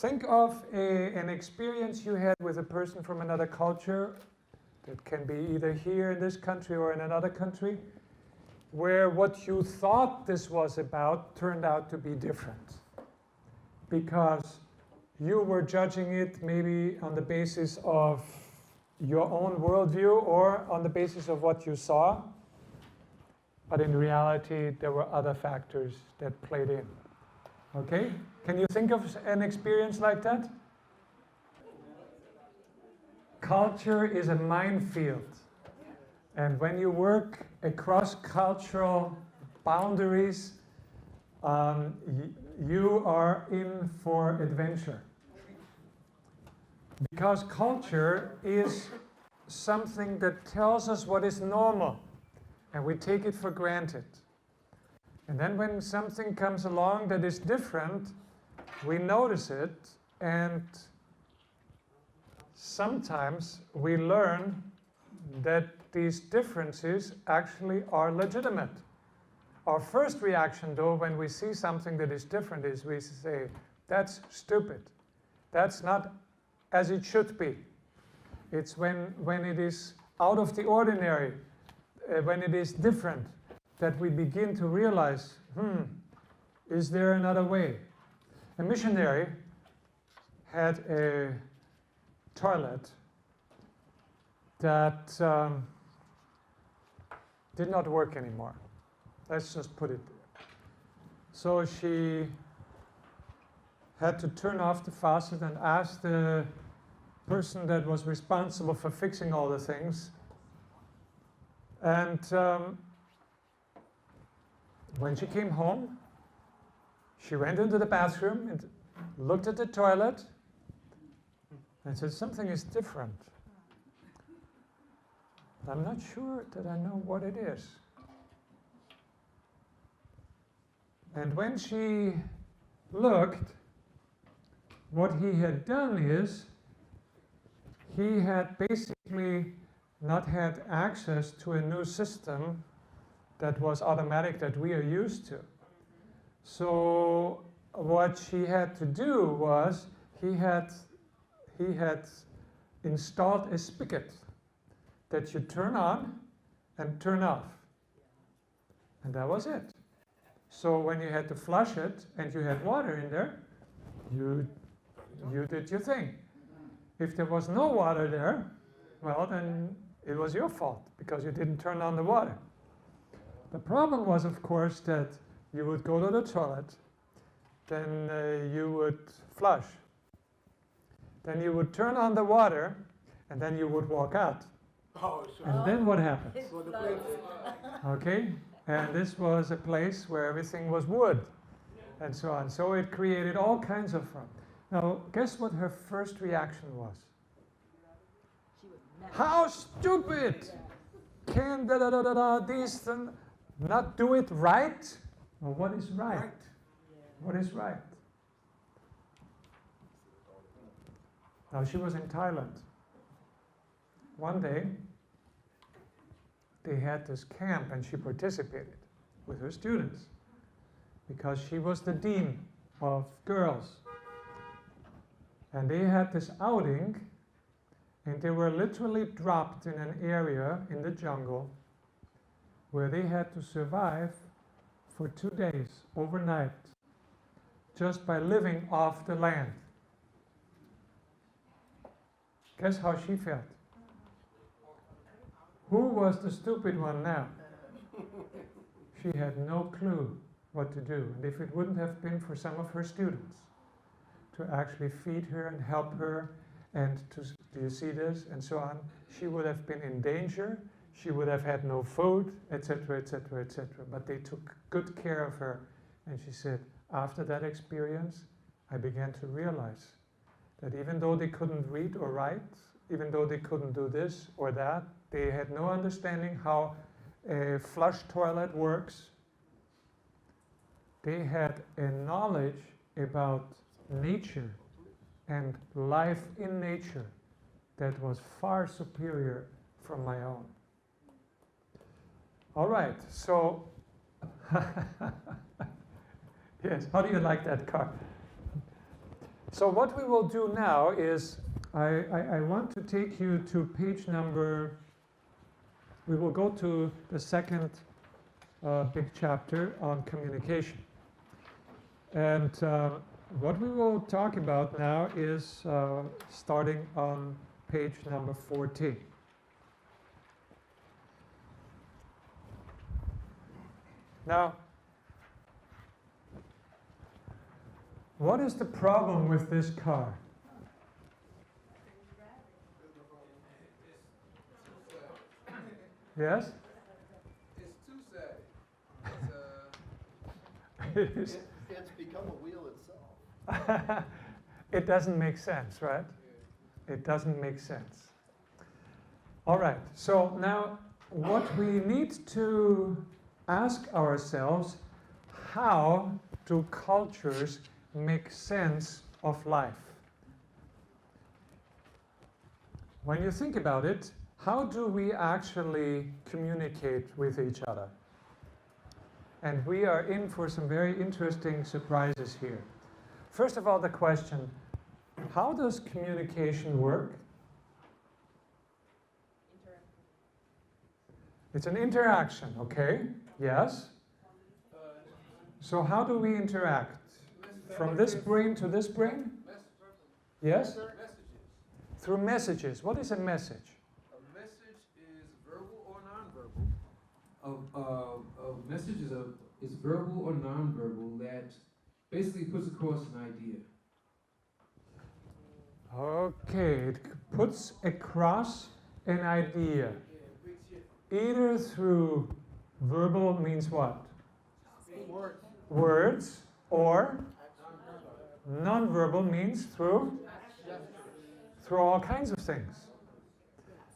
Think of an experience you had with a person from another culture. It can be either here in this country or in another country, where what you thought this was about turned out to be different. Because you were judging it maybe on the basis of your own worldview or on the basis of what you saw. But in reality, there were other factors that played in. Okay? Can you think of an experience like that? Culture is a minefield. And when you work across cultural boundaries, you are in for adventure. Because culture is something that tells us what is normal, and we take it for granted. And then when something comes along that is different, we notice it, and sometimes we learn that these differences actually are legitimate. Our first reaction, though, when we see something that is different is we say, that's stupid. That's not as it should be. It's when it is out of the ordinary, when it is different, that we begin to realize, is there another way? A missionary had a toilet that did not work anymore. Let's just put it there. So she had to turn off the faucet and ask the person that was responsible for fixing all the things. And when she came home, she went into the bathroom and looked at the toilet and said, something is different. I'm not sure that I know what it is. And when she looked, what he had done is, he had basically not had access to a new system that was automatic that we are used to. So what she had to do was, he had installed a spigot that you turn on and turn off. And that was it. So when you had to flush it and you had water in there, you did your thing. If there was no water there, well, then it was your fault because you didn't turn on the water. The problem was, of course, that you would go to the toilet, then you would flush. Then you would turn on the water, and then you would walk out. Oh, sure. And then what happened? Okay. And this was a place where everything was wood, and so on. So it created all kinds of fun. Now, guess what her first reaction was? How stupid! Can these not do it right? Well, what is right? What is right? Now, she was in Thailand. One day, they had this camp and she participated with her students because she was the dean of girls. And they had this outing and they were literally dropped in an area in the jungle where they had to survive for 2 days, overnight, just by living off the land. Guess how she felt? Who was the stupid one now? She had no clue what to do. And if it wouldn't have been for some of her students to actually feed her and help her and to, do you see this, and so on, she would have been in danger. She would have had no food, etc., etc., etc. But they took good care of her. And she said, after that experience, I began to realize that even though they couldn't read or write, even though they couldn't do this or that, they had no understanding how a flush toilet works. They had a knowledge about nature and life in nature that was far superior from my own. All right, so, yes, how do you like that car? So what we will do now is I want to take you to page number, we will go to the second big chapter on communication. And what we will talk about now is starting on page number 14. Now, what is the problem with this car? Yes? It's too sad. It's It's become a wheel itself. It doesn't make sense, right? It doesn't make sense. All right, so now what we need to ask ourselves, how do cultures make sense of life? When you think about it, how do we actually communicate with each other? And we are in for some very interesting surprises here. First of all, the question, how does communication work? It's an interaction, okay? Yes? So how do we interact? From this brain to this brain? Yes? Messages. Through messages. What is a message? A message is verbal or nonverbal. A message is verbal or nonverbal that basically puts across an idea. Okay, it puts across an idea. Either through verbal means what? Words, or nonverbal means through all kinds of things.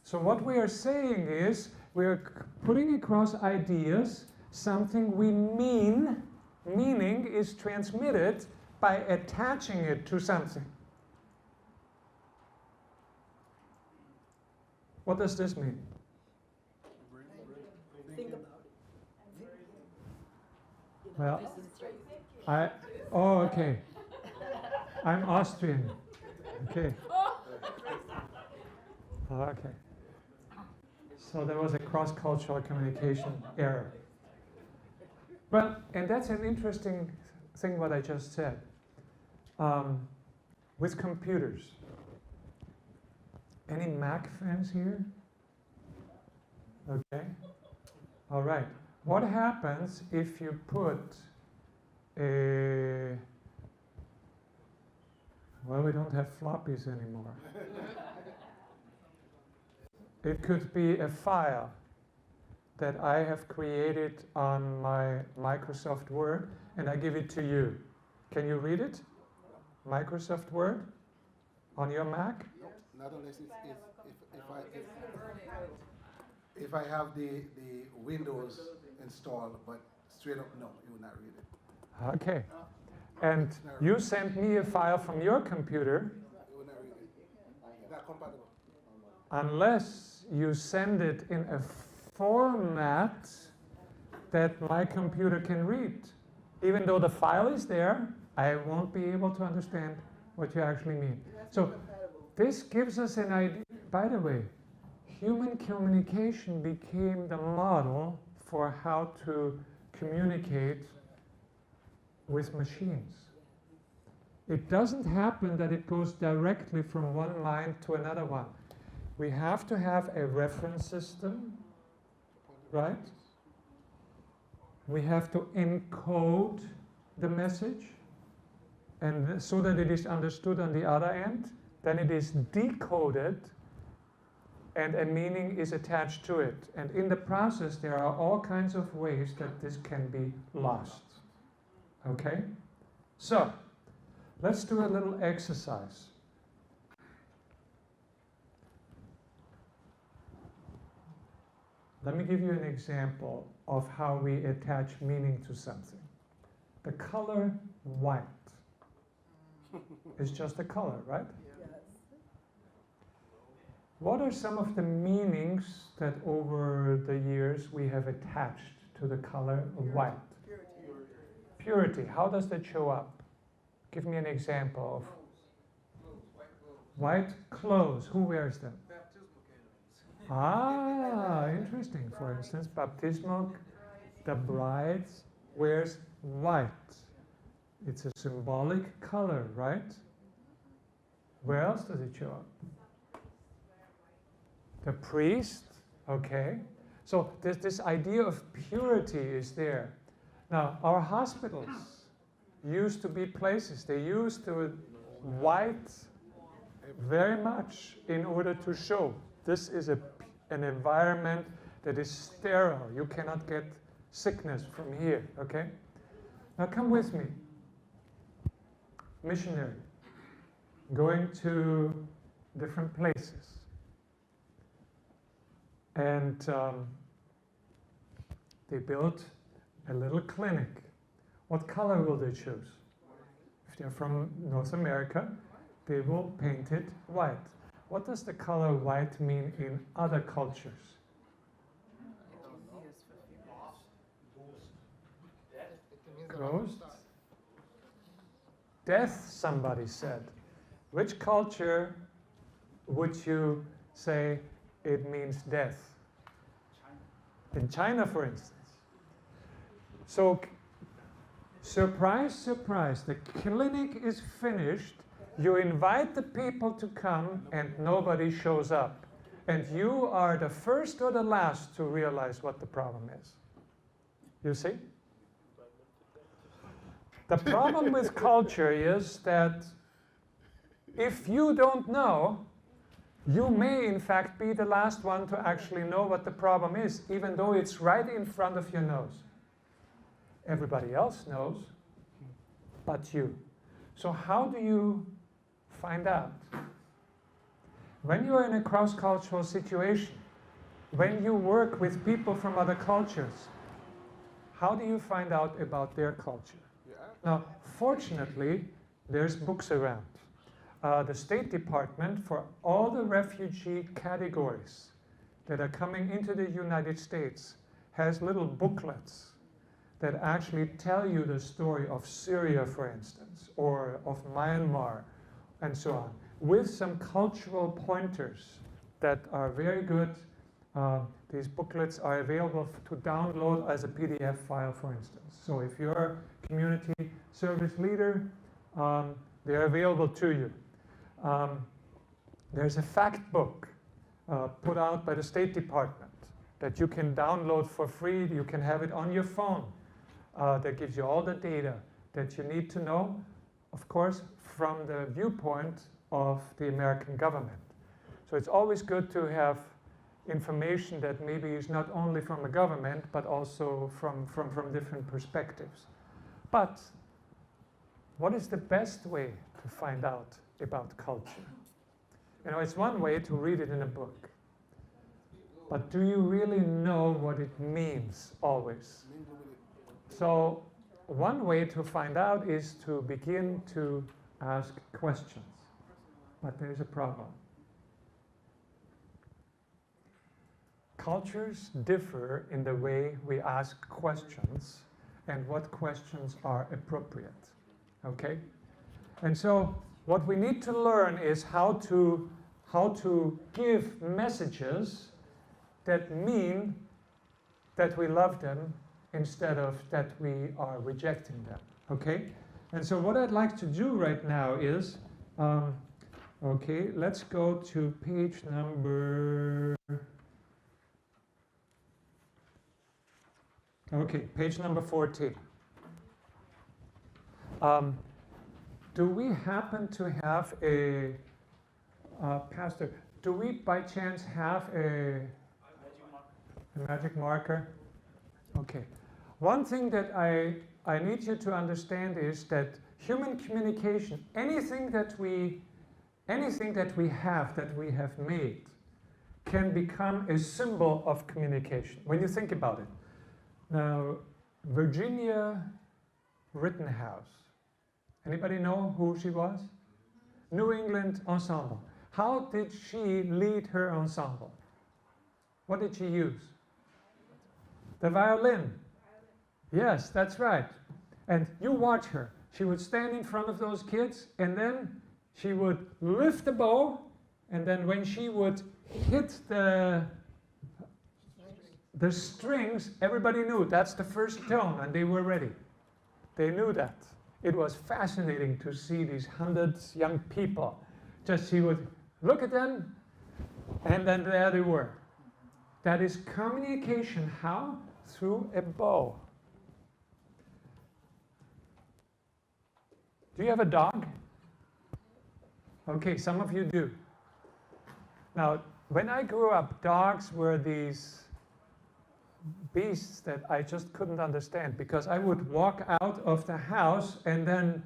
So what we are saying is we are putting across ideas, something we mean. Meaning is transmitted by attaching it to something. What does this mean? Think about it. Well, okay. I'm Austrian. Okay. Okay. So there was a cross-cultural communication error. Well, and that's an interesting thing what I just said. With computers. Any Mac fans here? Okay. All right. What happens if you put a... Well, we don't have floppies anymore. It could be a file that I have created on my Microsoft Word, and I give it to you. Can you read it? Microsoft Word? On your Mac? Not unless if I have the Windows installed, but straight up, no, you will not read it. Okay. And you sent me a file from your computer, You will not read it. Not compatible. unless you send it in a format that my computer can read. Even though the file is there, I won't be able to understand what you actually mean. So this gives us an idea. By the way, human communication became the model for how to communicate with machines. It doesn't happen that it goes directly from one mind to another one. We have to have a reference system, right? We have to encode the message, and so that it is understood on the other end. Then it is decoded, and a meaning is attached to it. And in the process, there are all kinds of ways that this can be lost. Okay? So, let's do a little exercise. Let me give you an example of how we attach meaning to something. The color white is just a color, right? What are some of the meanings that over the years we have attached to the color white? Purity. How does that show up? Give me an example of White clothes. Who wears them? Baptismal candles. Ah, interesting. For instance, baptismal, the bride wears white. It's a symbolic color, right? Where else does it show up? The priest, okay. So this idea of purity is there. Now, our hospitals used to be places, they used to white very much in order to show this is an environment that is sterile. You cannot get sickness from here, okay? Now come with me. Missionary, going to different places. And they built a little clinic. What color will they choose? If they're from North America, they will paint it white. What does the color white mean in other cultures? Ghost? Death, somebody said. Which culture would you say it means death? In China, for instance. So, surprise, surprise, the clinic is finished. You invite the people to come and nobody shows up. And you are the first or the last to realize what the problem is. You see? The problem with culture is that if you don't know, you may in fact be the last one to actually know what the problem is, even though it's right in front of your nose. Everybody else knows, but you. So how do you find out? When you are in a cross-cultural situation, when you work with people from other cultures, how do you find out about their culture? Now, fortunately, there's books around. The State Department, for all the refugee categories that are coming into the United States, has little booklets that actually tell you the story of Syria, for instance, or of Myanmar, and so on, with some cultural pointers that are very good. These booklets are available to download as a PDF file, for instance. So if you're a community service leader, they're available to you. There's a fact book put out by the State Department that you can download for free. You can have it on your phone. That gives you all the data that you need to know, of course, from the viewpoint of the American government. So it's always good to have information that maybe is not only from the government, but also from different perspectives. But what is the best way to find out about culture? You know, it's one way to read it in a book. But do you really know what it means always? So one way to find out is to begin to ask questions. But there's a problem. Cultures differ in the way we ask questions and what questions are appropriate. Okay? And so what we need to learn is how to give messages that mean that we love them instead of that we are rejecting them. Okay? And so what I'd like to do right now is, okay, let's go to page number... Okay, page number 14. Do we happen to have a, Pastor, do we by chance have a magic marker? Okay. One thing that I need you to understand is that human communication, anything that we have made, can become a symbol of communication. When you think about it. Now, Virginia Rittenhouse. Anybody know who she was? New England Ensemble. How did she lead her ensemble? What did she use? The violin. Yes, that's right. And you watch her. She would stand in front of those kids and then she would lift the bow, and then when she would hit the strings, everybody knew that's the first tone, and they were ready. They knew that. It was fascinating to see these hundreds young people. Just she would look at them, and then there they were. That is communication. How? Through a bow. Do you have a dog? Okay, some of you do. Now, when I grew up, dogs were these beasts that I just couldn't understand, because I would walk out of the house and then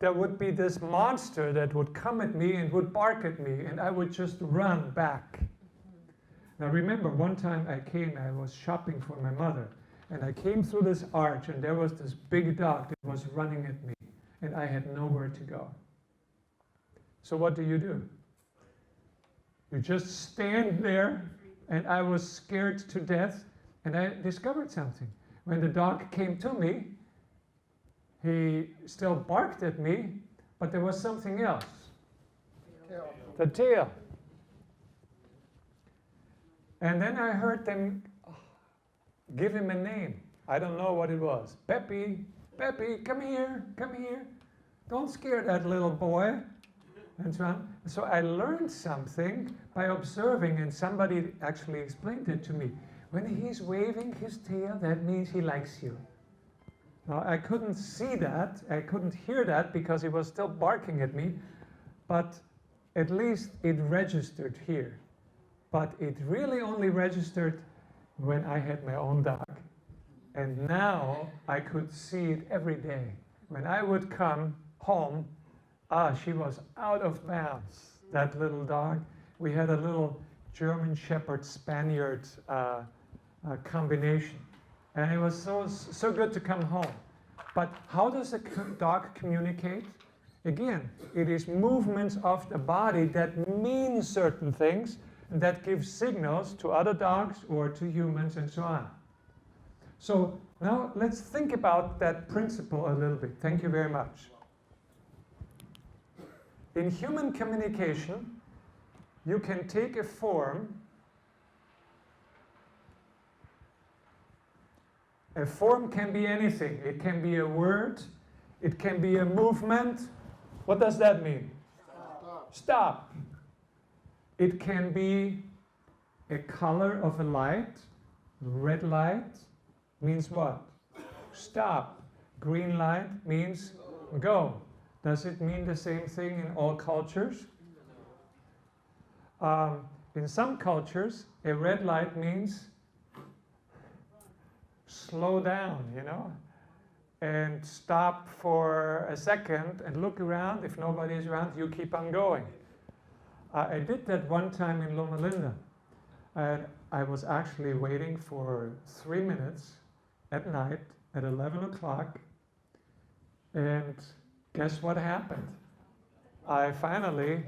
there would be this monster that would come at me and would bark at me, and I would just run back. Now remember, one time I was shopping for my mother, and I came through this arch, and there was this big dog that was running at me, and I had nowhere to go. So what do? You just stand there, and I was scared to death, and I discovered something. When the dog came to me, he still barked at me, but there was something else. The tail. And then I heard them give him a name. I don't know what it was. Peppy, Peppy, come here, come here. Don't scare that little boy. And so on. So I learned something by observing, and somebody actually explained it to me. When he's waving his tail, that means he likes you. Now, I couldn't see that, I couldn't hear that because he was still barking at me, but at least it registered here. But it really only registered when I had my own dog. And now I could see it every day. When I would come home, she was out of bounds, that little dog. We had a little German Shepherd Spaniard combination. And it was so good to come home. But how does a dog communicate? Again, it is movements of the body that mean certain things, and that give signals to other dogs or to humans and so on. So now let's think about that principle a little bit. Thank you very much. In human communication, you can take a form. A form can be anything. It can be a word. It can be a movement. What does that mean? Stop. Stop. It can be a color of a light. Red light means what? Stop. Green light means go. Does it mean the same thing in all cultures? In some cultures, a red light means slow down, and stop for a second and look around. If nobody is around, you keep on going. I did that one time in Loma Linda. And I was actually waiting for 3 minutes at night at 11 o'clock. And guess what happened? I finally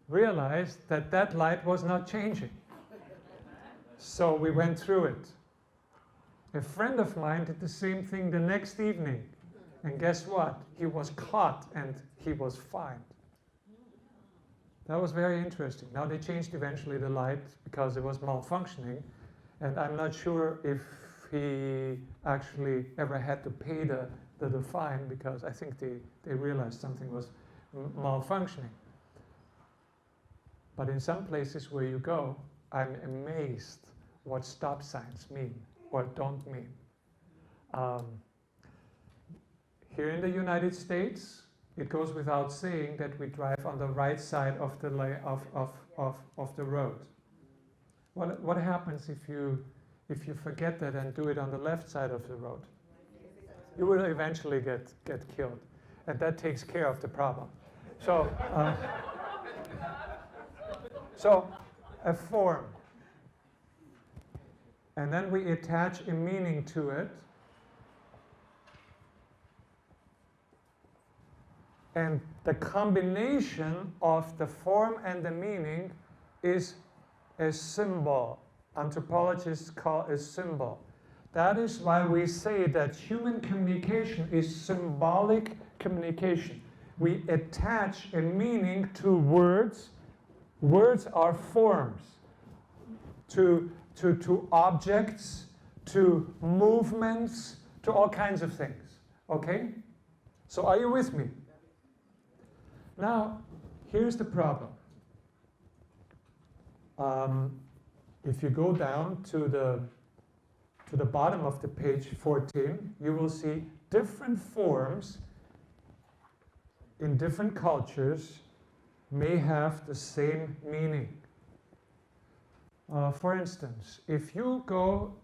realized that that light was not changing. So we went through it. A friend of mine did the same thing the next evening. And guess what? He was caught and he was fined. That was very interesting. Now they changed eventually the light because it was malfunctioning. And I'm not sure if he actually ever had to pay the fine, because I think they realized something was malfunctioning. But in some places where you go, I'm amazed what stop signs mean or don't mean. Here in the United States, it goes without saying that we drive on the right side of the road. What happens if you forget that and do it on the left side of the road? You will eventually get killed, and that takes care of the problem. So, so a form, and then we attach a meaning to it, and the combination of the form and the meaning is a symbol. Anthropologists call it a symbol. That is why we say that human communication is symbolic communication. We attach a meaning to words. Words are forms. To objects, to movements, to all kinds of things. Okay? So are you with me? Now, here's the problem. If you go down to the bottom of the page 14, you will see different forms in different cultures may have the same meaning. For instance, if you go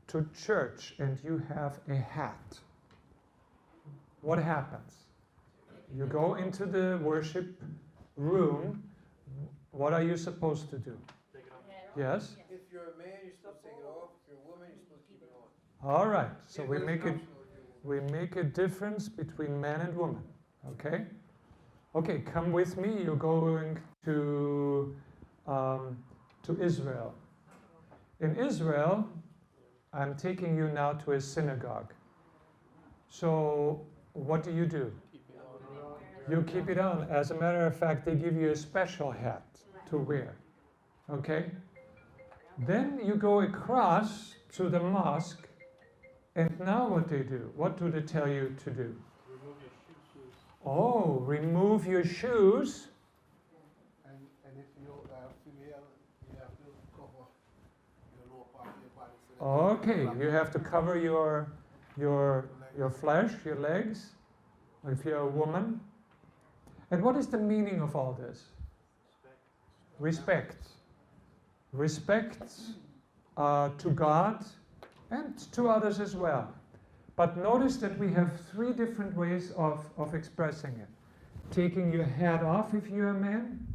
to church and you have a hat, what happens? You go into the worship room, what are you supposed to do? Take it off. Yes? If you're a man, you're supposed to take it off. If you're a woman, you're supposed to keep it on. All right, so It we is make it. optional if you're a woman. We make a difference between man and woman, okay? Okay, come with me. You're going to Israel. In Israel, I'm taking you now to a synagogue. So what do? Keep it on. You keep it on. As a matter of fact, they give you a special hat to wear, okay? Then you go across to the mosque, and now what they do? What do they tell you to do? Remove your shoes. Oh, remove your shoes. And if you're female, you have to cover your lower part of your body. So that Okay, you have to cover your flesh, your legs, if you're a woman. And what is the meaning of all this? Respect. Respect to God and to others as well. But notice that we have three different ways of expressing it. Taking your hat off if you're a man,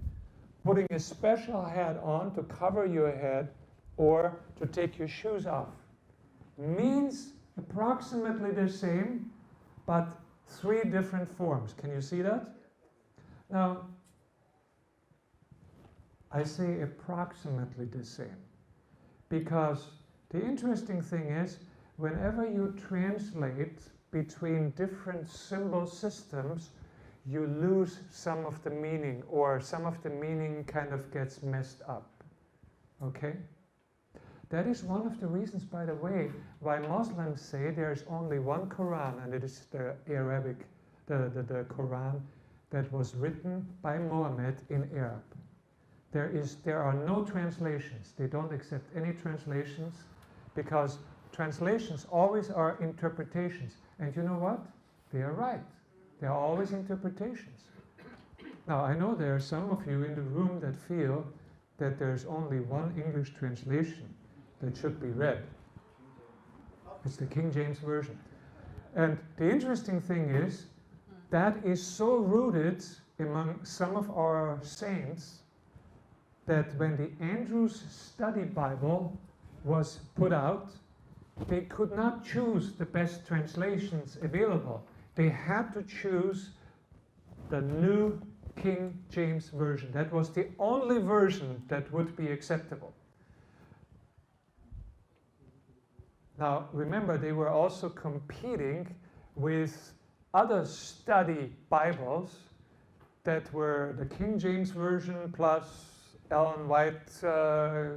putting a special hat on to cover your head, or to take your shoes off. Means approximately the same, but three different forms. Can you see that? Now, I say approximately the same, because the interesting thing is, whenever you translate between different symbol systems, you lose some of the meaning, or some of the meaning kind of gets messed up. Okay? That is one of the reasons, by the way, why Muslims say there is only one Quran, and it is the Arabic, the Quran that was written by Muhammad in Arab. There are no translations. They don't accept any translations, because translations always are interpretations. And you know what? They are right. They are always interpretations. Now, I know there are some of you in the room that feel that there's only one English translation that should be read. It's the King James Version. And the interesting thing is, that is so rooted among some of our saints that when the Andrews Study Bible was put out, they could not choose the best translations available. They had to choose the New King James Version. That was the only version that would be acceptable. Now, remember, they were also competing with other study Bibles that were the King James Version plus Ellen White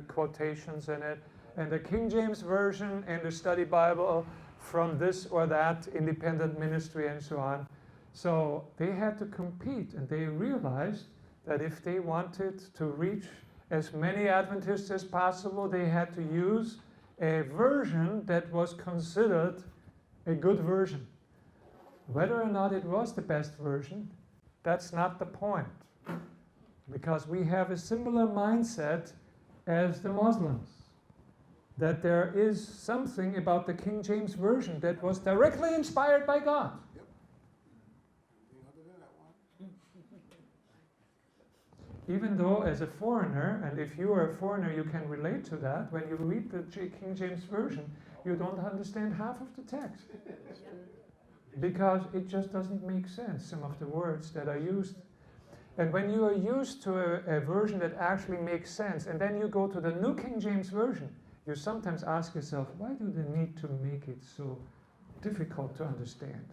quotations in it, and the King James Version and the study Bible from this or that independent ministry and so on. So they had to compete, and they realized that if they wanted to reach as many Adventists as possible, they had to use a version that was considered a good version. Whether or not it was the best version, that's not the point. Because we have a similar mindset as the Muslims. That there is something about the King James Version that was directly inspired by God. Even though as a foreigner, and if you are a foreigner you can relate to that, when you read the King James Version, you don't understand half of the text. Because it just doesn't make sense, some of the words that are used. And when you are used to a version that actually makes sense, and then you go to the New King James Version, you sometimes ask yourself, why do they need to make it so difficult to understand?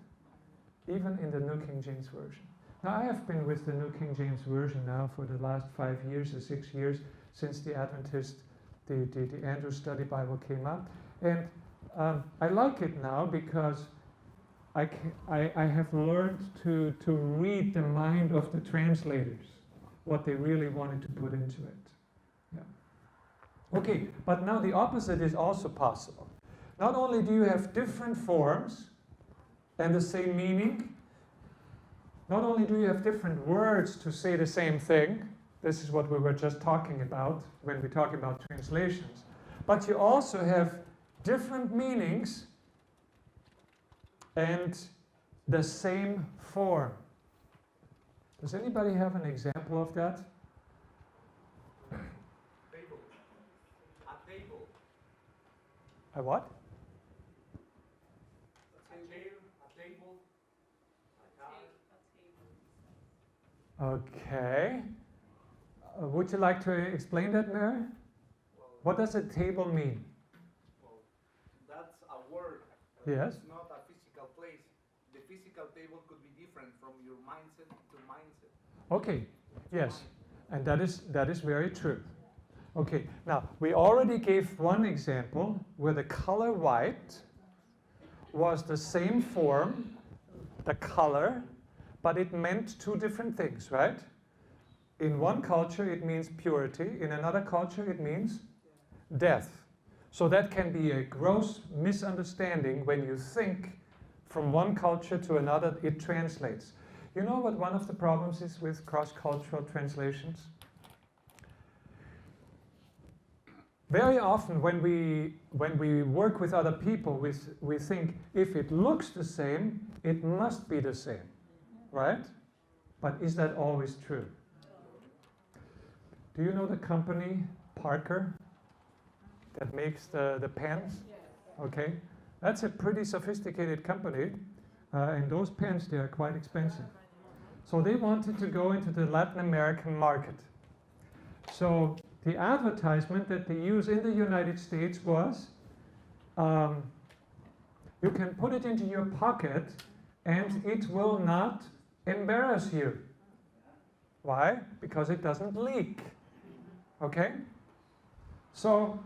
Even in the New King James Version. Now, I have been with the New King James Version now for the last 5 years or 6 years since the Adventist, the Andrews Study Bible came out. And I like it now because I have learned to read the mind of the translators, what they really wanted to put into it. Yeah. Okay, but now the opposite is also possible. Not only do you have different forms and the same meaning, not only do you have different words to say the same thing, this is what we were just talking about when we talk about translations, but you also have different meanings and the same form. Does anybody have an example of that? Table. A table. A what? A chair, a table, a couch. Okay. Would you like to explain that, Mary? Well, What does a table mean? well, that's a word. Yes. It's not a physical place. The physical table could be different from your mindset to mindset. Okay. Yes. And that is very true. Okay. Now, we already gave one example where the color white was the same form, the color, but it meant two different things, right? In one culture it means purity, in another culture it means death. So that can be a gross misunderstanding when you think from one culture to another it translates. You know what one of the problems is with cross-cultural translations? Very often when we work with other people, we think if it looks the same, it must be the same, right? But is that always true? Do you know the company Parker that makes the pens? Okay, that's a pretty sophisticated company, and those pens, they are quite expensive. So they wanted to go into the Latin American market. So the advertisement that they use in the United States was, you can put it into your pocket and it will not embarrass you. Why? Because it doesn't leak. Okay? So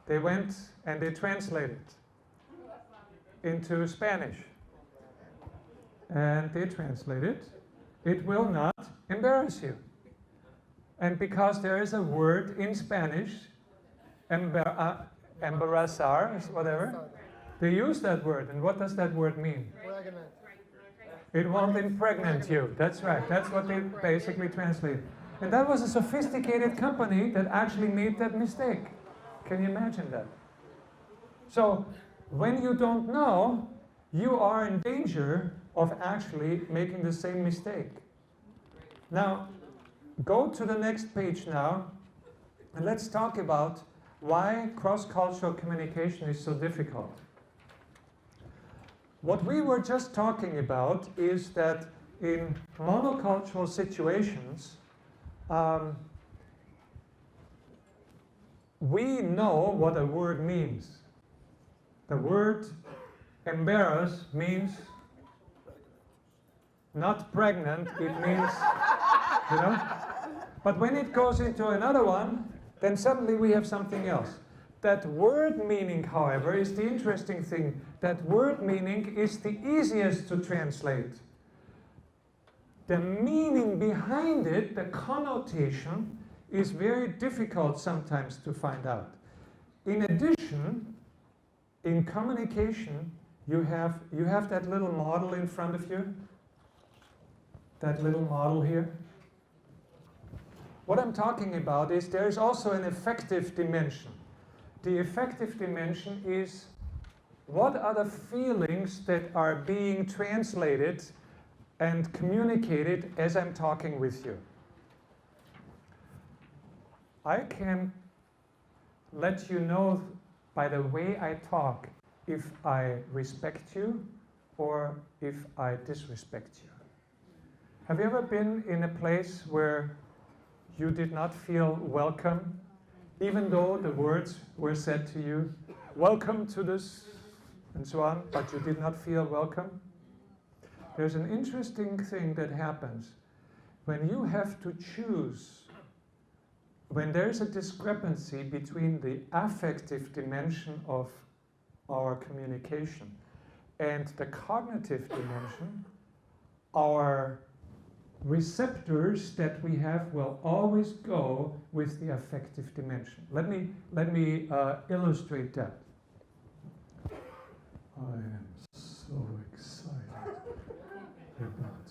they went and they translated into Spanish. And they translated, it will not embarrass you. And because there is a word in Spanish, embarazar, whatever, they use that word. And what does that word mean? It won't impregnate you. That's right. That's what they basically translate. And that was a sophisticated company that actually made that mistake. Can you imagine that? So when you don't know, you are in danger of actually making the same mistake. Now, go to the next page now, and let's talk about why cross-cultural communication is so difficult. What we were just talking about is that in monocultural situations, we know what a word means. The word embarrass means not pregnant, it means, you know. But when it goes into another one, then suddenly we have something else. That word meaning, however, is the interesting thing. That word meaning is the easiest to translate. The meaning behind it, the connotation, is very difficult sometimes to find out. In addition, in communication, you have that little model in front of you. That little model here. What I'm talking about is there's also an affective dimension. The affective dimension is what are the feelings that are being translated and communicated as I'm talking with you. I can let you know by the way I talk if I respect you or if I disrespect you. Have you ever been in a place where you did not feel welcome, even though the words were said to you, welcome to this, and so on, but you did not feel welcome? there's an interesting thing that happens when you have to choose, when there's a discrepancy between the affective dimension of our communication and the cognitive dimension. Our receptors that we have will always go with the affective dimension. Let me illustrate that. I am so excited about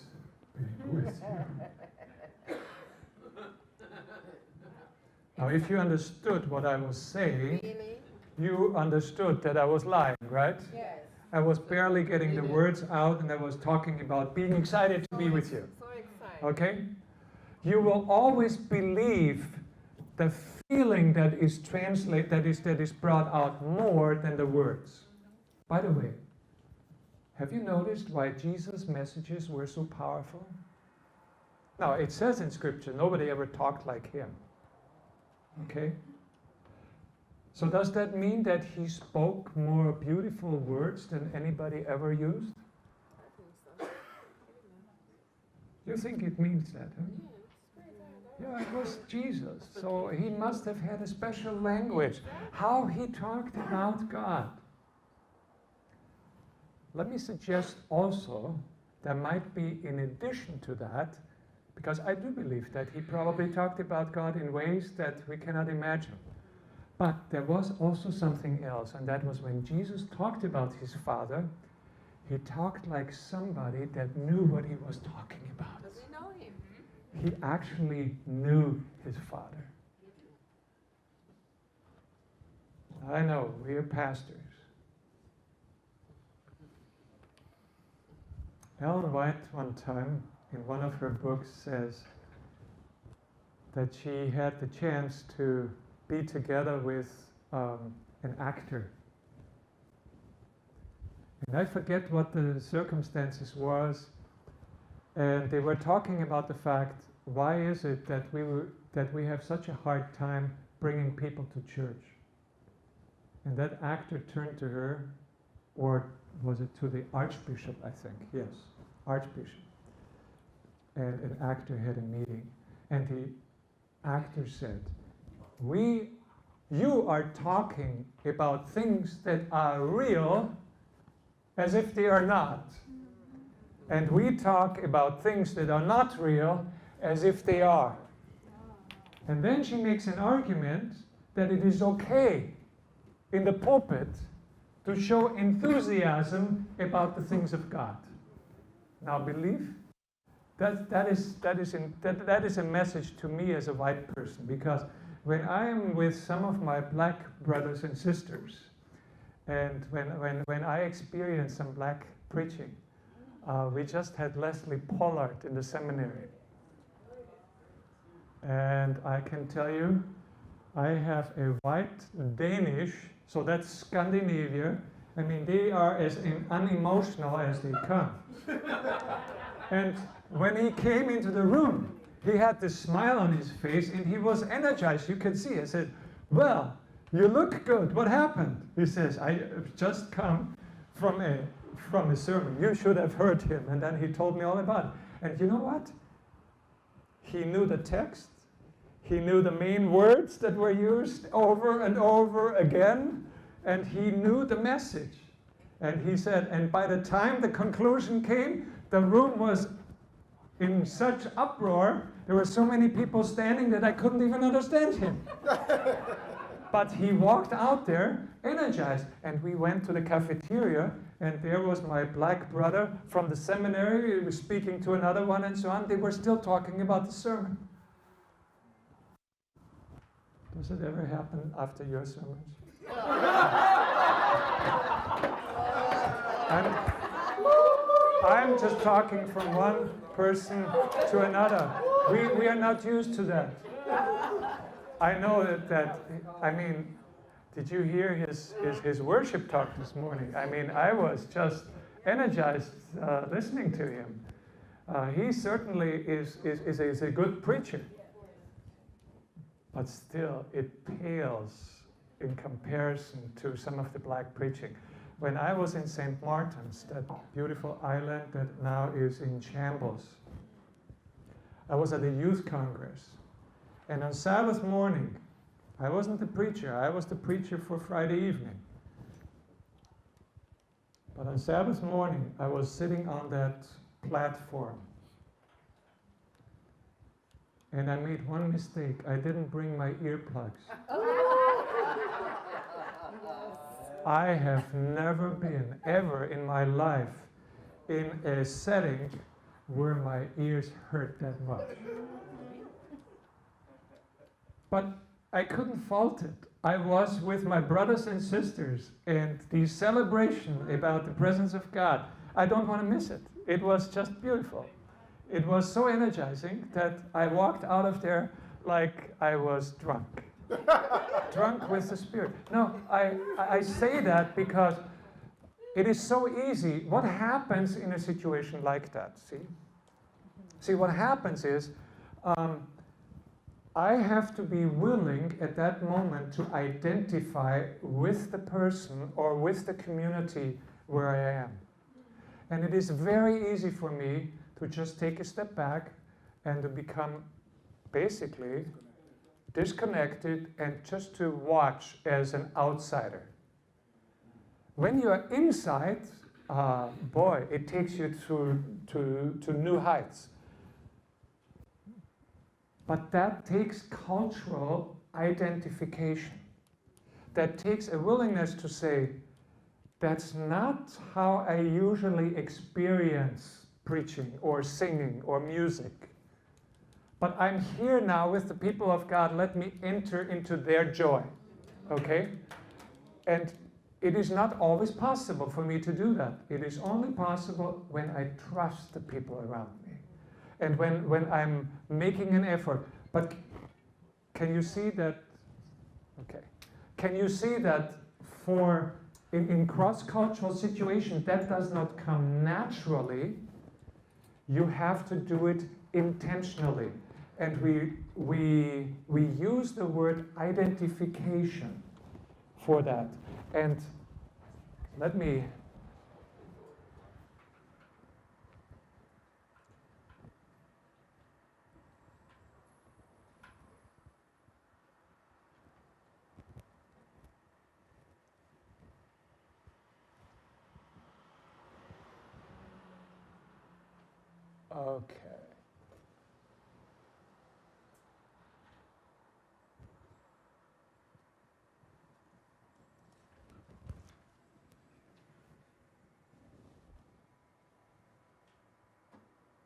being with you. Now, if you understood what I was saying, you understood that I was lying, right? Yes. I was barely getting the words out, and I was talking about being excited to be with you. So excited. Okay? You will always believe the feeling that is that is brought out more than the words. By the way, have you noticed why Jesus' messages were so powerful? Now, it says in Scripture, nobody ever talked like him. Okay? So does that mean that he spoke more beautiful words than anybody ever used? I think so. You think it means that, huh? Yeah, it was Jesus. So he must have had a special language. How he talked about God. Let me suggest also, there might be in addition to that, because I do believe that he probably talked about God in ways that we cannot imagine. But there was also something else, and that was when Jesus talked about his Father, he talked like somebody that knew what he was talking about. Does he know him? He actually knew his Father. I know, we are pastors. Ellen White one time, in one of her books, says that she had the chance to be together with an actor. And I forget what the circumstances was, and they were talking about the fact, why is it that we have such a hard time bringing people to church? And that actor turned to her, or was it to the Archbishop, I think, yes, Archbishop. And an actor had a meeting, and the actor said, you are talking about things that are real as if they are not. And we talk about things that are not real as if they are. And then she makes an argument that it is okay in the pulpit to show enthusiasm about the things of God. Now believe? That is a message to me as a white person, because when I am with some of my black brothers and sisters, and when I experience some black preaching, we just had Leslie Pollard in the seminary. And I can tell you, I have a white Danish, so that's Scandinavia. I mean, they are as unemotional as they come. And when he came into the room, he had this smile on his face and he was energized. You can see. I said, well, you look good. What happened? He says, I just come from a sermon. You should have heard him. And then he told me all about it. And you know what? He knew the text. He knew the main words that were used over and over again. And he knew the message. And he said, and by the time the conclusion came, the room was in such uproar. There were so many people standing that I couldn't even understand him. But he walked out there energized. And we went to the cafeteria, and there was my black brother from the seminary. He was speaking to another one and so on. They were still talking about the sermon. Does it ever happen after your sermons? I'm just talking from one person to another. We are not used to that. I know that I mean, did you hear his worship talk this morning? I mean, I was just energized listening to him. He certainly is a good preacher. But still, it pales in comparison to some of the black preaching. When I was in St. Martin's, that beautiful island that now is in shambles, I was at a youth congress. And on Sabbath morning, I wasn't the preacher, I was the preacher for Friday evening. But on Sabbath morning, I was sitting on that platform. And I made one mistake. I didn't bring my earplugs. I have never been, ever in my life, in a setting where my ears hurt that much. But I couldn't fault it. I was with my brothers and sisters, and the celebration about the presence of God, I don't want to miss it. It was just beautiful. It was so energizing that I walked out of there like I was drunk. Drunk with the Spirit. No, I say that because it is so easy. What happens in a situation like that? See, what happens is I have to be willing at that moment to identify with the person or with the community where I am. And it is very easy for me to just take a step back and to become basically disconnected and just to watch as an outsider. When you are inside, boy, it takes you to new heights. But that takes cultural identification. That takes a willingness to say, that's not how I usually experience preaching or singing or music. But I'm here now with the people of God. Let me enter into their joy. Okay? And it is not always possible for me to do that. It is only possible when I trust the people around me. And when I'm making an effort. But can you see that? Okay. Can you see that in cross-cultural situations, that does not come naturally. You have to do it intentionally. And we use the word identification for that. And let me okay.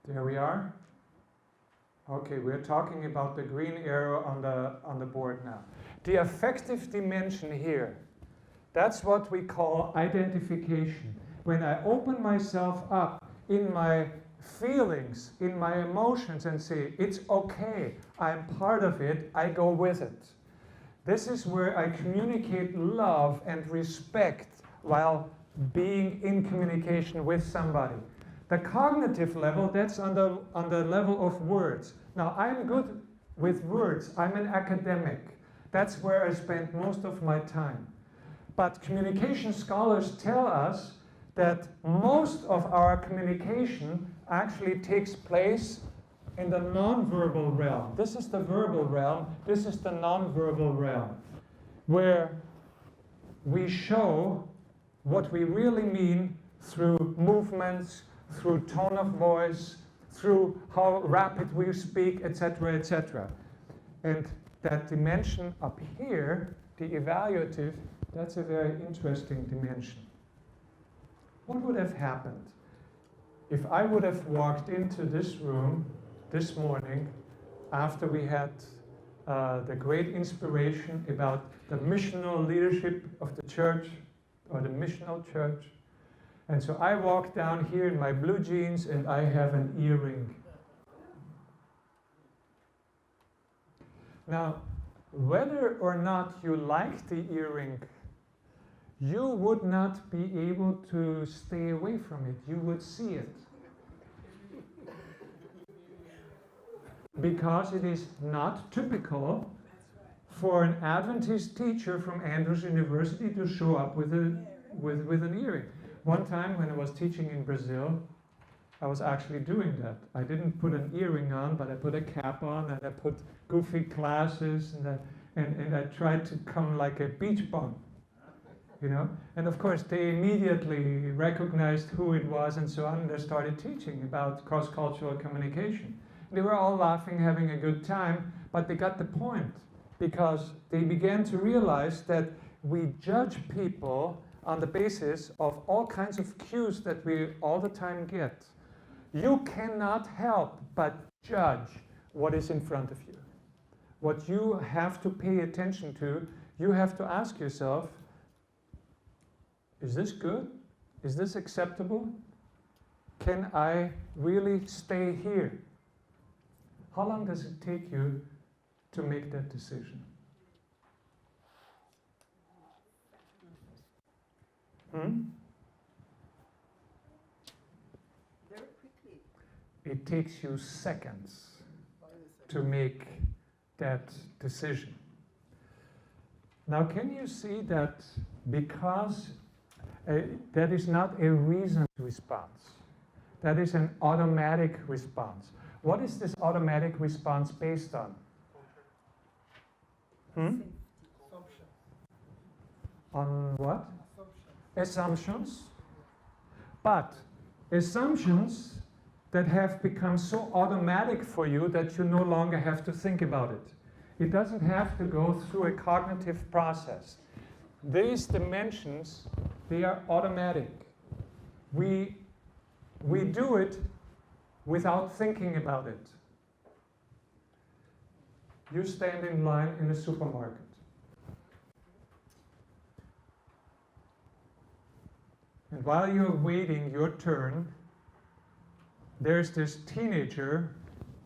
There we are. Okay, we're talking about the green arrow on the board now. The affective dimension here, that's what we call identification. When I open myself up in my feelings, in my emotions and say, it's okay, I'm part of it, I go with it. This is where I communicate love and respect while being in communication with somebody. The cognitive level, that's on the level of words. Now, I'm good with words. I'm an academic. That's where I spend most of my time. But communication scholars tell us that most of our communication actually takes place in the nonverbal realm. This is the verbal realm. This is the nonverbal realm, where we show what we really mean through movements, through tone of voice, through how rapid we speak, etc., etc. And that dimension up here, the evaluative, that's a very interesting dimension. What would have happened if I would have walked into this room this morning after we had the great inspiration about the missional leadership of the church, or the missional church? And so I walk down here in my blue jeans and I have an earring. Now, whether or not you like the earring, you would not be able to stay away from it. You would see it. Because it is not typical for an Adventist teacher from Andrews University to show up with with an earring. One time when I was teaching in Brazil, I was actually doing that. I didn't put an earring on, but I put a cap on, and I put goofy glasses, and I tried to come like a beach bum, you know. And of course, they immediately recognized who it was and so on, and they started teaching about cross-cultural communication. They were all laughing, having a good time, but they got the point, because they began to realize that we judge people on the basis of all kinds of cues that we all the time get. You cannot help but judge what is in front of you. What you have to pay attention to, you have to ask yourself, is this good? Is this acceptable? Can I really stay here? How long does it take you to make that decision? Very quickly. It takes you seconds to make that decision. Now, can you see that because that is not a reasoned response, that is an automatic response. What is this automatic response based on? On what? Assumptions. But assumptions that have become so automatic for you that you no longer have to think about it. It doesn't have to go through a cognitive process. These dimensions, they are automatic. We do it without thinking about it. You stand in line in a supermarket. And while you're waiting your turn, there's this teenager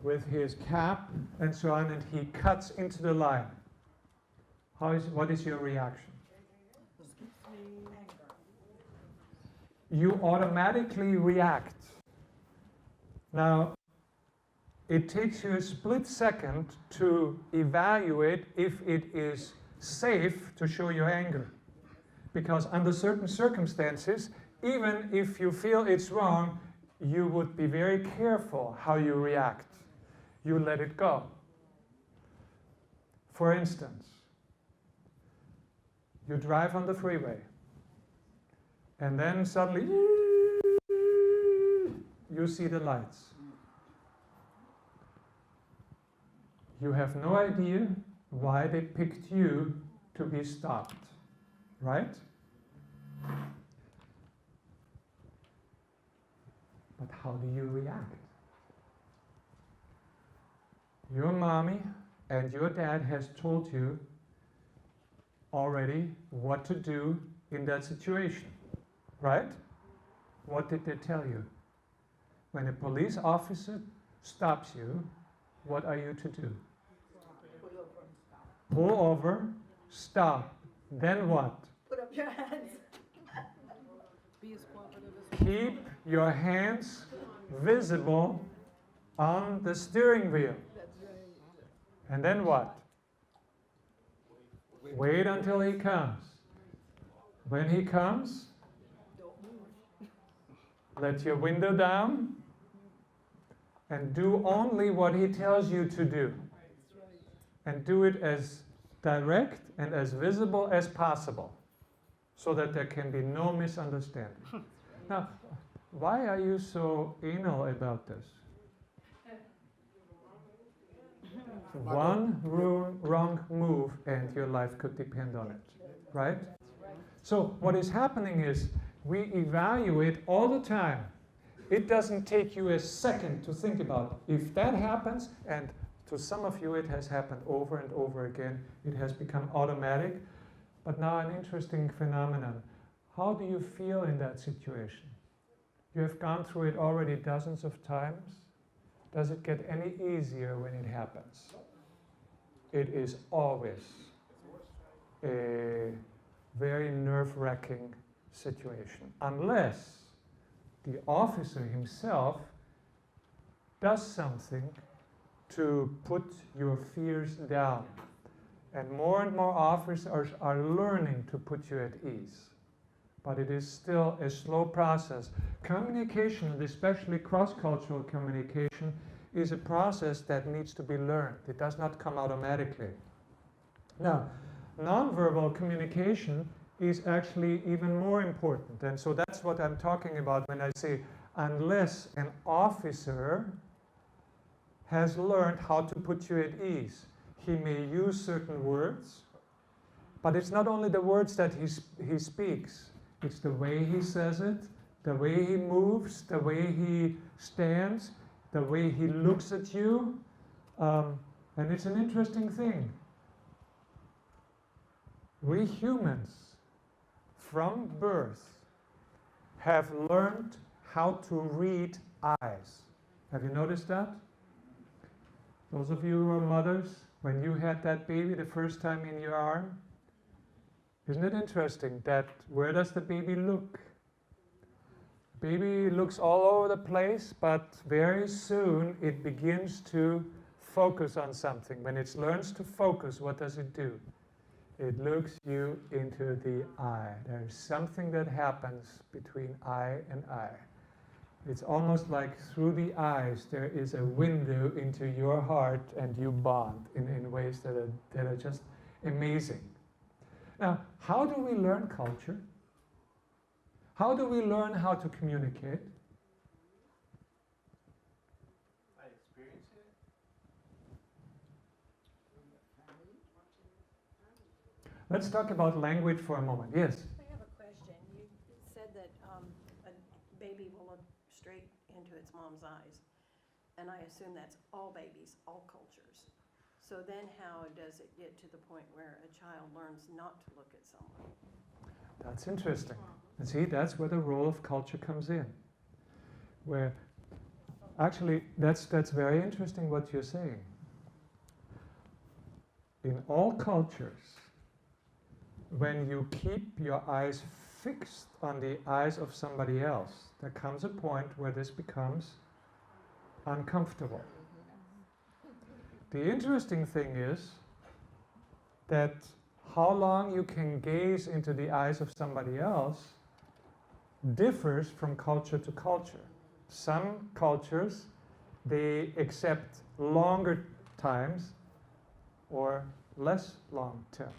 with his cap and so on, and he cuts into the line. What is your reaction? You automatically react. Now, it takes you a split second to evaluate if it is safe to show your anger. Because under certain circumstances, even if you feel it's wrong, you would be very careful how you react. You let it go. For instance, you drive on the freeway, and then suddenly you see the lights. You have no idea why they picked you to be stopped, right? But how do you react? Your mommy and your dad has told you already what to do in that situation, right? What did they tell you? When a police officer stops you, what are you to do? Pull over, stop. Then what? Put up your hands. Keep your hands visible on the steering wheel. And then what? Wait until he comes. When he comes, let your window down and do only what he tells you to do. And do it as direct and as visible as possible, so that there can be no misunderstanding. Now, why are you so anal about this? One wrong move and your life could depend on it, right? So what is happening is we evaluate all the time. It doesn't take you a second to think about it. If that happens, and to some of you it has happened over and over again, it has become automatic. But now an interesting phenomenon. How do you feel in that situation? You have gone through it already dozens of times. Does it get any easier when it happens? It is always a very nerve-wracking situation, unless the officer himself does something to put your fears down. And more officers are learning to put you at ease. but it is still a slow process. Communication, and especially cross-cultural communication, is a process that needs to be learned. It does not come automatically. Now, nonverbal communication is actually even more important. And so that's what I'm talking about when I say, unless an officer has learned how to put you at ease, he may use certain words, but it's not only the words that he speaks, it's the way he says it, the way he moves, the way he stands, the way he looks at you. And it's an interesting thing. We humans, from birth, have learned how to read eyes. Have you noticed that? Those of you who are mothers, when you had that baby the first time in your arm, isn't it interesting that where does the baby look? Baby looks all over the place, but very soon it begins to focus on something. When it learns to focus, what does it do? It looks you into the eye. There's something that happens between eye and eye. It's almost like through the eyes there is a window into your heart, and you bond in ways that are just amazing. Now, how do we learn culture? How do we learn how to communicate? I experience it. Let's talk about language for a moment. Yes? I have a question. You said that a baby will look straight into its mom's eyes, and I assume that's all babies, all cultures. So then how does it get to the point where a child learns not to look at someone? That's interesting. And see, that's where the role of culture comes in. Where, actually, that's very interesting what you're saying. In all cultures, when you keep your eyes fixed on the eyes of somebody else, there comes a point where this becomes uncomfortable. The interesting thing is that how long you can gaze into the eyes of somebody else differs from culture to culture. Some cultures, they accept longer times or less long term.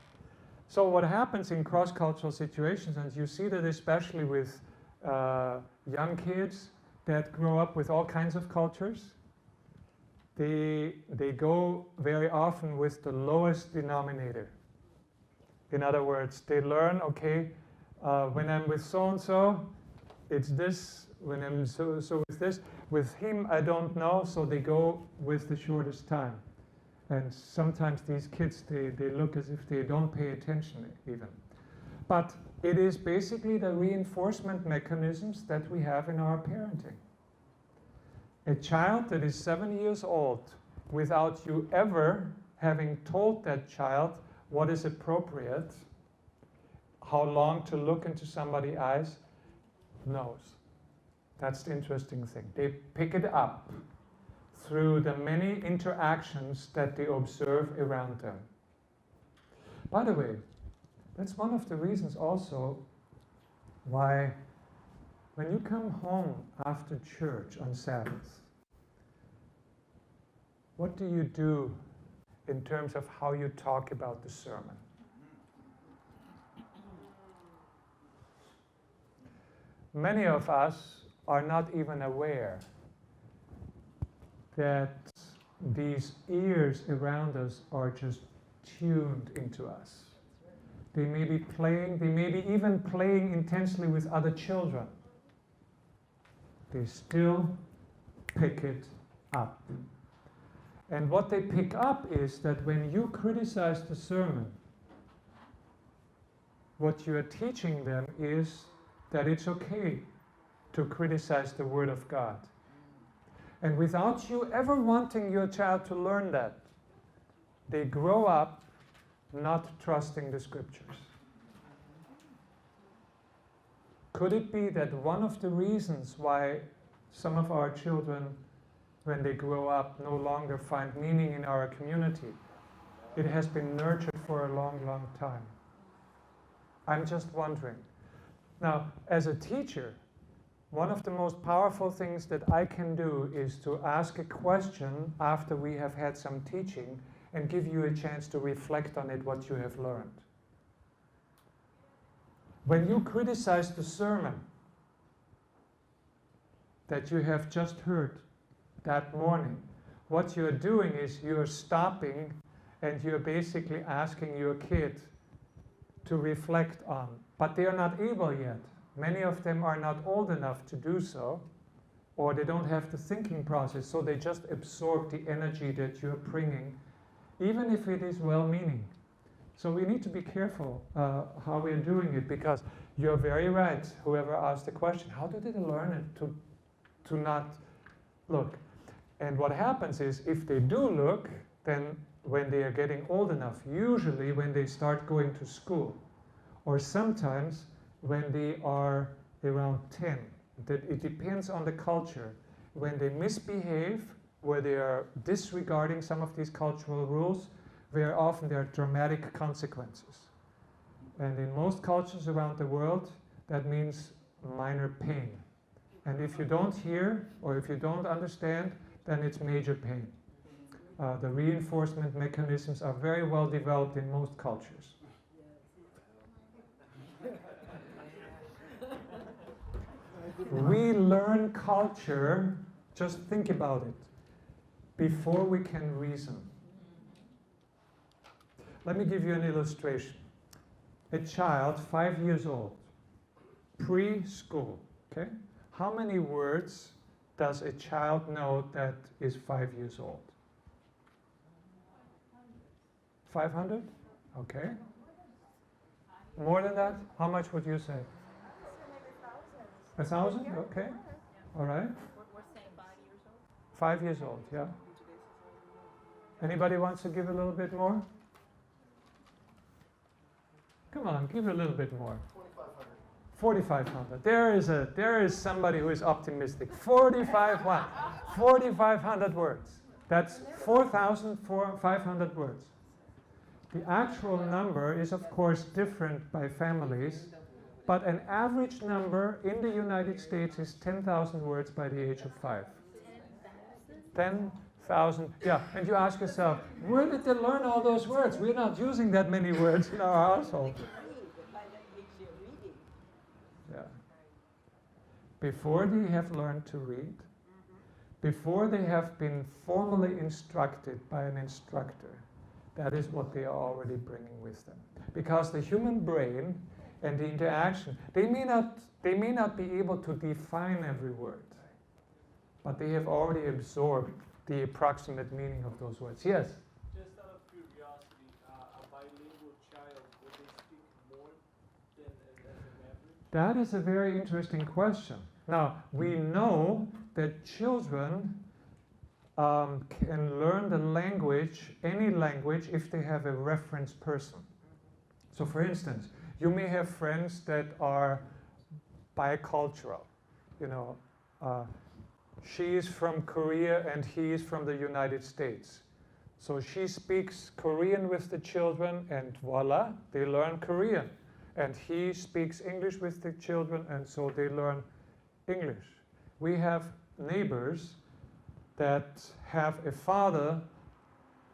So what happens in cross-cultural situations, and you see that especially with young kids that grow up with all kinds of cultures, they go very often with the lowest denominator. In other words, they learn, okay, when I'm with so-and-so, it's this. When I'm so with this. With him, I don't know, so they go with the shortest time. And sometimes these kids, they look as if they don't pay attention even. But it is basically the reinforcement mechanisms that we have in our parenting. A child that is 7 years old, without you ever having told that child what is appropriate, how long to look into somebody's eyes, knows. That's the interesting thing. They pick it up through the many interactions that they observe around them. By the way, that's one of the reasons also why when you come home after church on Sabbath, what do you do in terms of how you talk about the sermon? Many of us are not even aware that these ears around us are just tuned into us. They may be playing, they may be even playing intensely with other children. They still pick it up. And what they pick up is that when you criticize the sermon, what you are teaching them is that it's okay to criticize the Word of God. And without you ever wanting your child to learn that, they grow up not trusting the Scriptures. Could it be that one of the reasons why some of our children, when they grow up, no longer find meaning in our community, it has been nurtured for a long, long time? I'm just wondering. Now, as a teacher, one of the most powerful things that I can do is to ask a question after we have had some teaching and give you a chance to reflect on it, what you have learned. When you criticize the sermon that you have just heard that morning, what you're doing is you're stopping and you're basically asking your kid to reflect on, but they are not able yet. Many of them are not old enough to do so, or they don't have the thinking process, so they just absorb the energy that you're bringing, even if it is well-meaning. So we need to be careful how we're doing it, because you're very right, whoever asked the question, how did they learn it to not look? And what happens is, if they do look, then when they are getting old enough, usually when they start going to school, or sometimes when they are around 10, that it depends on the culture. When they misbehave, where they are disregarding some of these cultural rules, very often there are dramatic consequences. And in most cultures around the world, that means minor pain. And if you don't hear, or if you don't understand, then it's major pain. The reinforcement mechanisms are very well developed in most cultures. We learn culture, just think about it, before we can reason. Let me give you an illustration. A child, 5 years old, preschool, okay? How many words does a child know that is 5 years old? 500? Okay. More than that? How much would you say? 1,000? Okay. All right. We're saying 5 years old? 5 years old, yeah. Anybody wants to give a little bit more? Come on, give a little bit more. 4,500. There is somebody who is optimistic. 4,500 words. That's 4,500 words. The actual number is, of course, different by families, but an average number in the United States is 10,000 words by the age of 5. 10,000, yeah. And you ask yourself, where did they learn all those words? We're not using that many words in our household. Yeah. Before they have learned to read, before they have been formally instructed by an instructor, that is what they are already bringing with them. Because the human brain and the interaction, they may not be able to define every word, but they have already absorbed the approximate meaning of those words. Yes? Just out of curiosity, a bilingual child, would they speak more than an average? That is a very interesting question. Now, we know that children can learn the language, any language, if they have a reference person. So for instance, you may have friends that are bicultural. You know, she is from Korea and he is from the United States. So she speaks Korean with the children and voila, they learn Korean. And he speaks English with the children and so they learn English. We have neighbors that have a father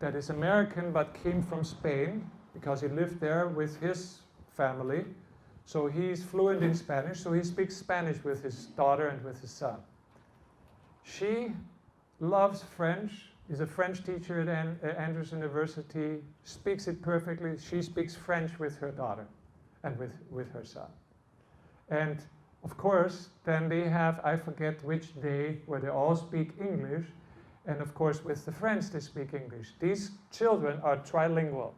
that is American but came from Spain because he lived there with his family. So he's fluent in Spanish, so he speaks Spanish with his daughter and with his son. She loves French, is a French teacher at Andrews University, speaks it perfectly. She speaks French with her daughter and with her son. And of course, then they have, I forget which day, where they all speak English. And of course, with the French, they speak English. These children are trilingual.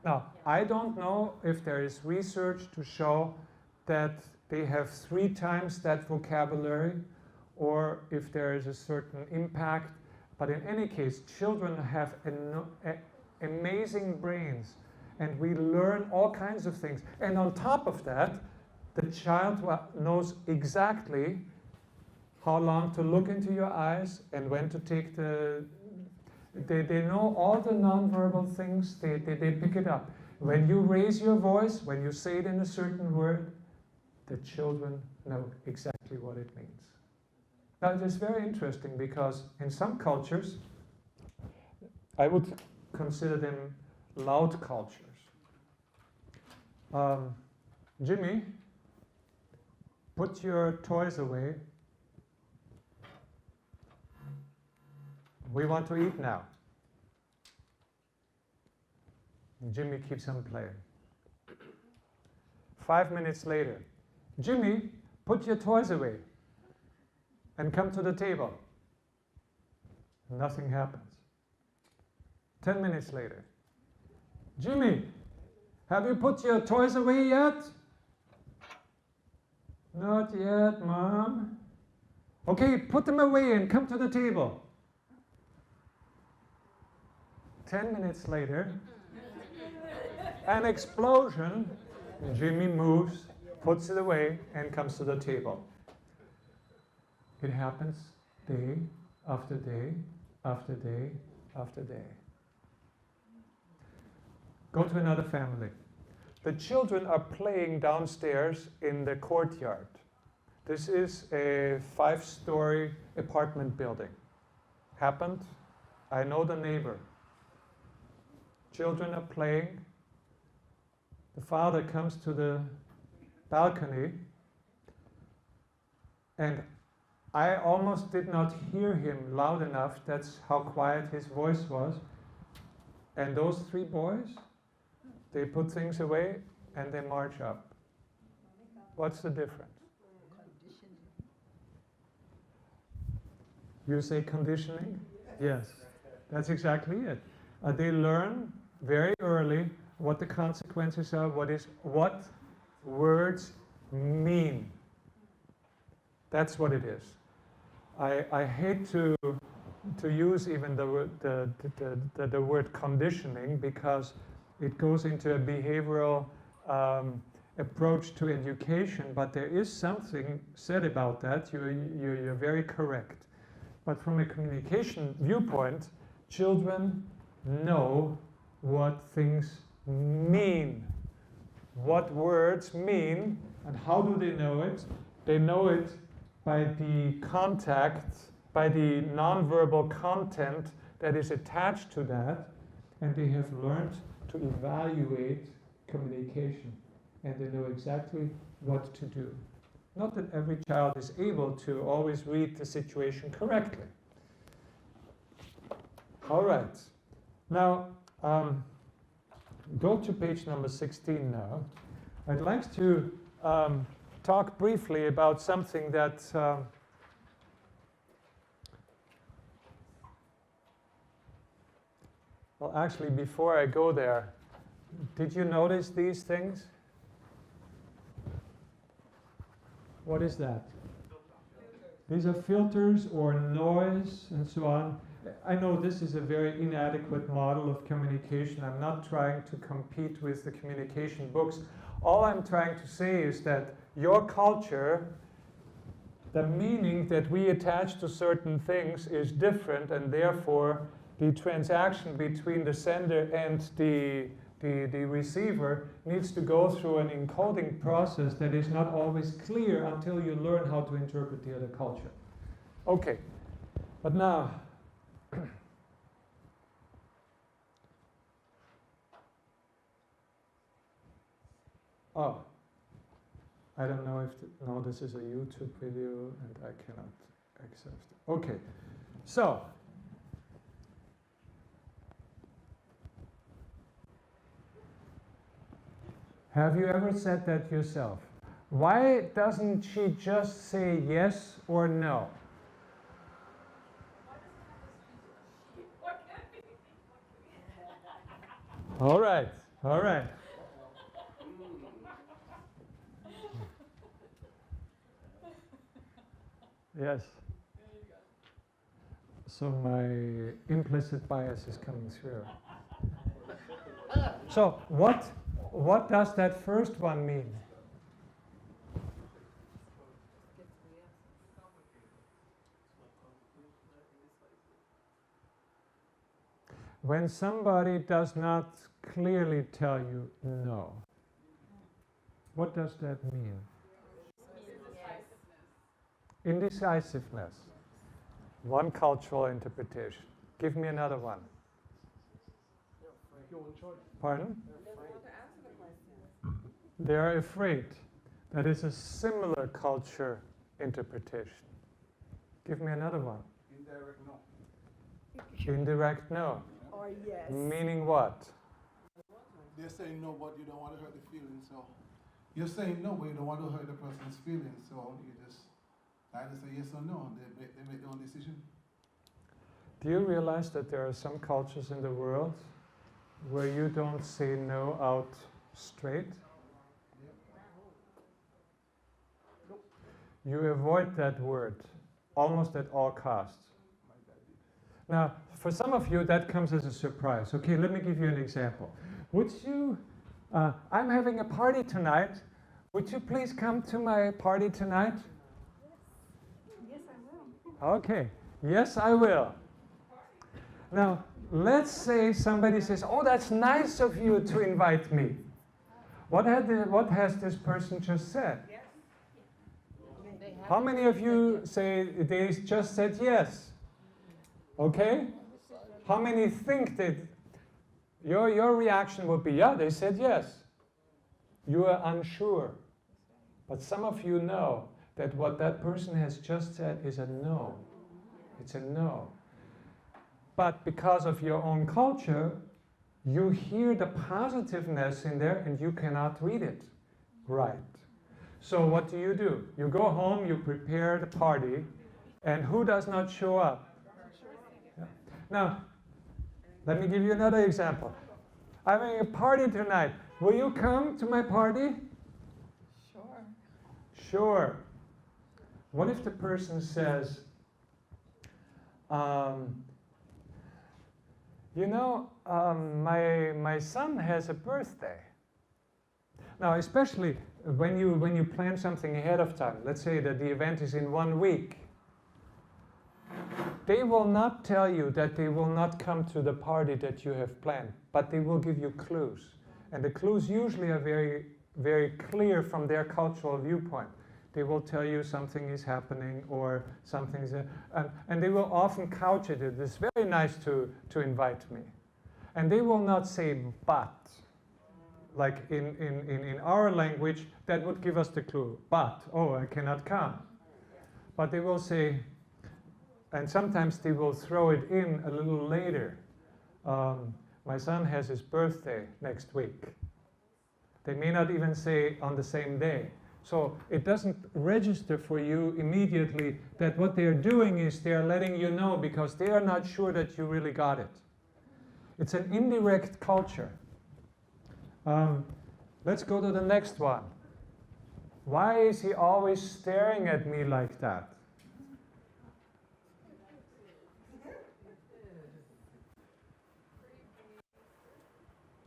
Now, I don't know if there is research to show that they have 3 times that vocabulary, or if there is a certain impact. But in any case, children have amazing brains, and we learn all kinds of things. And on top of that, the child knows exactly how long to look into your eyes and when to take they know all the nonverbal things, they pick it up. When you raise your voice, when you say it in a certain word, the children know exactly what it means. Now it is very interesting because in some cultures, I would consider them loud cultures. Jimmy, put your toys away. We want to eat now. And Jimmy keeps on playing. 5 minutes later, Jimmy, put your toys away and come to the table. Nothing happens. 10 minutes later, Jimmy, have you put your toys away yet? Not yet, Mom. Okay, put them away and come to the table. 10 minutes later, an explosion. Jimmy moves, puts it away, and comes to the table. It happens day after day after day after day. Go to another family. The children are playing downstairs in the courtyard. This is a 5-story apartment building. Happened. I know the neighbor. Children are playing. The father comes to the balcony, and I almost did not hear him loud enough. That's how quiet his voice was. And those 3 boys, they put things away and they march up. What's the difference? You say conditioning? Yes, that's exactly it. They learn very early what the consequences are, what words mean. That's what it is. I hate to use even the word conditioning, because it goes into a behavioral approach to education, but there is something said about that. You're very correct. But from a communication viewpoint, children know what things mean, what words mean, and how do they know it? They know it by the contact, by the nonverbal content that is attached to that, and they have learned to evaluate communication, and they know exactly what to do. Not that every child is able to always read the situation correctly. All right. Now, go to page number 16 now. I'd like to talk briefly about something that well, actually, before I go there, did you notice these things? What is that? These are filters or noise and so on. I know this is a very inadequate model of communication. I'm not trying to compete with the communication books. All I'm trying to say is that your culture, the meaning that we attach to certain things is different, and therefore the transaction between the sender and the receiver needs to go through an encoding process that is not always clear until you learn how to interpret the other culture. Okay, but now, oh, I don't know if, no, this is a YouTube video and I cannot access it. Okay, so, have you ever said that yourself? Why doesn't she just say yes or no? All right, all right. Yes. So my implicit bias is coming through. So what does that first one mean? When somebody does not clearly tell you no, what does that mean? Indecisiveness. One cultural interpretation. Give me another one. Pardon? They are afraid. That is a similar culture interpretation. Give me another one. Indirect no. Indirect no. Or yes. Meaning what? They're saying no, but you don't want to hurt the feelings, so. You're saying no, but you don't want to hurt the person's feelings, so you just either say yes or no. They make their own decision. Do you realize that there are some cultures in the world where you don't say no out straight? You avoid that word almost at all costs. Now, for some of you, that comes as a surprise. Okay, let me give you an example. Would you, I'm having a party tonight. Would you please come to my party tonight? Yes, I will. Okay, yes, I will. Now, let's say somebody says, oh, that's nice of you to invite me. What has this person just said? How many of you say they just said yes? Okay? How many think that your reaction would be, yeah, they said yes. You are unsure. But some of you know that what that person has just said is a no. It's a no. But because of your own culture, you hear the positiveness in there and you cannot read it right. So what do? You go home, you prepare the party, and who does not show up? Yeah. Now, let me give you another example. I'm having a party tonight. Will you come to my party? Sure. Sure. What if the person says, my son has a birthday. Now, especially when you plan something ahead of time, let's say that the event is in 1 week, they will not tell you that they will not come to the party that you have planned, but they will give you clues. And the clues usually are very, very clear from their cultural viewpoint. They will tell you something is happening or something's, and they will often couch it. It's very nice to invite me. And they will not say but. Like in our language, that would give us the clue. But, oh, I cannot come. But they will say, and sometimes they will throw it in a little later. My son has his birthday next week. They may not even say on the same day. So it doesn't register for you immediately that what they're doing is they're letting you know because they are not sure that you really got it. It's an indirect culture. Let's go to the next one. Why is he always staring at me like that?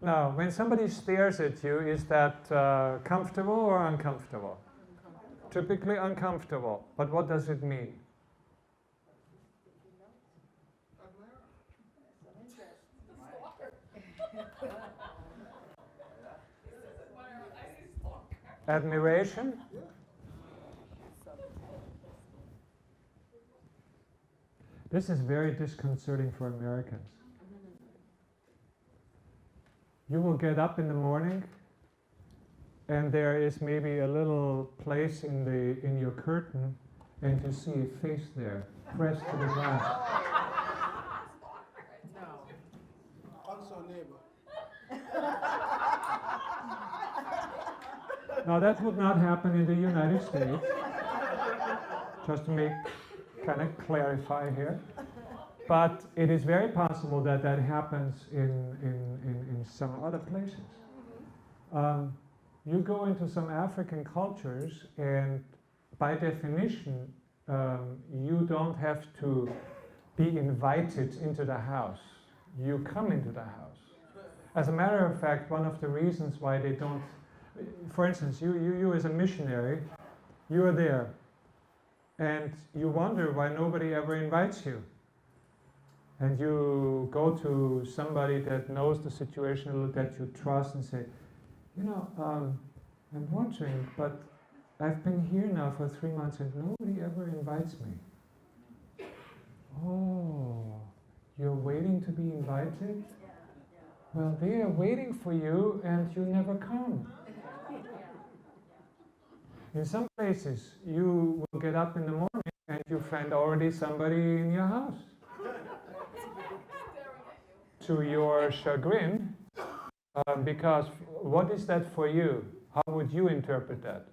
Now, when somebody stares at you, is that comfortable or uncomfortable? Typically uncomfortable. But what does it mean? Admiration? This is very disconcerting for Americans. You will get up in the morning and there is maybe a little place in your curtain and you see a face there pressed to the ground. Also neighbor. Now that would not happen in the United States, just to kind of clarify here. But it is very possible that that happens in some other places. You go into some African cultures and by definition, you don't have to be invited into the house. You come into the house. As a matter of fact, one of the reasons why they don't, for instance, you as a missionary, you are there and you wonder why nobody ever invites you. And you go to somebody that knows the situation, that you trust and say, I'm wondering, but I've been here now for 3 months and nobody ever invites me. Oh, you're waiting to be invited? Well, they are waiting for you and you never come. In some places, you will get up in the morning and you find already somebody in your house. To your chagrin, because what is that for you? How would you interpret that?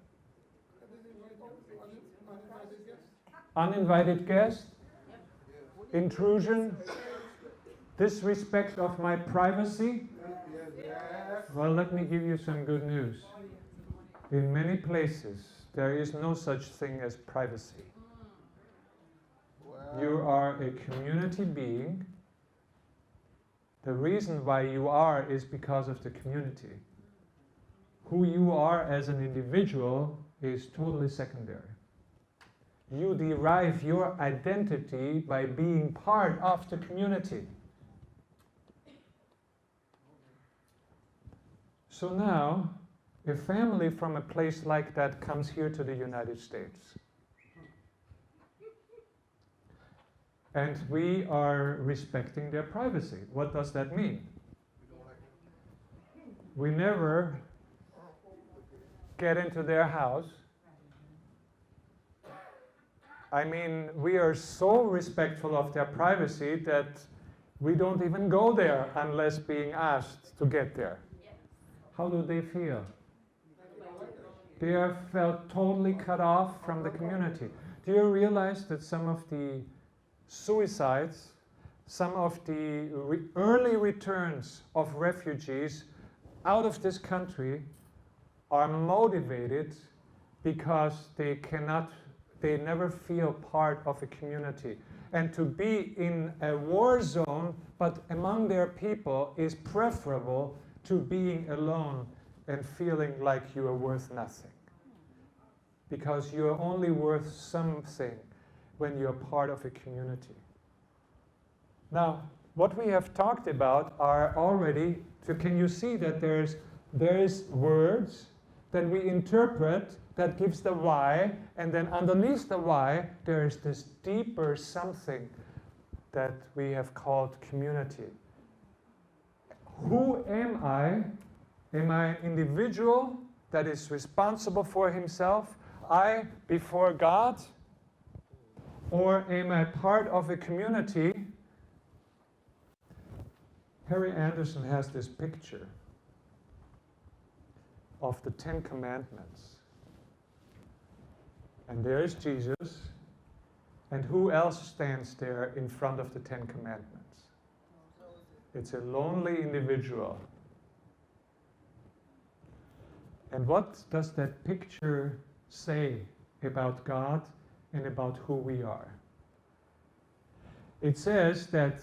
Uninvited guest? Intrusion? Disrespect of my privacy? Well, let me give you some good news. In many places, there is no such thing as privacy. You are a community being. The reason why you are is because of the community. Who you are as an individual is totally secondary. You derive your identity by being part of the community. So now, a family from a place like that comes here to the United States. And we are respecting their privacy. What does that mean? We never get into their house. I mean, we are so respectful of their privacy that we don't even go there unless being asked to get there. How do they feel? They have felt totally cut off from the community. Do you realize that some of the suicides, some of the early returns of refugees out of this country are motivated because they never feel part of a community. And to be in a war zone, but among their people, is preferable to being alone and feeling like you are worth nothing. Because you are only worth something when you're part of a community. Now, what we have talked about are already, so can you see that there is words that we interpret that gives the why, and then underneath the why, there is this deeper something that we have called community. Who am I? Am I an individual that is responsible for himself? I before God? Or am I part of a community? Harry Anderson has this picture of the 10 Commandments. And there is Jesus. And who else stands there in front of the 10 Commandments? It's a lonely individual. And what does that picture say about God and about who we are? It says that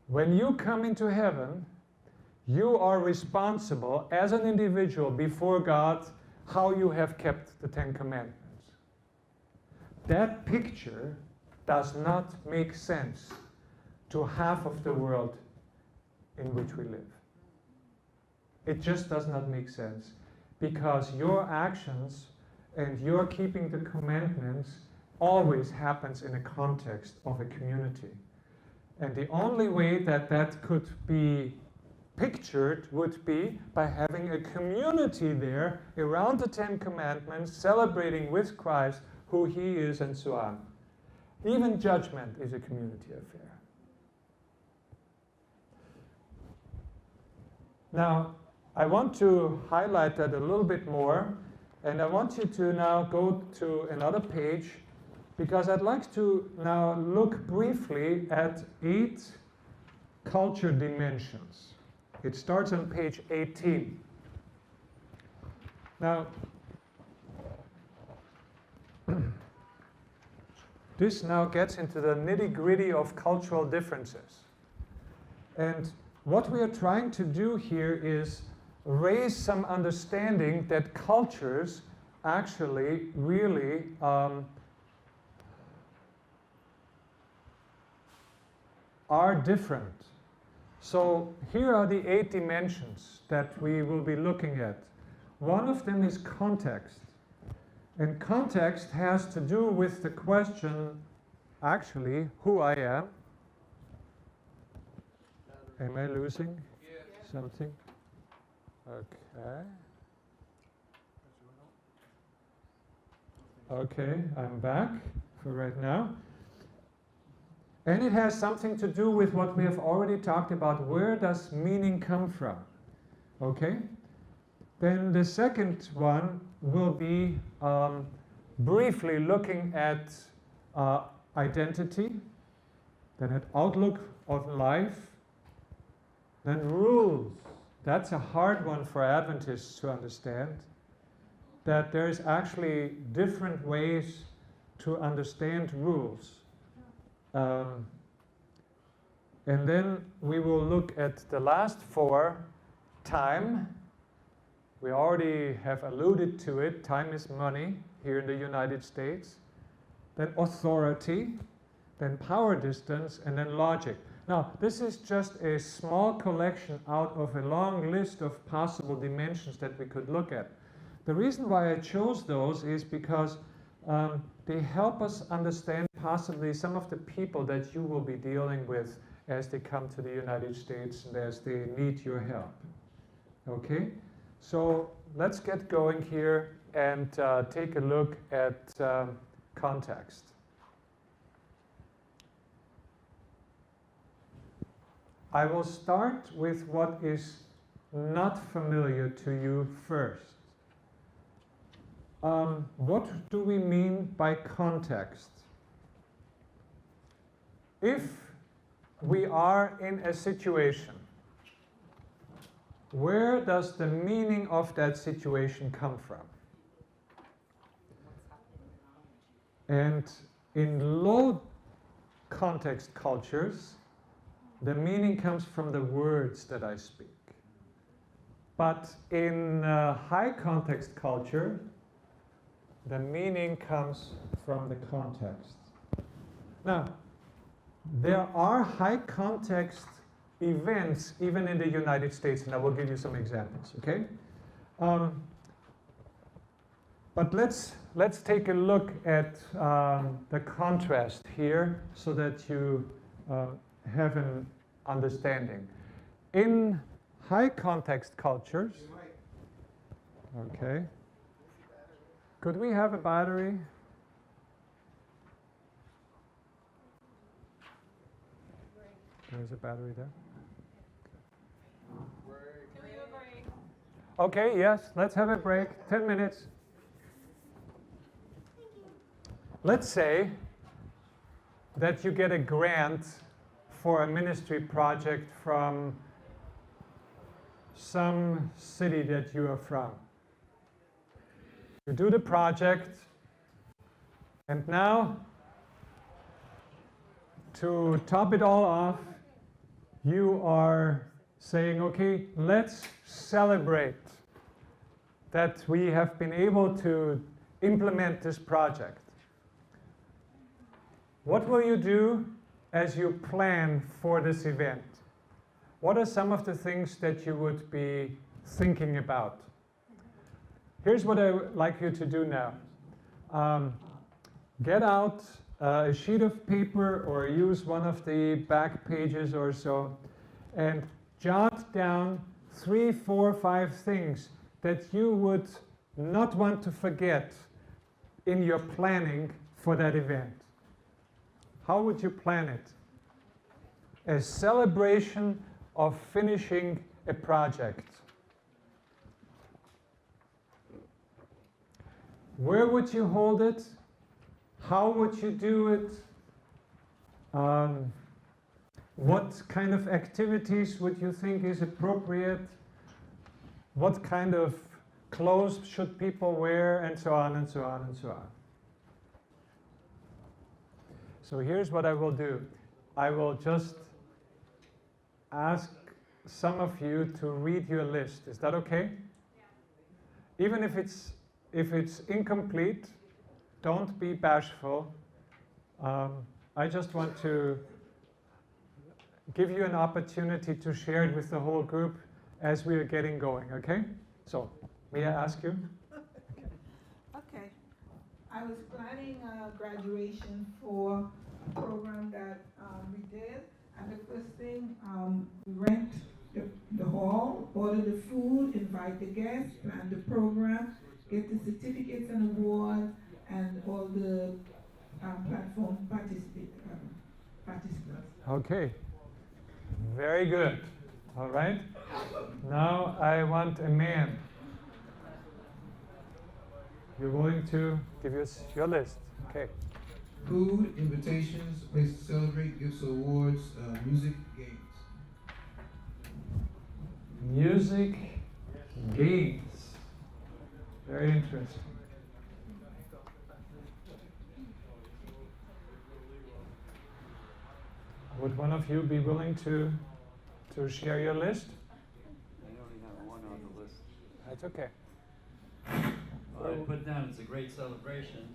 when you come into heaven, you are responsible as an individual before God how you have kept the 10 Commandments. That picture does not make sense to half of the world in which we live. It just does not make sense, because your actions and your keeping the commandments always happens in a context of a community. And the only way that that could be pictured would be by having a community there around the 10 Commandments, celebrating with Christ who he is and so on. Even judgment is a community affair. Now, I want to highlight that a little bit more, and I want you to now go to another page, because I'd like to now look briefly at 8 culture dimensions. It starts on page 18. Now, this now gets into the nitty-gritty of cultural differences. And what we are trying to do here is raise some understanding that cultures actually really are different. So here are the 8 dimensions that we will be looking at. One of them is context. And context has to do with the question, actually, who I am. Am I losing something? Okay. Okay, I'm back for right now. And it has something to do with what we have already talked about. Where does meaning come from? Okay? Then the second one will be briefly looking at identity, then at outlook on life, then rules. That's a hard one for Adventists to understand, that there's actually different ways to understand rules. And then we will look at the last four. Time. We already have alluded to it. Time is money here in the United States. Then authority, then power distance, and then logic. Now, this is just a small collection out of a long list of possible dimensions that we could look at. The reason why I chose those is because they help us understand possibly some of the people that you will be dealing with as they come to the United States and as they need your help. Okay? So let's get going here and take a look at context. I will start with what is not familiar to you first. What do we mean by context? If we are in a situation, where does the meaning of that situation come from? And in low context cultures, the meaning comes from the words that I speak. But in high context culture, the meaning comes from the context. Now, there are high context events even in the United States, and I will give you some examples, okay? But let's take a look at the contrast here so that you have an understanding. In high context cultures, okay, could we have a battery? There's a battery there. Can we have a break? Okay, yes, let's have a break. 10 minutes. Let's say that you get a grant for a ministry project from some city that you are from. You do the project, and now, to top it all off, you are saying, okay, let's celebrate that we have been able to implement this project. What will you do as you plan for this event? What are some of the things that you would be thinking about? Here's what I would like you to do now. Get out a sheet of paper or use one of the back pages or so and jot down 3, 4, 5 things that you would not want to forget in your planning for that event. How would you plan it? A celebration of finishing a project. Where would you hold it? How would you do it? What kind of activities would you think is appropriate? What kind of clothes should people wear? And so on and so on and so on. So here's what I will do. I will just ask some of you to read your list. Is that okay? Yeah. Even if it's incomplete, don't be bashful. I just want to give you an opportunity to share it with the whole group as we are getting going, okay? So, may I ask you? Okay. I was planning a graduation for a program that we did. And the first thing, we rent the hall, order the food, invite the guests, plan the program, get the certificates and awards, and all the platform participants. Okay. Very good. All right. Now I want a man. You're going to give us your list. Okay. Food, invitations, place to celebrate, gifts, awards, music, games. Music, games. Very interesting. Would one of you be willing to share your list? I only have one on the list. That's okay. I put down it's a great celebration,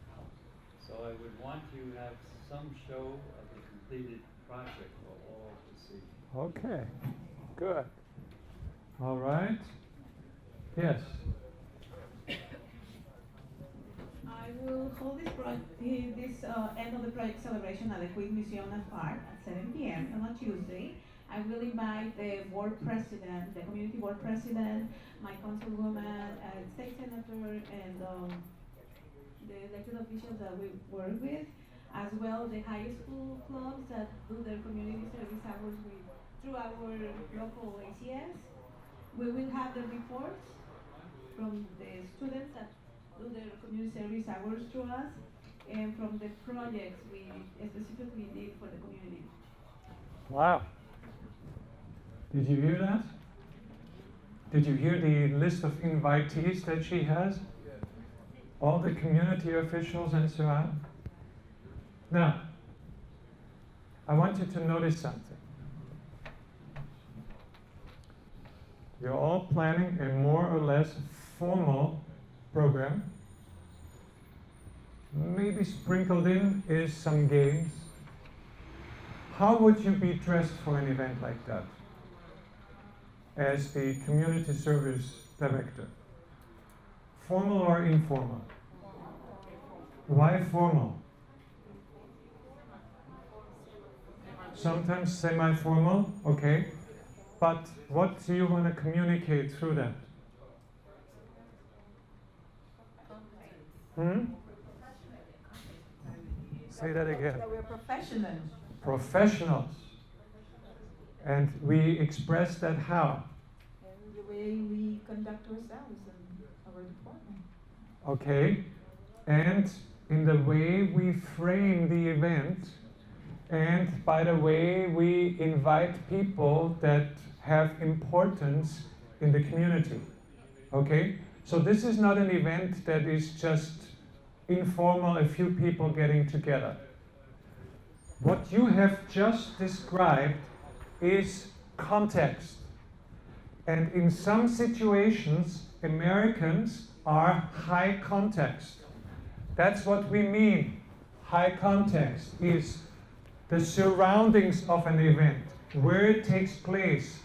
so I would want to have some show of the completed project for all to see. Okay, good. All right. Yes. I will hold this end of the project celebration at the Quick Museum at Park at 7 p.m. on a Tuesday. I will invite the board president, the community board president, my councilwoman, state senator, and the elected officials that we work with, as well the high school clubs that do their community service hours through our local ACS. We will have the reports from the students that do their community service hours through us, and from the projects we specifically did for the community. Wow. Did you hear that? Did you hear the list of invitees that she has? All the community officials and so on. Now, I want you to notice something. You're all planning a more or less formal program. Maybe sprinkled in is some games. How would you be dressed for an event like that as the community service director? Formal or informal? Why formal? Sometimes semi-formal, okay. But what do you want to communicate through that? Say that again. That we're professionals. Professionals. And we express that how? And the way we conduct ourselves in our department. Okay. And in the way we frame the event, and by the way we invite people that have importance in the community. Okay? So this is not an event that is just informal, a few people getting together. What you have just described is context. And in some situations, Americans are high context. That's what we mean. High context is the surroundings of an event, where it takes place,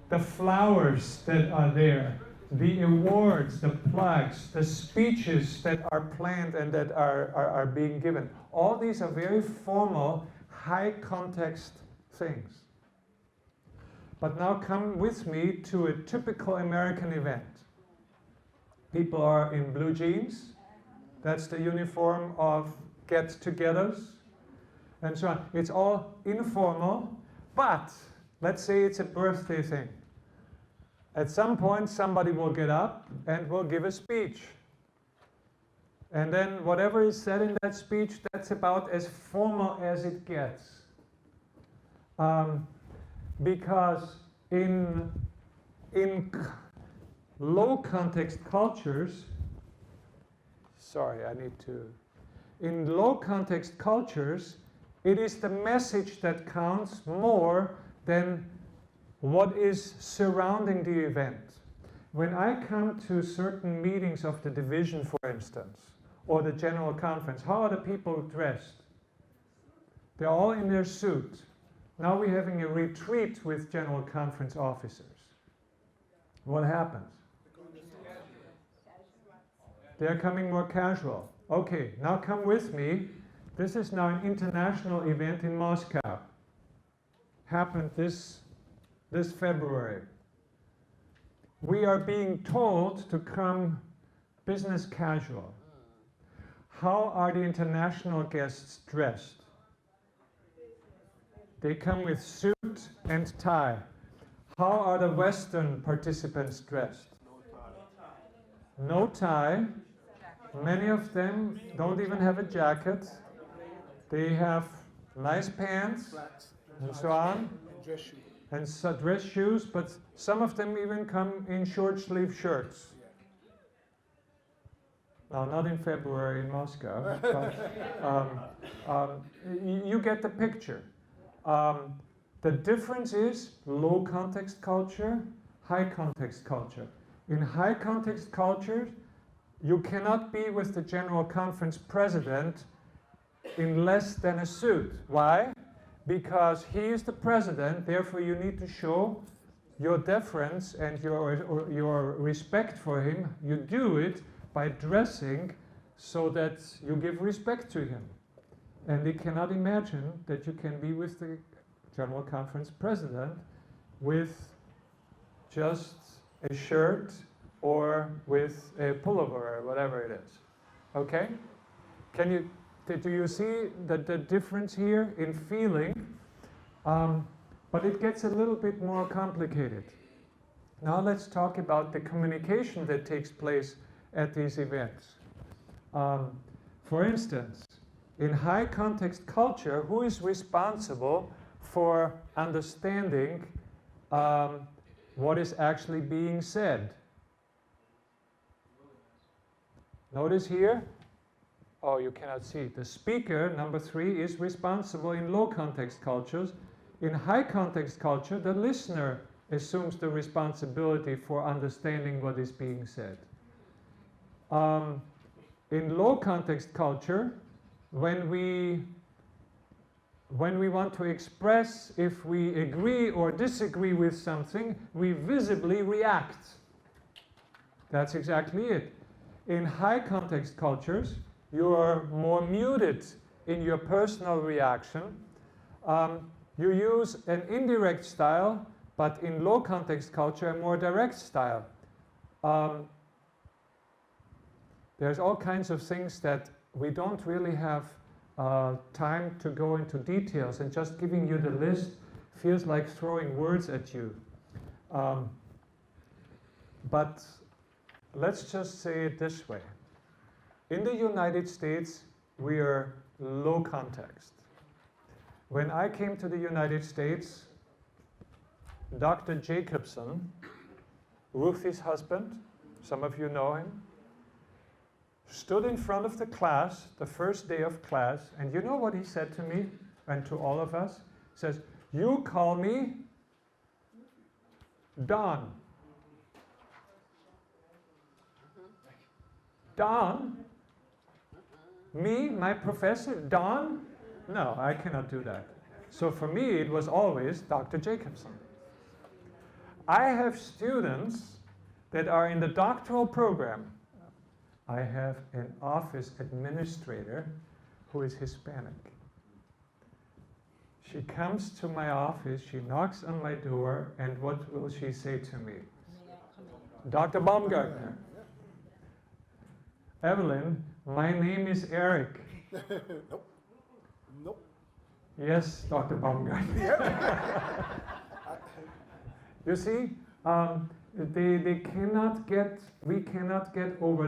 the flowers that are there, the awards, the plaques, the speeches that are planned and that are being given. All these are very formal, high context things. But now come with me to a typical American event. People are in blue jeans. That's the uniform of get-togethers and so on. It's all informal, but let's say it's a birthday thing. At some point, somebody will get up and will give a speech. And then whatever is said in that speech, that's about as formal as it gets. Because in low context cultures, in low context cultures, it is the message that counts more than what is surrounding the event. When I come to certain meetings of the division, for instance, or the general conference, how are the people dressed? They're all in their suit. Now we're having a retreat with general conference officers. What happens? They're coming more casual. Okay, now come with me. This is now an international event in Moscow. Happened this February. We are being told to come business casual. How are the international guests dressed? They come with suit and tie. How are the Western participants dressed? No tie. Many of them don't even have a jacket. They have nice pants and so on, Dress shoe. and so dress shoes, but some of them even come in short sleeve shirts. Now, not in February in Moscow, but you get the picture. The difference is low context culture, high context culture. In high context culture, you cannot be with the General Conference president in less than a suit. Why? Because he is the president, therefore you need to show your deference and your respect for him. You do it by dressing so that you give respect to him. And they cannot imagine that you can be with the General Conference president with just a shirt or with a pullover or whatever it is. Okay? Do you see the difference here in feeling? But it gets a little bit more complicated. Now let's talk about the communication that takes place at these events. For instance, in high context culture, who is responsible for understanding what is actually being said? Notice here, oh, you cannot see. The speaker, number 3, is responsible in low context cultures. In high context culture, the listener assumes the responsibility for understanding what is being said. In low context culture, when we want to express if we agree or disagree with something, we visibly react. That's exactly it. In high context cultures, you are more muted in your personal reaction. You use an indirect style, but in low context culture, a more direct style. There's all kinds of things that we don't really have time to go into details, and just giving you the list feels like throwing words at you. But let's just say it this way. In the United States, we are low context. When I came to the United States, Dr. Jacobson, Ruthie's husband, some of you know him, stood in front of the class, the first day of class, and you know what he said to me and to all of us? He says, "You call me Don." Don? Me, my professor, Don? No, I cannot do that. So for me, it was always Dr. Jacobson. I have students that are in the doctoral program. I have an office administrator who is Hispanic. She comes to my office, she knocks on my door, and what will she say to me? Dr. Baumgartner. Evelyn, my name is Eric. Nope. Nope. Yes, Dr. Baumgartner. You see, we cannot get over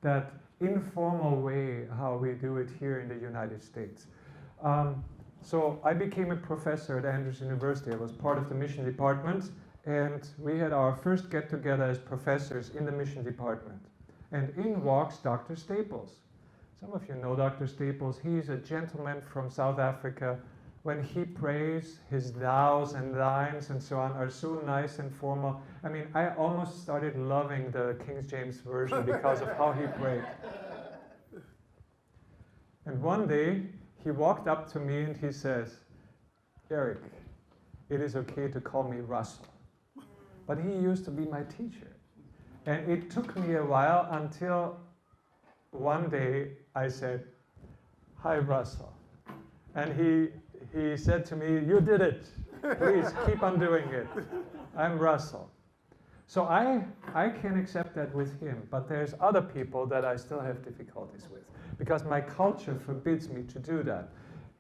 that informal way how we do it here in the United States. So I became a professor at Andrews University. I was part of the mission department, and we had our first get-together as professors in the mission department. And in walks Dr. Staples. Some of you know Dr. Staples. He's a gentleman from South Africa. When he prays, his thous and thines and so on are so nice and formal. I mean, I almost started loving the King James Version because of how he prayed. And one day, he walked up to me and he says, "Eric, it is okay to call me Russell." But he used to be my teacher. And it took me a while until one day I said, "Hi, Russell." And he said to me, "You did it. Please keep on doing it. I'm Russell." So I can accept that with him, but there's other people that I still have difficulties with, because my culture forbids me to do that.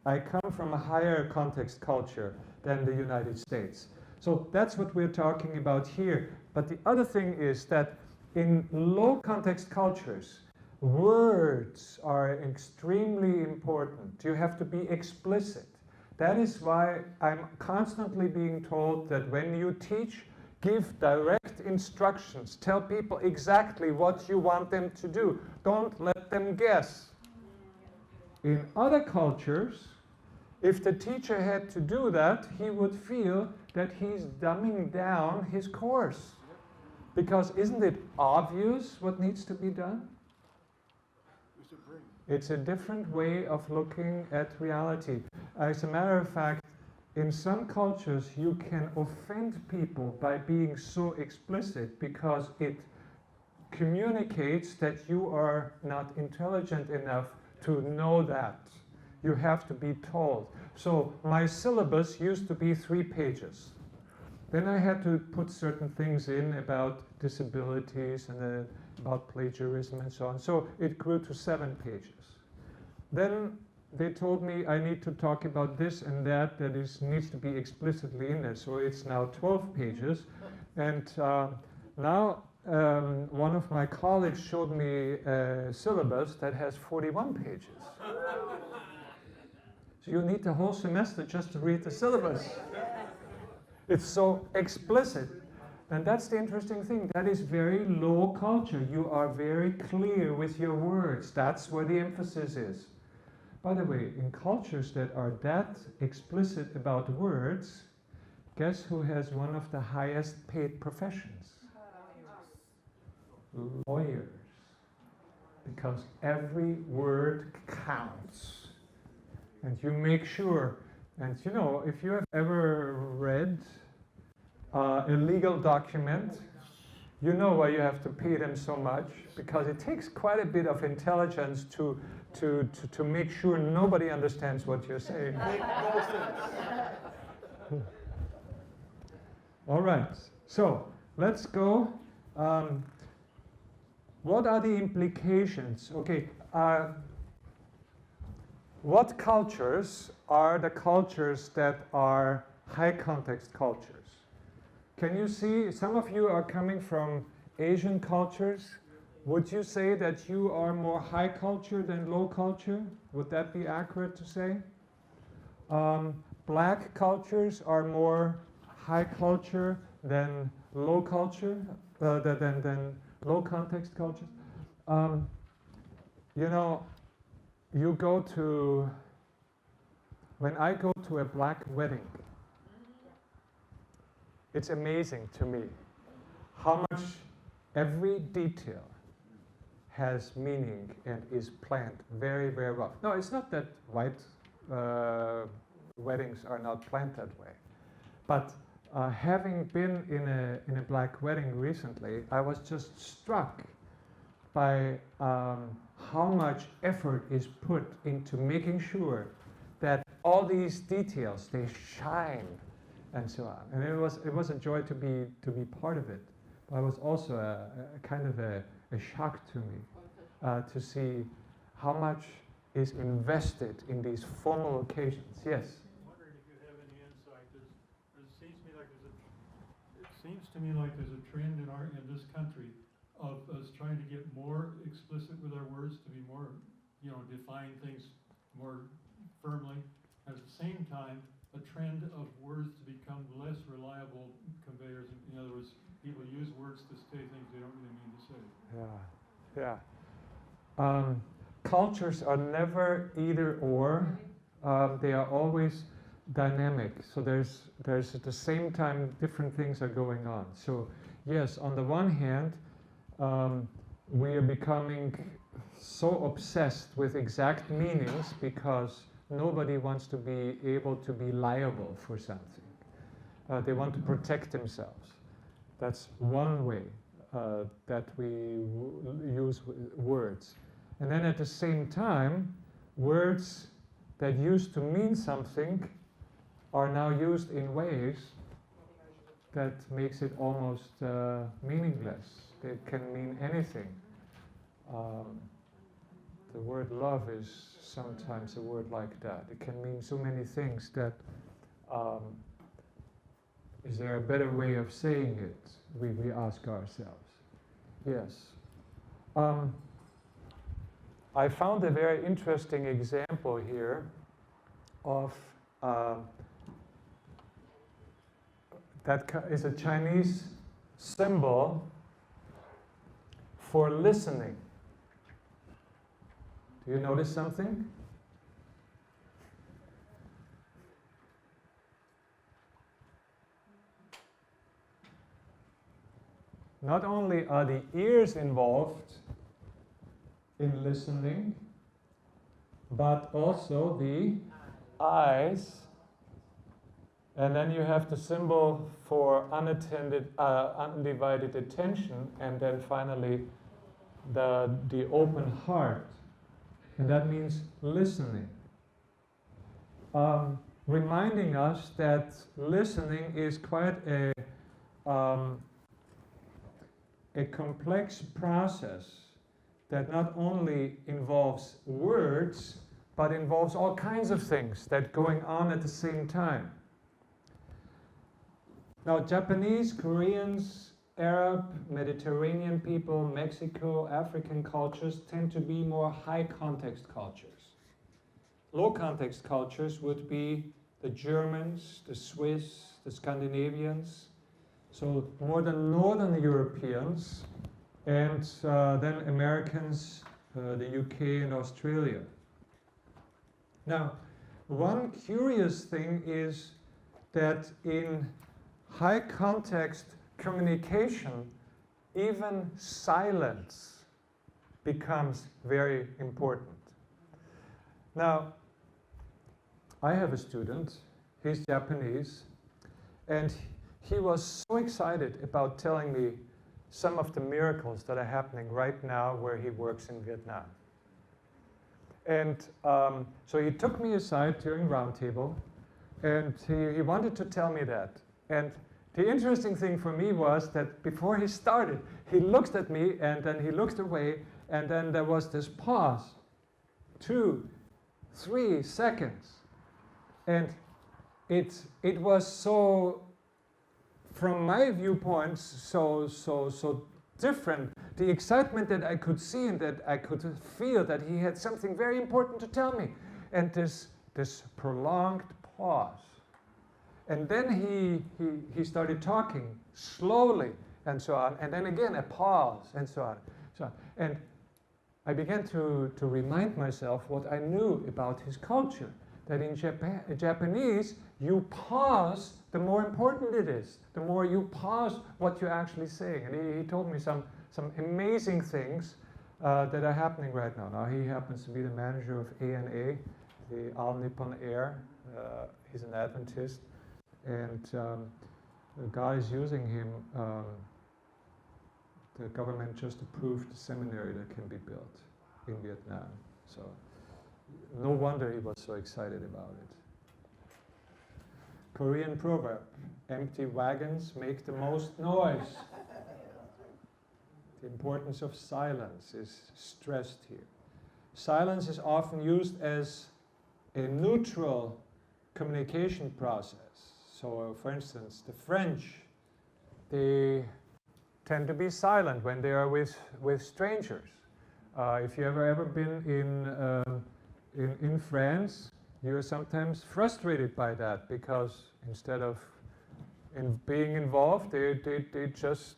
I come from a higher context culture than the United States. So that's what we're talking about here. But the other thing is that in low context cultures, words are extremely important. You have to be explicit. That is why I'm constantly being told that when you teach, give direct instructions. Tell people exactly what you want them to do. Don't let them guess. In other cultures, if the teacher had to do that, he would feel that he's dumbing down his course. Because isn't it obvious what needs to be done? It's a different way of looking at reality. As a matter of fact, in some cultures you can offend people by being so explicit because it communicates that you are not intelligent enough to know that. You have to be told. So my syllabus used to be 3 pages. Then I had to put certain things in about disabilities and about plagiarism and so on. So it grew to 7 pages. Then they told me I need to talk about this and that needs to be explicitly in there. So it's now 12 pages. And now one of my colleagues showed me a syllabus that has 41 pages. So you need the whole semester just to read the syllabus. It's so explicit. And that's the interesting thing. That is very low culture. You are very clear with your words. That's where the emphasis is. By the way, in cultures that are that explicit about words, guess who has one of the highest paid professions? Lawyers. Because every word counts. And you make sure, and you know, if you have ever read a legal document, you know why you have to pay them so much, because it takes quite a bit of intelligence to make sure nobody understands what you're saying. All right, so let's go. What are the implications? Okay. What cultures are the cultures that are high context cultures? Can you see, some of you are coming from Asian cultures. Would you say that you are more high culture than low culture? Would that be accurate to say? Black cultures are more high culture than low culture, than low context cultures. You know, when I go to a black wedding, it's amazing to me how much every detail has meaning and is planned very, very well. No, it's not that white weddings are not planned that way. But having been in a black wedding recently, I was just struck by how much effort is put into making sure that all these details, they shine and so on. And it was a joy to be part of it. But it was also a kind of a shock to me to see how much is invested in these formal occasions. Yes? I'm wondering if you have any insight. It seems to me like there's a trend in this country of us trying to get more explicit with our words, to be more, define things more firmly. At the same time, a trend of words to become less reliable conveyors. In other words, people use words to say things they don't really mean to say. Yeah, yeah. Cultures are never either or. They are always dynamic. So there's at the same time different things are going on. So yes, on the one hand, we are becoming so obsessed with exact meanings because nobody wants to be able to be liable for something. They want to protect themselves. That's one way that we use words. And then at the same time, words that used to mean something are now used in ways that makes it almost meaningless. It can mean anything. The word love is sometimes a word like that. It can mean so many things that is there a better way of saying it? We ask ourselves. Yes. I found a very interesting example here of that is a Chinese symbol for listening. Do you notice something? Not only are the ears involved in listening, but also the eyes. And then you have the symbol for undivided attention, and then finally the open heart. And that means listening. Reminding us that listening is quite a complex process that not only involves words, but involves all kinds of things that are going on at the same time. Now, Japanese, Koreans, Arab, Mediterranean people, Mexico, African cultures tend to be more high context cultures. Low context cultures would be the Germans, the Swiss, the Scandinavians, so more the Northern Europeans, and then Americans, the UK and Australia. Now, one curious thing is that in high context communication, even silence becomes very important. Now, I have a student, he's Japanese, and he was so excited about telling me some of the miracles that are happening right now where he works in Vietnam. And so he took me aside during roundtable, and he wanted to tell me that. And the interesting thing for me was that before he started, he looked at me and then he looked away, and then there was this pause, 2, 3 seconds. And it was so, from my viewpoint, so different. The excitement that I could see and that I could feel that he had something very important to tell me. And this prolonged pause. And then he started talking slowly and so on. And then again, a pause and so on. And I began to remind myself what I knew about his culture. That in Japanese, you pause, the more important it is. The more you pause what you're actually saying. And he told me some amazing things that are happening right now. Now, he happens to be the manager of ANA, the All Nippon Air. He's an Adventist. And God is using him. The government just approved a seminary that can be built in Vietnam. So no wonder he was so excited about it. Korean proverb, empty wagons make the most noise. The importance of silence is stressed here. Silence is often used as a neutral communication process. So, for instance, the French, they tend to be silent when they are with strangers. If you ever been in France, you're sometimes frustrated by that because instead of being involved, they just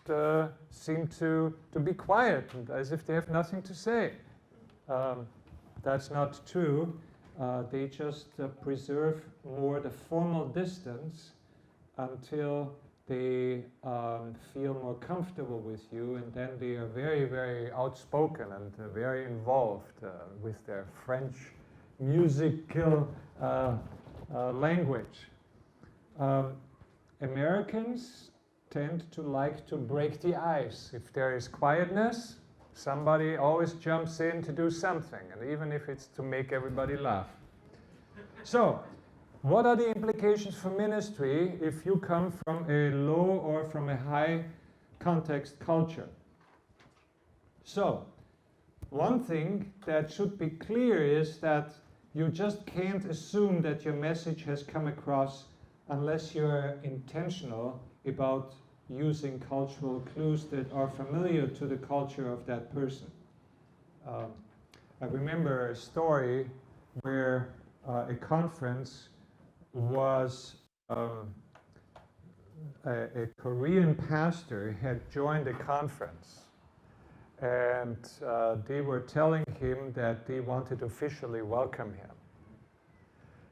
seem to be quiet and as if they have nothing to say. That's not true. They just preserve more the formal distance until they feel more comfortable with you, and then they are very, very outspoken and very involved with their French musical language. Americans tend to like to break the ice. If there is quietness, Somebody always jumps in to do something, and even if it's to make everybody laugh. So, what are the implications for ministry if you come from a low or from a high context culture? So, one thing that should be clear is that you just can't assume that your message has come across unless you're intentional about using cultural clues that are familiar to the culture of that person. I remember a story where a conference was a Korean pastor had joined a conference, and they were telling him that they wanted to officially welcome him.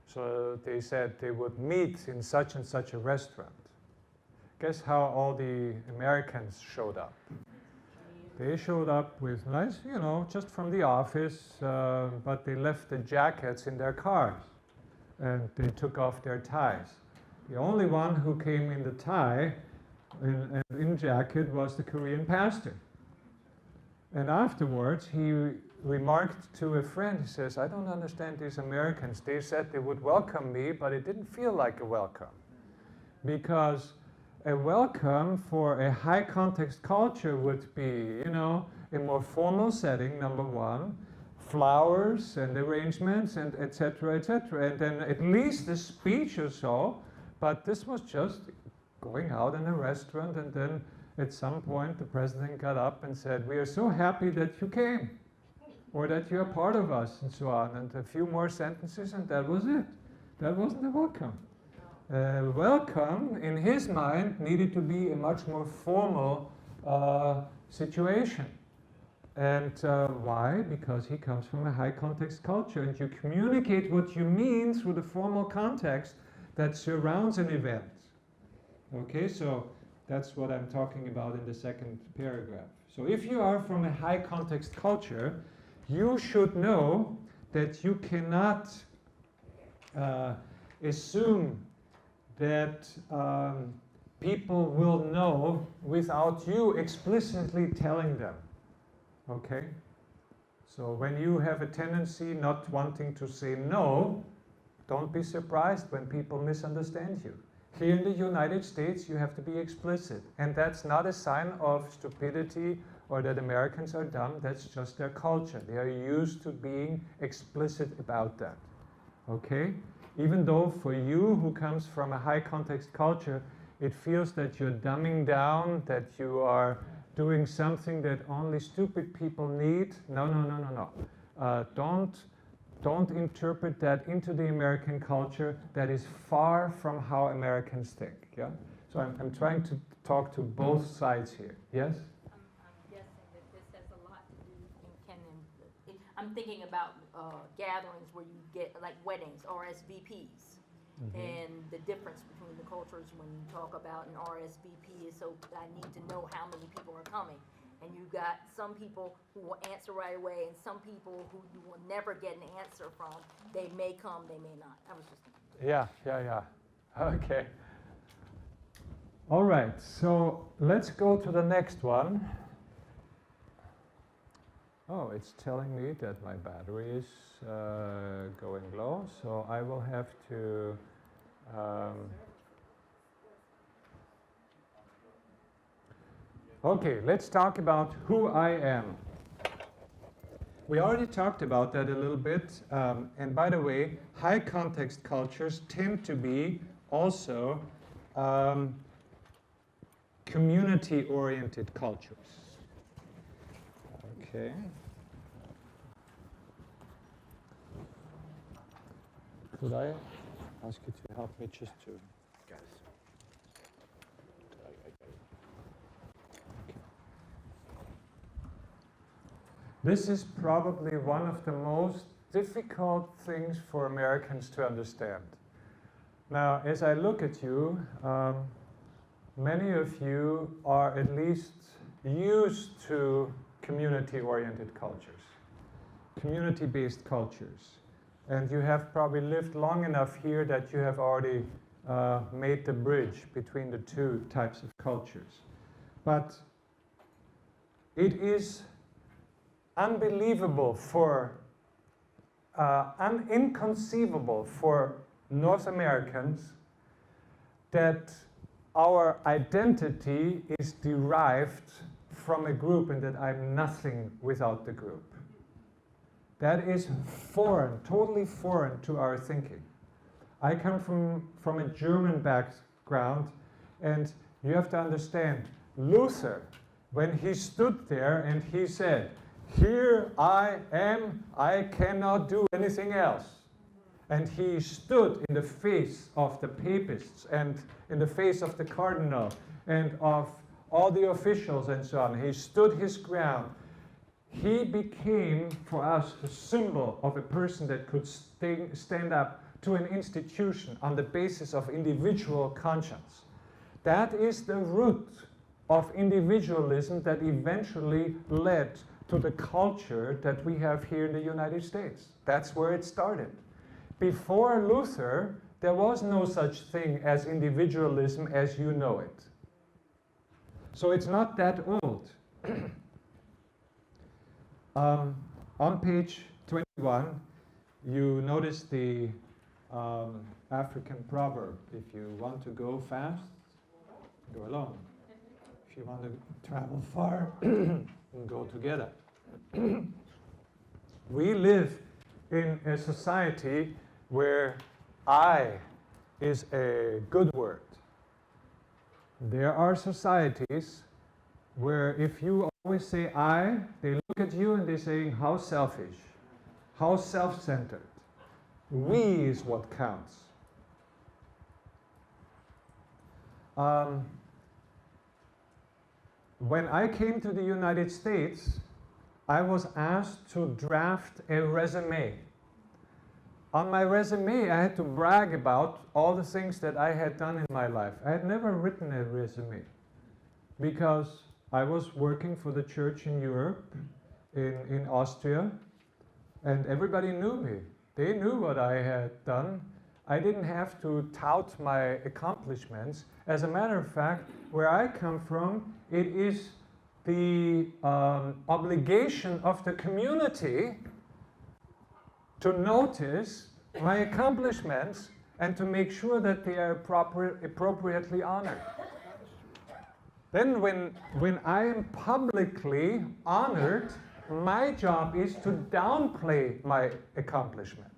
So they said they would meet in such and such a restaurant. Guess how all the Americans showed up? They showed up with nice, you know, just from the office, but they left the jackets in their cars and they took off their ties. The only one who came in the tie and in jacket was the Korean pastor. And afterwards, he remarked to a friend, he says, I don't understand these Americans. They said they would welcome me, but it didn't feel like a welcome. Because a welcome for a high context culture would be, you know, a more formal setting, number one, flowers and arrangements and etc., etc. And then at least a speech or so, but this was just going out in a restaurant, and then at some point the president got up and said, we are so happy that you came, or that you're part of us, and so on, and a few more sentences, and that was it. That wasn't a welcome. Welcome, in his mind, needed to be a much more formal situation. And why? Because he comes from a high context culture, and you communicate what you mean through the formal context that surrounds an event. Okay, so that's what I'm talking about in the second paragraph. So if you are from a high context culture, you should know that you cannot assume that people will know without you explicitly telling them. Okay? So when you have a tendency not wanting to say no, don't be surprised when people misunderstand you. Here in the United States, you have to be explicit. And that's not a sign of stupidity or that Americans are dumb. That's just their culture. They are used to being explicit about that. Okay? Even though for you, who comes from a high context culture, it feels that you're dumbing down, that you are doing something that only stupid people need. No, no, no, no, no. Don't interpret that into the American culture. That is far from how Americans think. Yeah. So I'm trying to talk to both sides here. Yes. I'm guessing that this has a lot to do. I'm thinking about gatherings where you get like weddings, RSVPs, and the difference between the cultures when you talk about an RSVP is so I need to know how many people are coming. And you've got some people who will answer right away, and some people who you will never get an answer from. They may come, they may not. I was just thinking. Yeah. Okay. All right, so let's go to the next one. Oh, it's telling me that my battery is going low, so I will have to okay, let's talk about who I am. We already talked about that a little bit, and by the way, high context cultures tend to be also community-oriented cultures. Okay. Could I ask you to help me just to... This is probably one of the most difficult things for Americans to understand. Now, as I look at you, many of you are at least used to community-oriented cultures, community-based cultures. And you have probably lived long enough here that you have already made the bridge between the two types of cultures. But it is unbelievable inconceivable for North Americans that our identity is derived from a group and that I'm nothing without the group. That is foreign, totally foreign to our thinking. I come from a German background, and you have to understand, Luther, when he stood there and he said, "Here I am, I cannot do anything else." And he stood in the face of the papists and in the face of the cardinal and of all the officials and so on. He stood his ground. He became, for us, the symbol of a person that could stand up to an institution on the basis of individual conscience. That is the root of individualism that eventually led to the culture that we have here in the United States. That's where it started. Before Luther, there was no such thing as individualism as you know it. So it's not that old. On page 21, you notice the African proverb. If you want to go fast, go alone. If you want to travel far, go together. We live in a society where I is a good word. There are societies where if you always say I, they look at you and they say, how selfish, how self-centered. We is what counts. When I came to the United States, I was asked to draft a resume. On my resume, I had to brag about all the things that I had done in my life. I had never written a resume because I was working for the church in Europe, in Austria, and everybody knew me. They knew what I had done. I didn't have to tout my accomplishments. As a matter of fact, where I come from, it is the obligation of the community to notice my accomplishments and to make sure that they are appropriately honored. Then when I am publicly honored, my job is to downplay my accomplishments.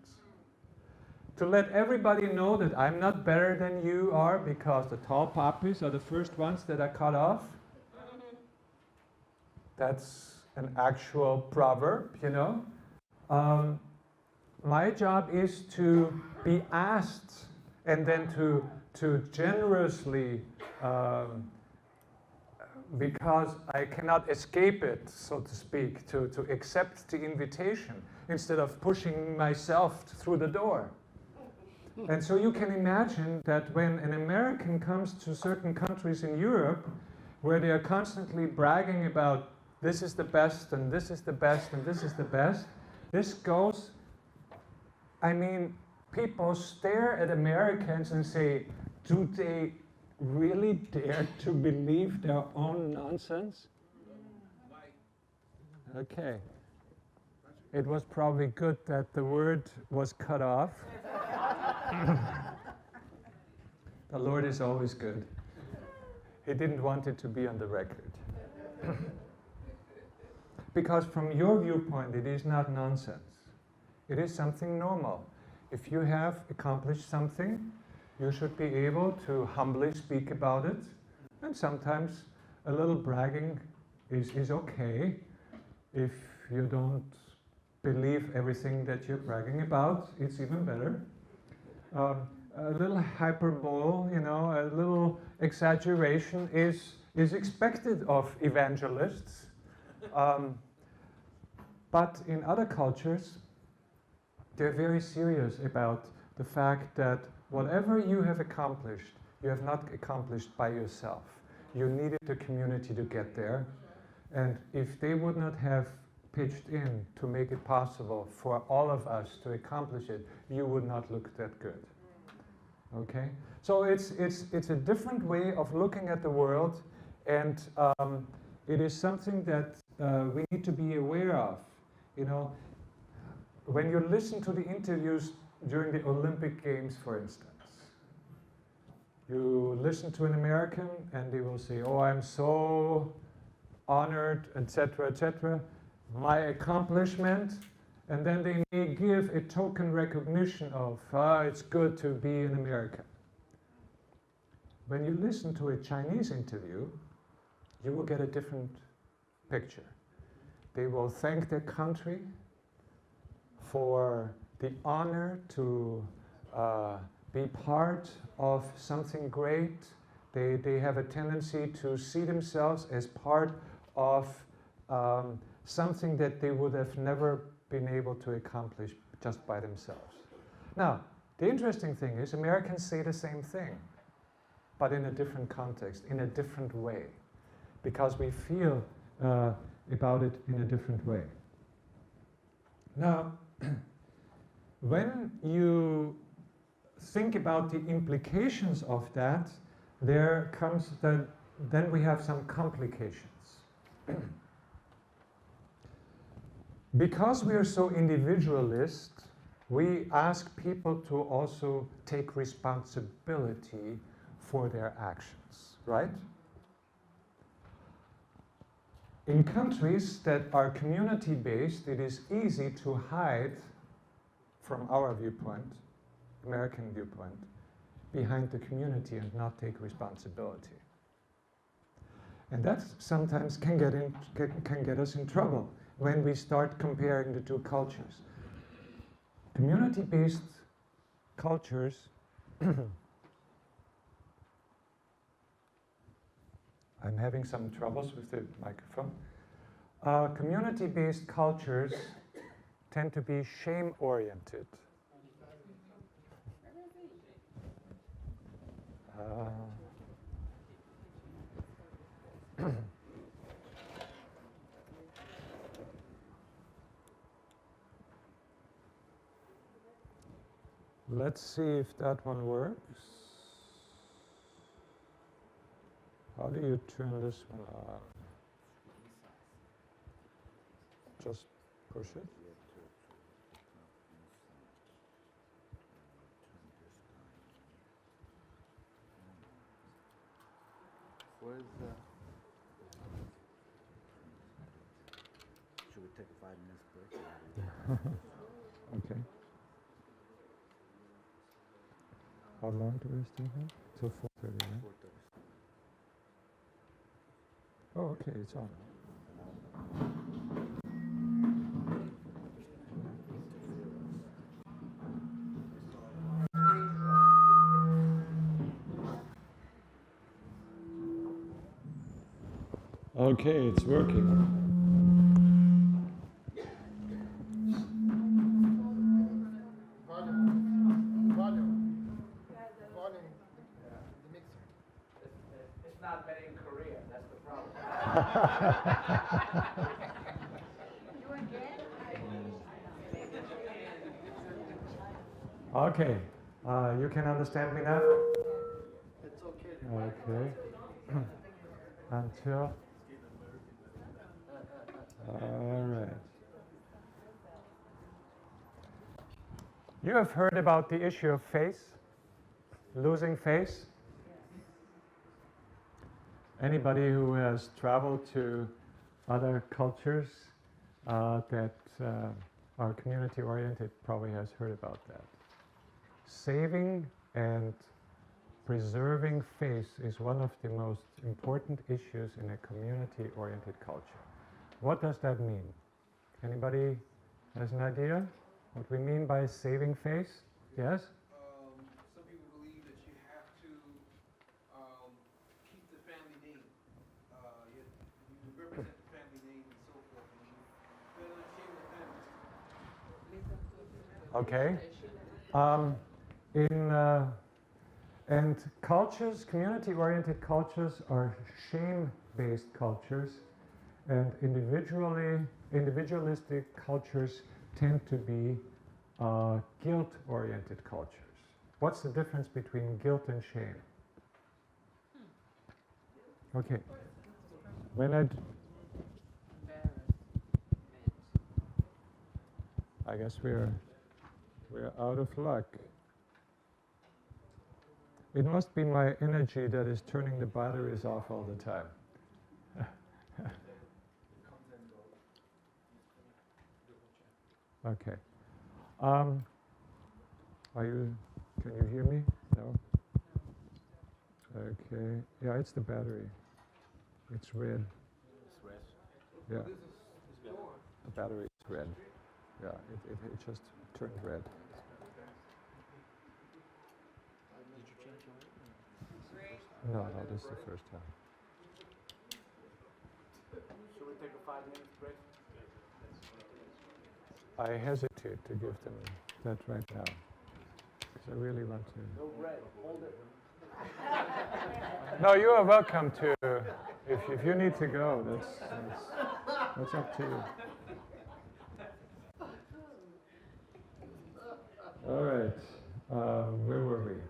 To let everybody know that I'm not better than you are because the tall poppies are the first ones that are cut off. That's an actual proverb, you know. My job is to be asked and then to generously, because I cannot escape it, so to speak, to accept the invitation instead of pushing myself through the door. And so you can imagine that when an American comes to certain countries in Europe where they are constantly bragging about this is the best and this is the best and this is the best, this goes, I mean, people stare at Americans and say, do they really dare to believe their own nonsense? Okay. It was probably good that the word was cut off. The Lord is always good. He didn't want it to be on the record. Because from your viewpoint, it is not nonsense. It is something normal. If you have accomplished something, you should be able to humbly speak about it. And sometimes a little bragging is okay. If you don't believe everything that you're bragging about, it's even better. A little hyperbole, you know, a little exaggeration is expected of evangelists. But in other cultures, they're very serious about the fact that whatever you have accomplished, you have not accomplished by yourself. You needed the community to get there. And if they would not have pitched in to make it possible for all of us to accomplish it, you would not look that good. Okay? So it's a different way of looking at the world, and it is something that we need to be aware of. You know, when you listen to the interviews during the Olympic Games, for instance, you listen to an American and they will say, "Oh, I'm so honored, etc., etc., my accomplishment," and then they may give a token recognition of, it's good to be an American. When you listen to a Chinese interview, you will get a different picture. They will thank their country for the honor to be part of something great. They have a tendency to see themselves as part of something that they would have never been able to accomplish just by themselves. Now, the interesting thing is Americans say the same thing, but in a different context, in a different way, because we feel about it in a different way. Now, when you think about the implications of that, there comes then we have some complications. Because we are so individualist, we ask people to also take responsibility for their actions, right? In countries that are community-based, it is easy to hide, from our viewpoint, American viewpoint, behind the community and not take responsibility. And that sometimes can get us in trouble when we start comparing the two cultures. Community-based cultures I'm having some troubles with the microphone. Community-based cultures tend to be shame-oriented. Let's see if that one works. How do you turn this one on? Just push it. Where's the... Should we take a 5 minute break? Okay. How long do we still have? Till 4:30, right? 4:30. Oh, okay, it's on. Okay, it's working. It's not made in Korea, that's the problem. Okay, you can understand me now? It's okay. Okay. Until. All right. You have heard about the issue of face, losing face? Anybody who has traveled to other cultures that are community-oriented probably has heard about that. Saving and preserving face is one of the most important issues in a community-oriented culture. What does that mean? Anybody has an idea what we mean by saving face? Yes? Some people believe that you have to keep the family name. You represent the family name and so forth. And you better not shame the family. Okay. And cultures, community-oriented cultures are shame-based cultures, and individualistic cultures tend to be guilt-oriented cultures. What's the difference between guilt and shame? Okay. When I I guess we're out of luck. It must be my energy that is turning the batteries off all the time. Okay. Can you hear me? No? Okay. Yeah, it's the battery. It's red. It's red. Yeah. The battery is red. Yeah, it just turned red. Did you change your No, this is the first time. Should we take a 5-minute break? I hesitate to give them that right now, because I really want to. No bread, hold it. No, you are welcome to. If you need to go, that's up to you. All right. Where were we?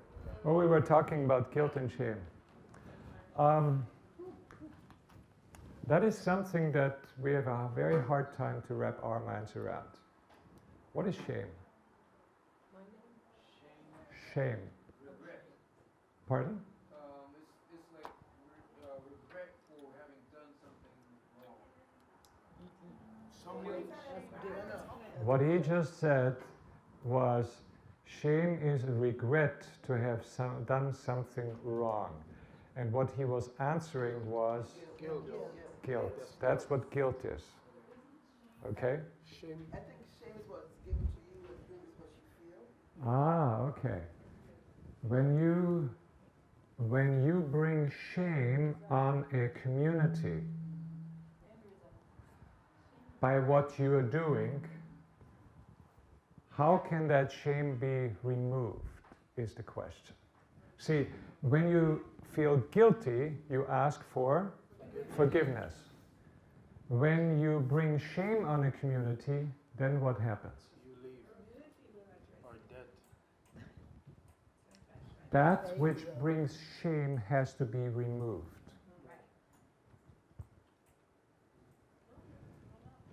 Oh, we were talking about guilt and shame. That is something that we have a very hard time to wrap our minds around. What is shame? Shame. Regret. Pardon? It's like regret for having done something wrong. What he just said was shame is a regret to have done something wrong. And what he was answering was guilt. That's what guilt is. Okay? Shame. I think shame is what's given to you and guilt is what you feel. Ah, okay. When you bring shame on a community by what you are doing, how can that shame be removed, is the question. See, when you feel guilty, you ask for forgiveness. When you bring shame on a community, then what happens? You leave. Or dead. That which brings shame has to be removed.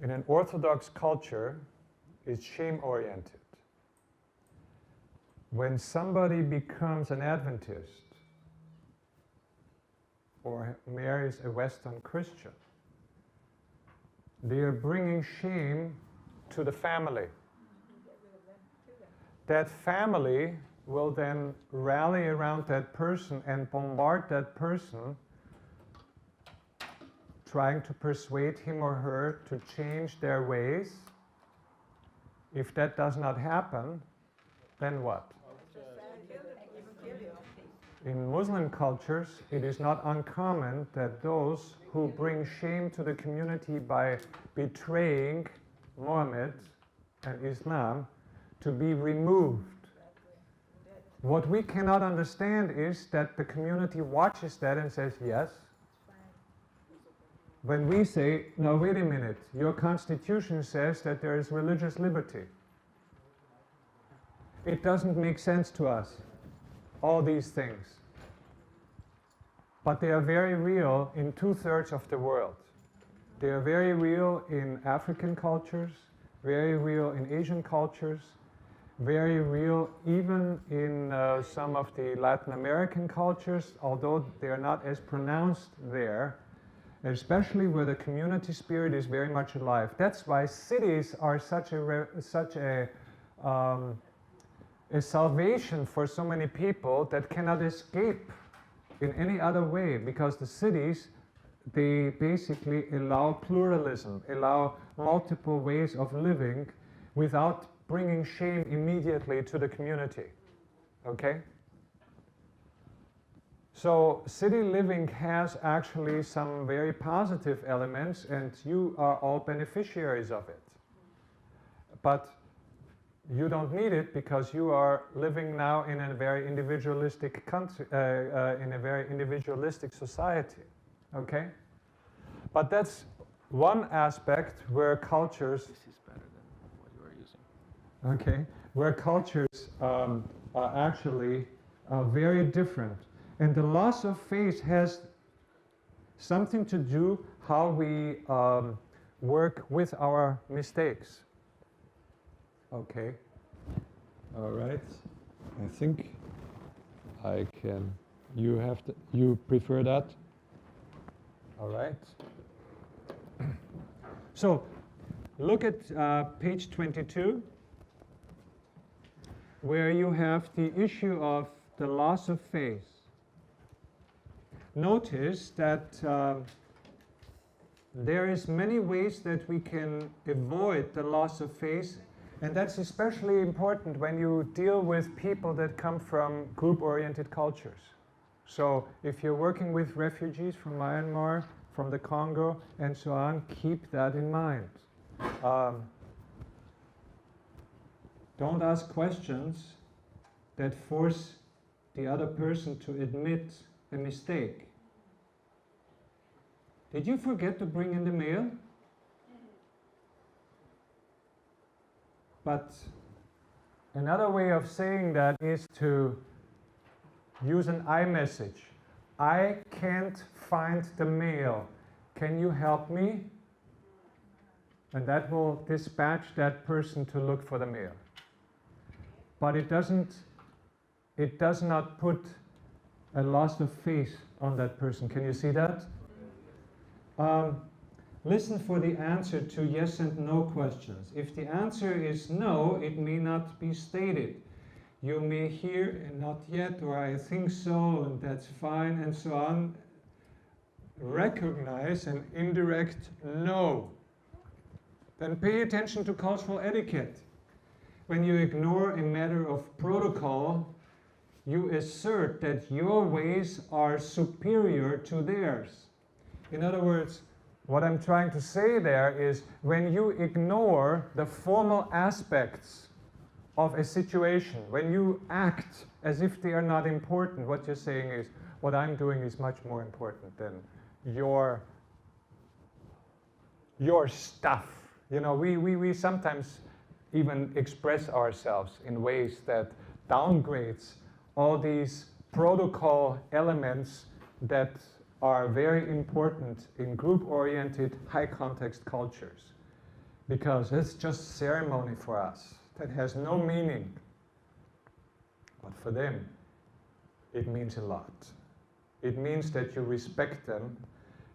In an Orthodox culture, it's shame-oriented. When somebody becomes an Adventist or marries a Western Christian, they are bringing shame to the family. That family will then rally around that person and bombard that person, trying to persuade him or her to change their ways. If that does not happen, then what? In Muslim cultures, it is not uncommon that those who bring shame to the community by betraying Muhammad and Islam to be removed. What we cannot understand is that the community watches that and says, yes. When we say, no, wait a minute, your constitution says that there is religious liberty. It doesn't make sense to us, all these things. But they are very real in 2/3 of the world. They are very real in African cultures, very real in Asian cultures, very real even in some of the Latin American cultures, although they are not as pronounced there, especially where the community spirit is very much alive. That's why cities are such a salvation for so many people that cannot escape in any other way, because the cities, they basically allow pluralism, allow multiple ways of living without bringing shame immediately to the community. Okay? So city living has actually some very positive elements, and you are all beneficiaries of it. But you don't need it because you are living now in a very individualistic country, in a very individualistic society. Okay? But that's one aspect where cultures. This is better than what you are using. Okay, where cultures are actually very different. And the loss of faith has something to do how we work with our mistakes. Okay. All right. I think I can. You have to. You prefer that? All right. So, look at page 22, where you have the issue of the loss of face. Notice that there is many ways that we can avoid the loss of face, and that's especially important when you deal with people that come from group-oriented cultures. So if you're working with refugees from Myanmar, from the Congo, and so on, keep that in mind. Don't ask questions that force the other person to admit a mistake. Did you forget to bring in the mail? But another way of saying that is to use an I message. I can't find the mail. Can you help me? And that will dispatch that person to look for the mail. But it does not put a loss of face on that person. Can you see that? Listen for the answer to yes and no questions. If the answer is no, it may not be stated. You may hear and not yet, or I think so, and that's fine, and so on. Recognize an indirect no. Then pay attention to cultural etiquette. When you ignore a matter of protocol, you assert that your ways are superior to theirs. In other words, what I'm trying to say there is when you ignore the formal aspects of a situation, when you act as if they are not important, what you're saying is, what I'm doing is much more important than your stuff. You know, we sometimes even express ourselves in ways that downgrades all these protocol elements that are very important in group-oriented, high-context cultures. Because it's just ceremony for us. That has no meaning. But for them, it means a lot. It means that you respect them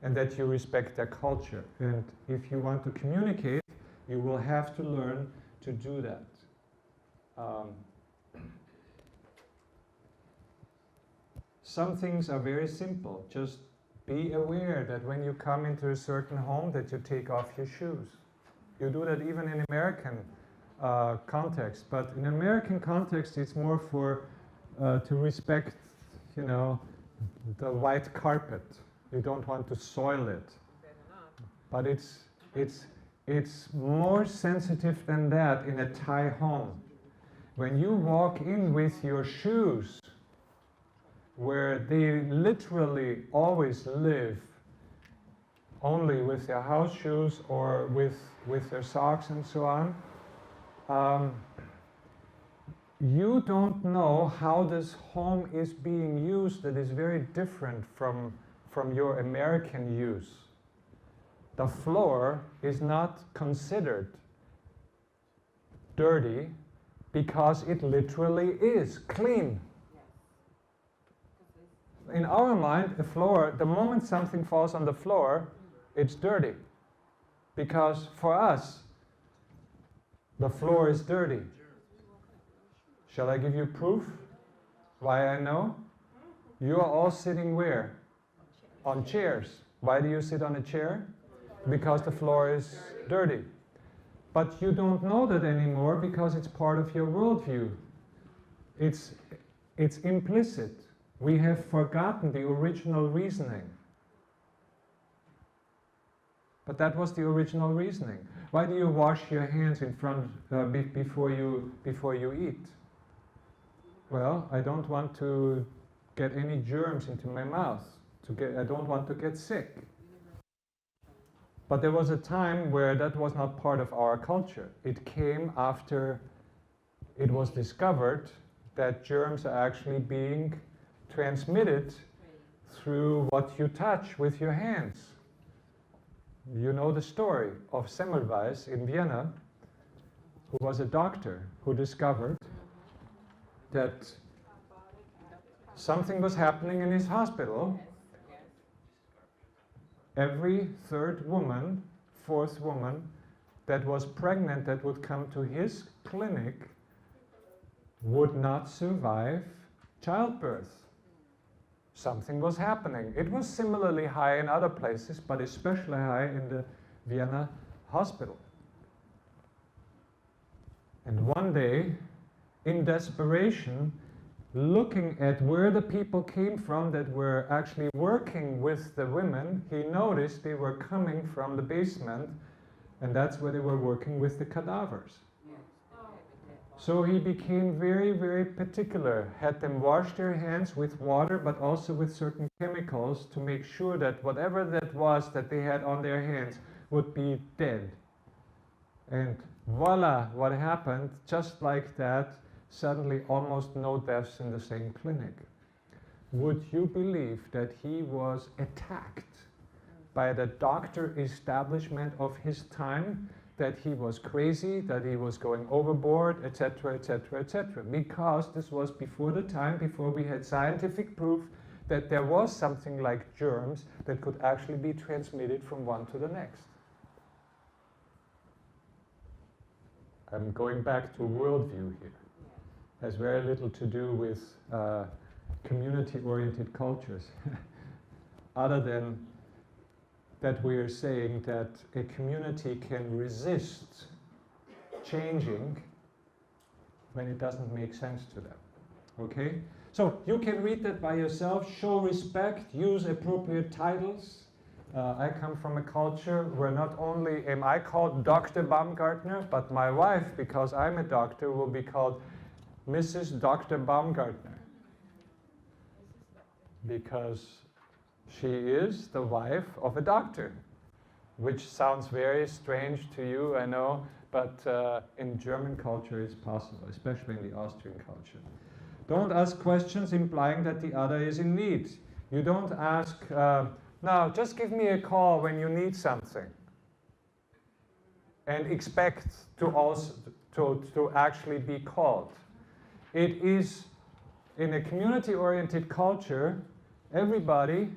and that you respect their culture. And if you want to communicate, you will have to learn to do that. Some things are very simple. Just be aware that when you come into a certain home that you take off your shoes. You do that even in American context, but in American context it's more for to respect, you know, the white carpet. You don't want to soil it. But it's more sensitive than that in a Thai home. When you walk in with your shoes, where they literally always live only with their house shoes or with their socks and so on, you don't know how this home is being used that is very different from your American use. The floor is not considered dirty because it literally is clean. In our mind, a floor, the moment something falls on the floor, it's dirty. Because for us, the floor is dirty. Shall I give you proof why I know? You are all sitting where? On chairs. Why do you sit on a chair? Because the floor is dirty. But you don't know that anymore because it's part of your worldview. It's implicit. We have forgotten the original reasoning. But that was the original reasoning. Why do you wash your hands in front before you eat? Well, I don't want to get any germs into my mouth. I don't want to get sick. But there was a time where that was not part of our culture. It came after it was discovered that germs are actually being transmitted through what you touch with your hands. You know the story of Semmelweis in Vienna. who was a doctor, who discovered that something was happening in his hospital. Every third woman, fourth woman that was pregnant that would come to his clinic would not survive childbirth. Something was happening. It was similarly high in other places, but especially high in the Vienna hospital. And one day, in desperation, looking at where the people came from that were actually working with the women, he noticed they were coming from the basement, and that's where they were working with the cadavers. So he became very, very particular, had them wash their hands with water, but also with certain chemicals to make sure that whatever that was that they had on their hands would be dead. And voila, what happened, just like that, suddenly almost no deaths in the same clinic. Would you believe that he was attacked by the doctor establishment of his time, that he was crazy, that he was going overboard, etc., etc., etc., because this was before the time, before we had scientific proof that there was something like germs that could actually be transmitted from one to the next. I'm going back to worldview here. Has very little to do with community-oriented cultures, other than that we are saying that a community can resist changing when it doesn't make sense to them. Okay? So you can read that by yourself, show respect, use appropriate titles. I come from a culture where not only am I called Dr. Baumgartner, but my wife, because I'm a doctor, will be called Mrs. Dr. Baumgartner. Because she is the wife of a doctor, which sounds very strange to you, I know, but in German culture it's possible, especially in the Austrian culture. Don't ask questions implying that the other is in need. You don't ask, now just give me a call when you need something, and expect to also to actually be called. It is, in a community-oriented culture, everybody,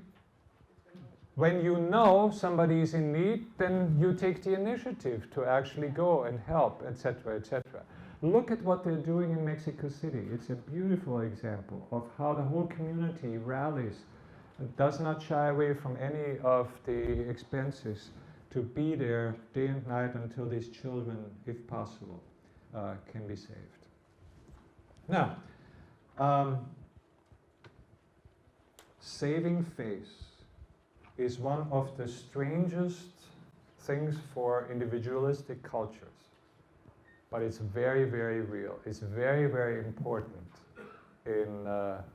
when you know somebody is in need, then you take the initiative to actually go and help, etc., etc. Look at what they're doing in Mexico City. It's a beautiful example of how the whole community rallies, does not shy away from any of the expenses to be there day and night until these children, if possible, can be saved. Now, saving face is one of the strangest things for individualistic cultures, but it's very, very real. It's very, very important in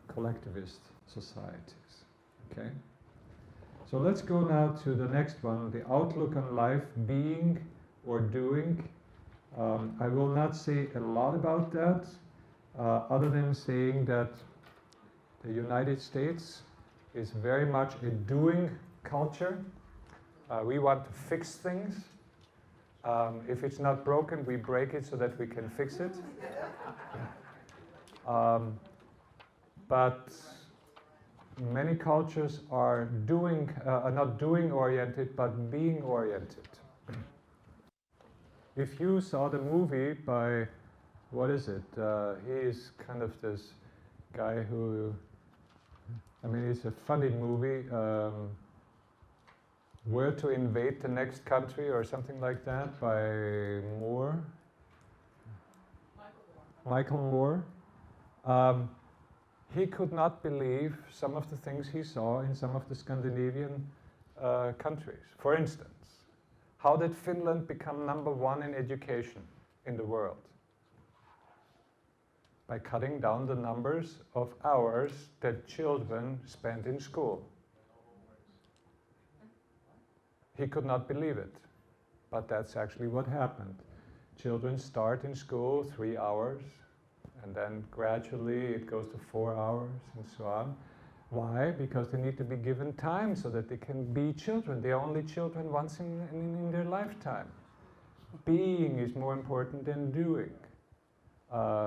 collectivist societies. Okay? So let's go now to the next one, the outlook on life, being or doing. I will not say a lot about that, other than saying that the United States is very much a doing culture. We want to fix things. If it's not broken, we break it so that we can fix it. But many cultures are not doing oriented, but being oriented. If you saw the movie by, what is it? He's kind of this guy who, I mean, it's a funny movie, Where to Invade the Next Country or something like that, by Moore. Michael Moore. He could not believe some of the things he saw in some of the Scandinavian countries. For instance, how did Finland become #1 in education in the world? By cutting down the numbers of hours that children spend in school. He could not believe it, but that's actually what happened. Children start in school 3 hours, and then gradually it goes to 4 hours and so on. Why? Because they need to be given time so that they can be children. They are only children once in their lifetime. being is more important than doing.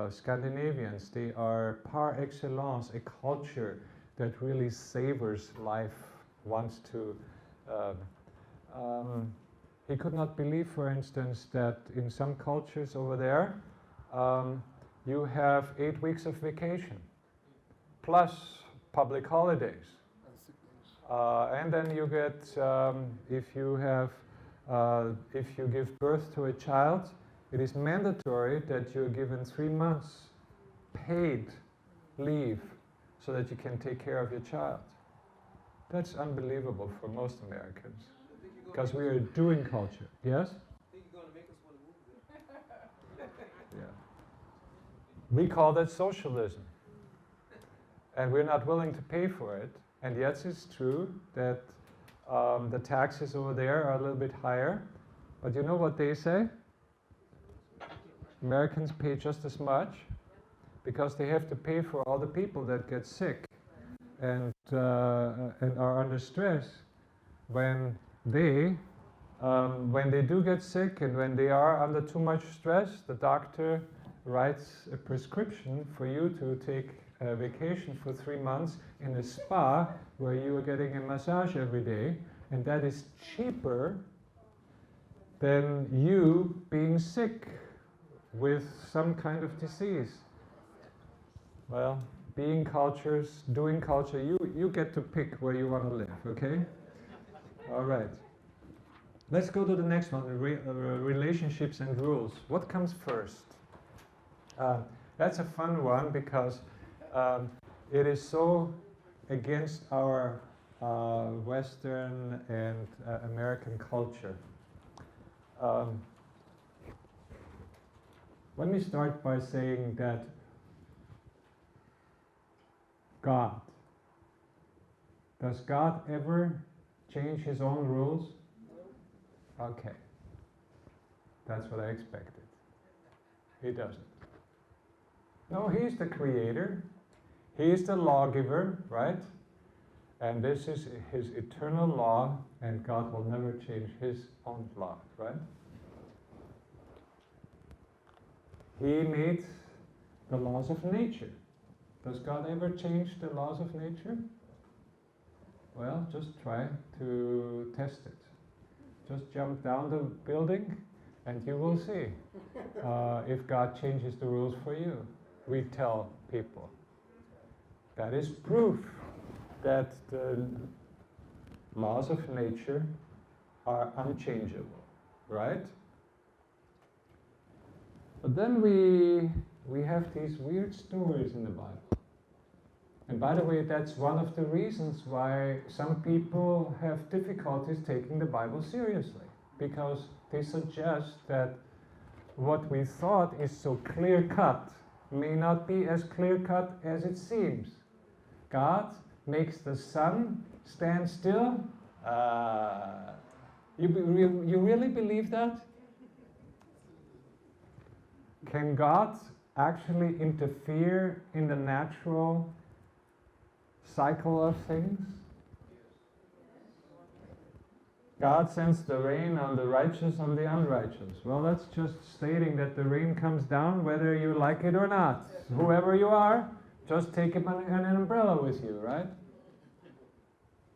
Scandinavians, they are par excellence a culture that really savors life, wants to. He could not believe, for instance, that in some cultures over there, you have 8 weeks of vacation, plus public holidays. And then you get, if you give birth to a child, it is mandatory that you're given 3 months paid leave so that you can take care of your child. That's unbelievable for most Americans, because we are a doing culture. Yes? I think you're going to make us want to move there. Yeah. We call that socialism. And we're not willing to pay for it. And yes, it's true that the taxes over there are a little bit higher. But you know what they say? Americans pay just as much because they have to pay for all the people that get sick and are under stress when they do get sick and when they are under too much stress. The doctor writes a prescription for you to take a vacation for 3 months in a spa where you are getting a massage every day, and that is cheaper than you being sick with some kind of disease. Well, being cultures, doing culture, you get to pick where you want to live, okay? All right. Let's go to the next one, relationships and rules. What comes first? That's a fun one because it is so against our Western and American culture. Let me start by saying that does God ever change his own rules? Okay. That's what I expected. He doesn't. No, he's the creator. He is the lawgiver, right? And this is his eternal law, and God will never change his own law, right? He made the laws of nature. Does God ever change the laws of nature? Well, just try to test it. Just jump down the building and you will see if God changes the rules for you. We tell people. That is proof that the laws of nature are unchangeable, right? But then we have these weird stories in the Bible. And by the way, that's one of the reasons why some people have difficulties taking the Bible seriously, because they suggest that what we thought is so clear-cut may not be as clear-cut as it seems. God makes the sun stand still. You really believe that? Can God actually interfere in the natural cycle of things? God sends the rain on the righteous and the unrighteous. Well, that's just stating that the rain comes down whether you like it or not. Whoever you are, just take an umbrella with you, right?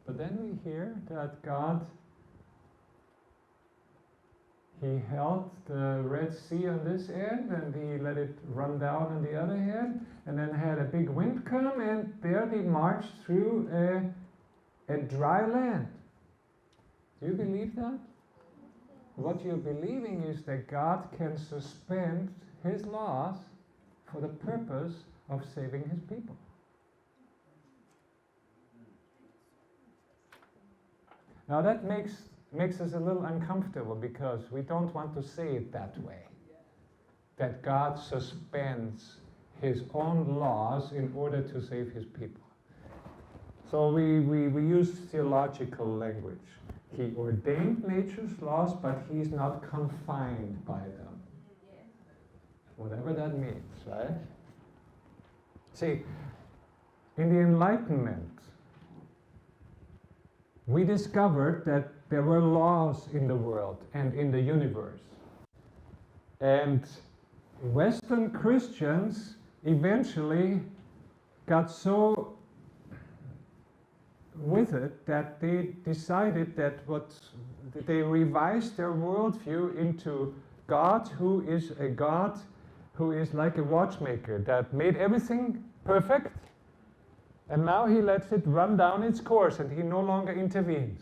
But then we hear that God, he held the Red Sea on this end and he let it run down on the other hand, and then had a big wind come, and there they marched through a dry land. Do you believe that? What you're believing is that God can suspend his laws for the purpose of saving his people. Now that makes us a little uncomfortable, because we don't want to say it that way. That God suspends his own laws in order to save his people. So we use theological language. He ordained nature's laws, but he's not confined by them. Whatever that means, right? See, in the Enlightenment, we discovered that there were laws in the world and in the universe. And Western Christians eventually got so with it that they decided that they revised their worldview into God, who is a God who is like a watchmaker that made everything perfect, and now he lets it run down its course and he no longer intervenes.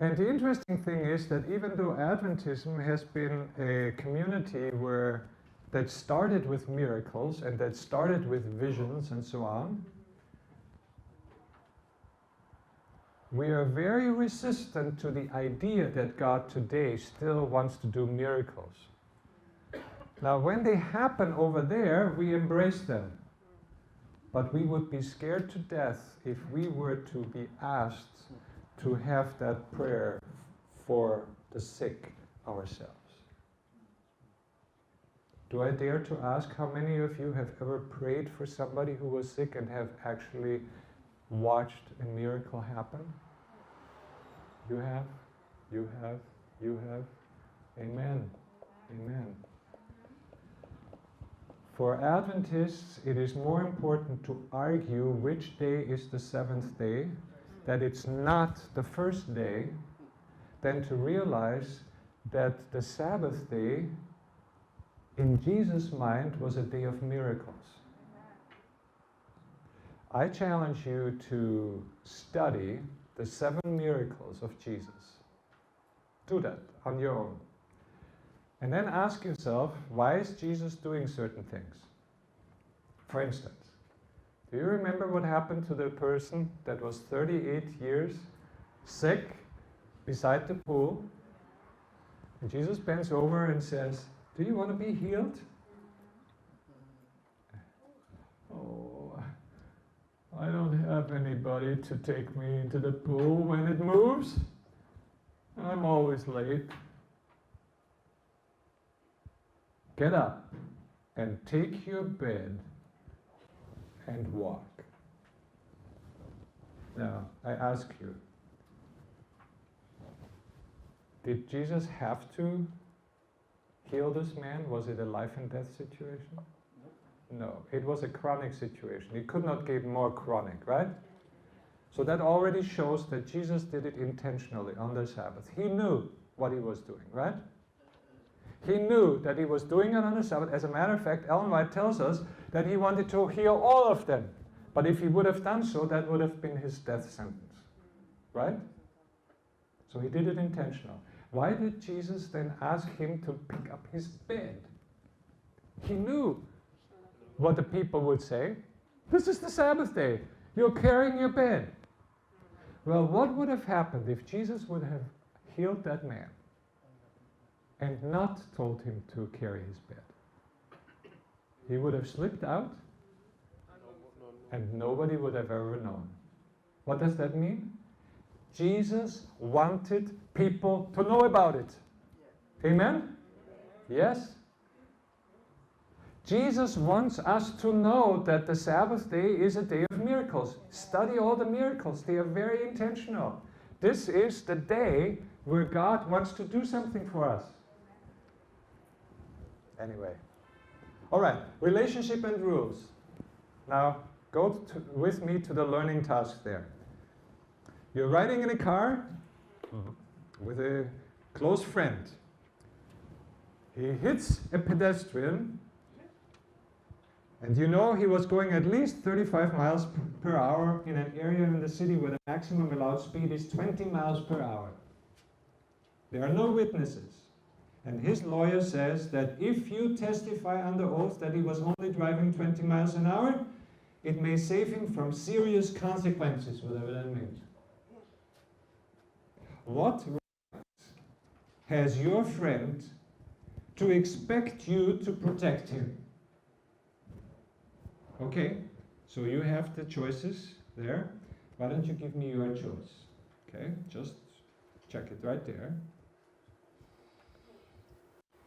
And the interesting thing is that even though Adventism has been a community that started with miracles and that started with visions and so on, we are very resistant to the idea that God today still wants to do miracles. Now, when they happen over there, we embrace them. But we would be scared to death if we were to be asked to have that prayer for the sick ourselves. Do I dare to ask how many of you have ever prayed for somebody who was sick and have actually watched a miracle happen? You have, you have, you have. Amen. Amen. For Adventists, it is more important to argue which day is the seventh day, that it's not the first day, than to realize that the Sabbath day, in Jesus' mind, was a day of miracles. I challenge you to study the 7 miracles of Jesus. Do that on your own. And then ask yourself, why is Jesus doing certain things? For instance, do you remember what happened to the person that was 38 years sick beside the pool? And Jesus bends over and says, do you want to be healed? Oh, I don't have anybody to take me into the pool when it moves. I'm always late. Get up and take your bed and walk. Now, I ask you, did Jesus have to heal this man? Was it a life and death situation? No, it was a chronic situation. It could not get more chronic, right? So that already shows that Jesus did it intentionally on the Sabbath. He knew what he was doing, right? He knew that he was doing it on the Sabbath. As a matter of fact, Ellen White tells us that he wanted to heal all of them. But if he would have done so, that would have been his death sentence, right? So he did it intentional. Why did Jesus then ask him to pick up his bed? He knew what the people would say. This is the Sabbath day. You're carrying your bed. Well, what would have happened if Jesus would have healed that man and not told him to carry his bed? He would have slipped out and nobody would have ever known. What does that mean? Jesus wanted people to know about it. Amen? Yes? Jesus wants us to know that the Sabbath day is a day of miracles. Study all the miracles. They are very intentional. This is the day where God wants to do something for us. Anyway. All right. Relationship and rules. Now, go with me to the learning task there. You're riding in a car with a close friend. He hits a pedestrian. And you know he was going at least 35 miles per hour in an area in the city where the maximum allowed speed is 20 miles per hour. There are no witnesses. And his lawyer says that if you testify under oath that he was only driving 20 miles an hour, it may save him from serious consequences, whatever that means. What right has your friend to expect you to protect him? Okay, so you have the choices there. Why don't you give me your choice? Okay, just check it right there.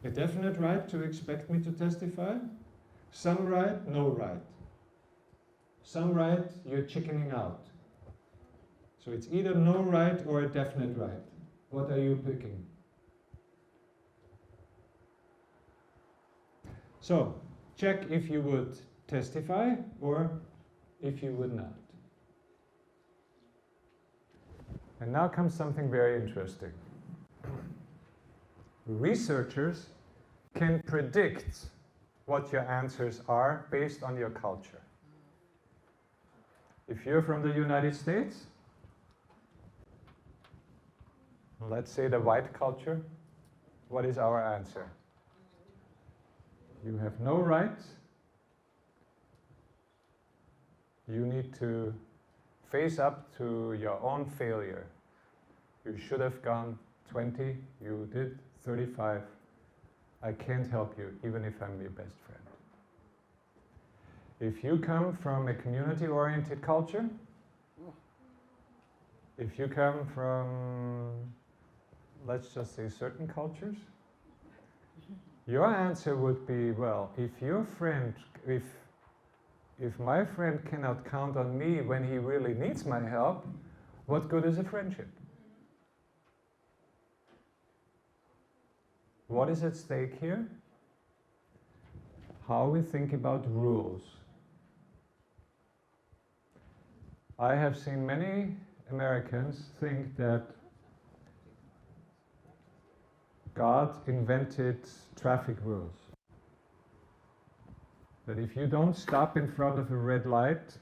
A definite right to expect me to testify. Some right, no right. Some right, you're chickening out. So it's either no right or a definite right. What are you picking? So, check if you would testify or if you would not. And now comes something very interesting. Researchers can predict what your answers are based on your culture. If you're from the United States, let's say the white culture, what is our answer? You have no rights. You need to face up to your own failure. You should have gone 20, you did 35. I can't help you, even if I'm your best friend. If you come from a community-oriented culture, if you come from, let's just say, certain cultures, your answer would be, well, if your friend, if my friend cannot count on me when he really needs my help, what good is a friendship? What is at stake here? How we think about rules. I have seen many Americans think that God invented traffic rules. That if you don't stop in front of a red light,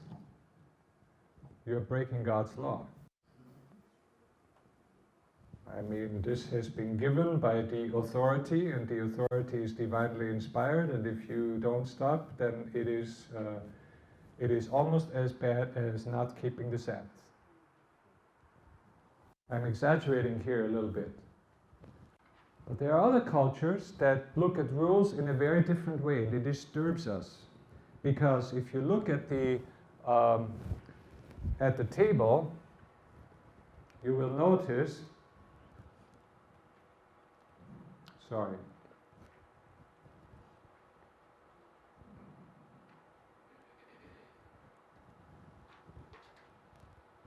you're breaking God's law. I mean, this has been given by the authority, and the authority is divinely inspired, and if you don't stop, then it is almost as bad as not keeping the Sabbath. I'm exaggerating here a little bit. But there are other cultures that look at rules in a very different way. It disturbs us. Because if you look at the table, you will notice, sorry.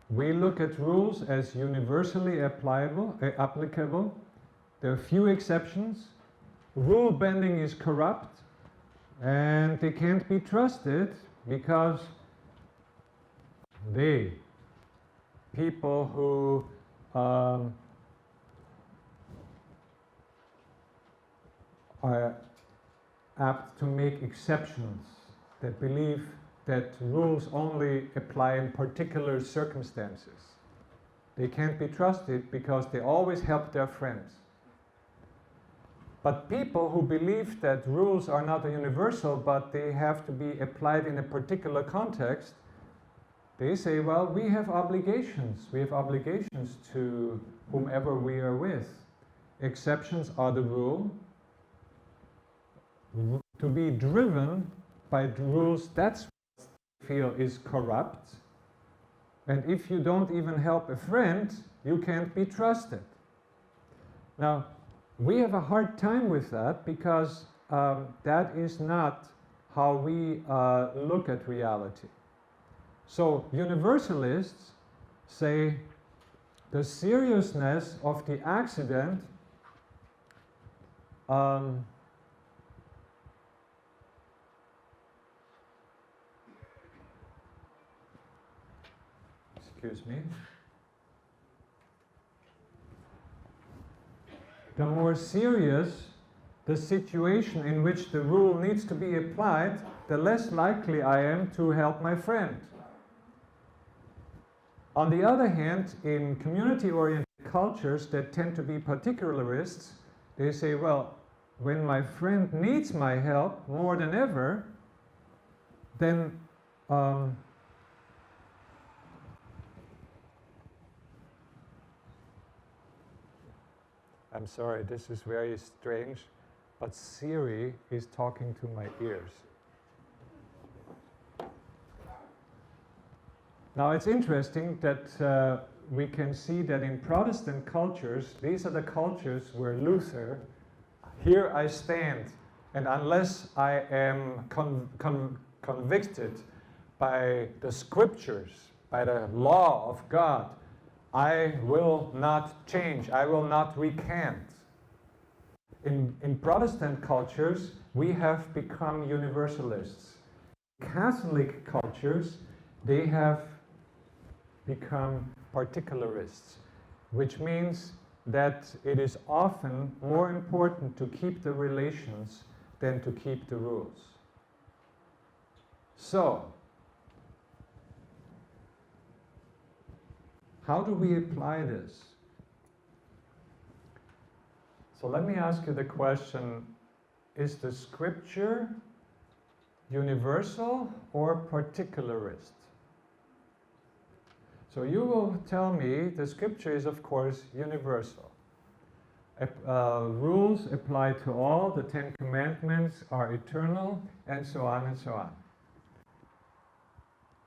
We look at rules as universally applicable. There are few exceptions. Rule bending is corrupt, and they can't be trusted because people who are apt to make exceptions, that believe that rules only apply in particular circumstances. They can't be trusted because they always help their friends. But people who believe that rules are not universal, but they have to be applied in a particular context, they say, well, we have obligations. We have obligations to whomever we are with. Exceptions are the rule. To be driven by the rules, that's what I feel is corrupt. And if you don't even help a friend, you can't be trusted. Now, we have a hard time with that because that is not how we look at reality. So universalists say the seriousness of the accident excuse me. The more serious the situation in which the rule needs to be applied, the less likely I am to help my friend. On the other hand, in community-oriented cultures that tend to be particularists, they say, well, when my friend needs my help more than ever, then I'm sorry, this is very strange, but Siri is talking to my ears. Now it's interesting that we can see that in Protestant cultures, these are the cultures where Luther, here I stand, and unless I am convicted by the scriptures, by the law of God, I will not change, I will not recant. in Protestant cultures, we have become universalists. Catholic cultures, they have become particularists, which means that it is often more important to keep the relations than to keep the rules. So, how do we apply this? So let me ask you the question, is the scripture universal or particularist? So you will tell me the scripture is, of course, universal. Rules apply to all, the 10 Commandments are eternal, and so on and so on.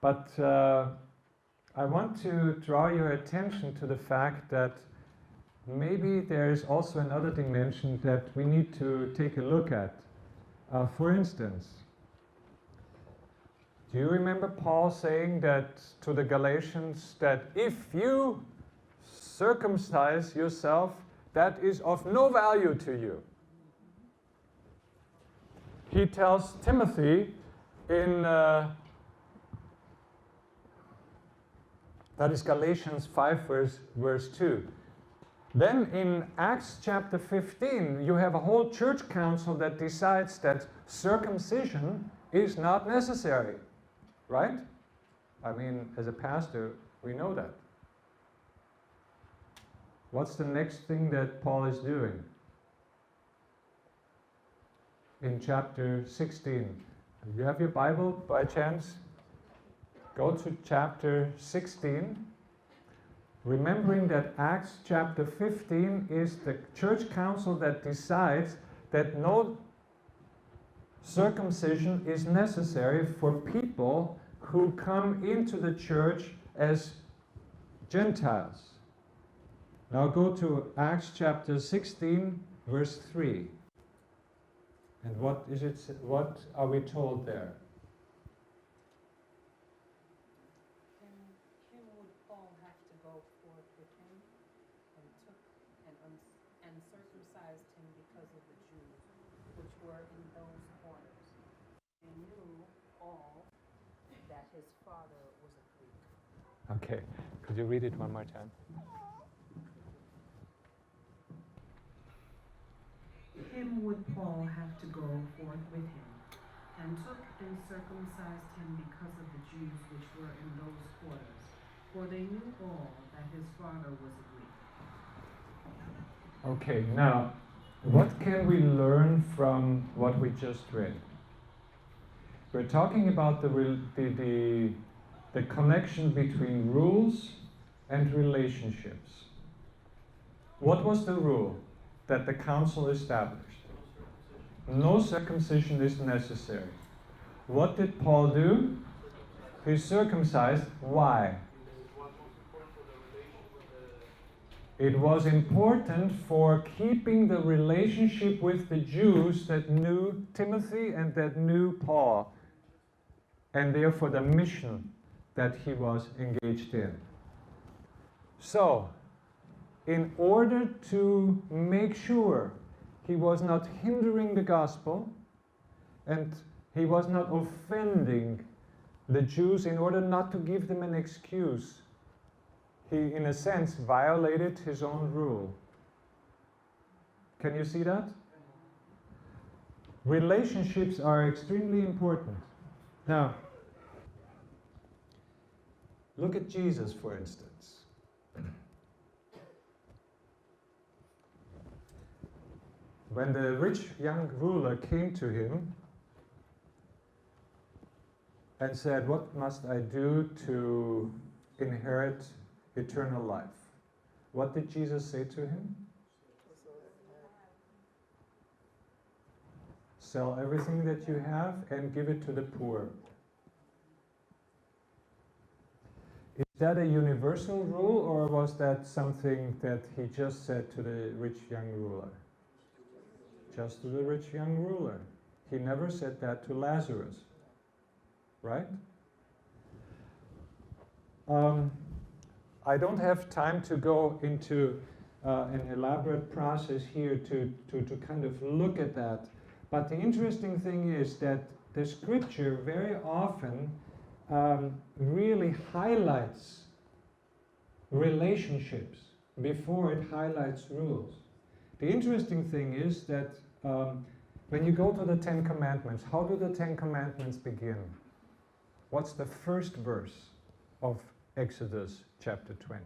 But I want to draw your attention to the fact that maybe there is also another dimension that we need to take a look at. For instance, do you remember Paul saying that to the Galatians that if you circumcise yourself, that is of no value to you? He tells Timothy in, that is Galatians 5 verse 2. Then in Acts chapter 15, you have a whole church council that decides that circumcision is not necessary. Right? I mean, as a pastor, we know that. What's the next thing that Paul is doing? In chapter 16. Do you have your Bible by chance? Go to chapter 16. Remembering that Acts chapter 15 is the church council that decides that no circumcision is necessary for people who come into the church as Gentiles. Now go to Acts chapter 16, verse 3. And what is it? What are we told there? Him would Paul have to go forth with him, and took and circumcised him because of the Jews which were in those quarters. They knew all that his father was a Greek. Okay, could you read it one more time? Him would Paul have to go forth with him, and took and circumcised him because of the Jews which were in those quarters, for they knew all that his father was a Greek. Okay, now, what can we learn from what we just read? We're talking about the connection between rules and relationships. What was the rule that the council established? No circumcision is necessary. What did Paul do? He circumcised. Why? It was important for keeping the relationship with the Jews that knew Timothy and that knew Paul, and therefore the mission that he was engaged in. So, in order to make sure he was not hindering the gospel and he was not offending the Jews, in order not to give them an excuse, he, in a sense, violated his own rule. Can you see that? Relationships are extremely important. Now, look at Jesus, for instance. When the rich young ruler came to him and said, "What must I do to inherit eternal life?" What did Jesus say to him? Sell everything that you have and give it to the poor. Is that a universal rule, or was that something that he just said to the rich young ruler? Just to the rich young ruler. He never said that to Lazarus, right? I don't have time to go into an elaborate process here to kind of look at that. But the interesting thing is that the scripture very often really highlights relationships before it highlights rules. The interesting thing is that when you go to the Ten Commandments, how do the Ten Commandments begin? What's the first verse of Exodus chapter 20?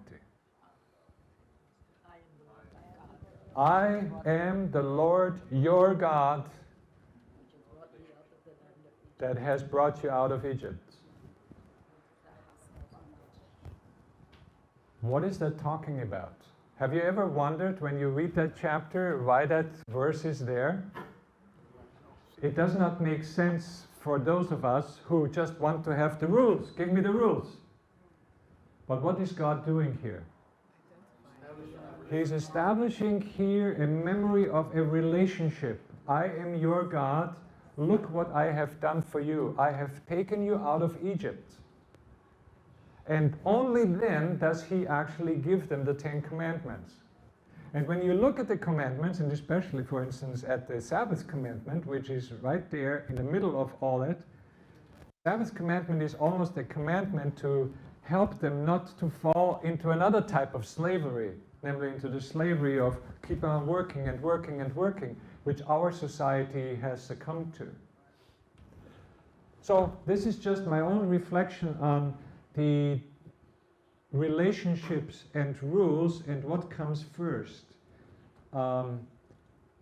I am the Lord your God that has brought you out of Egypt. What is that talking about? Have you ever wondered when you read that chapter why that verse is there? It does not make sense for those of us who just want to have the rules. Give me the rules. But what is God doing here? He's establishing here a memory of a relationship. I am your God. Look what I have done for you. I have taken you out of Egypt. And only then does he actually give them the Ten Commandments. And when you look at the commandments, and especially, for instance, at the Sabbath commandment, which is right there in the middle of all that, Sabbath commandment is almost a commandment to help them not to fall into another type of slavery, namely into the slavery of keep on working and working and working, which our society has succumbed to. So this is just my own reflection on the relationships and rules and what comes first.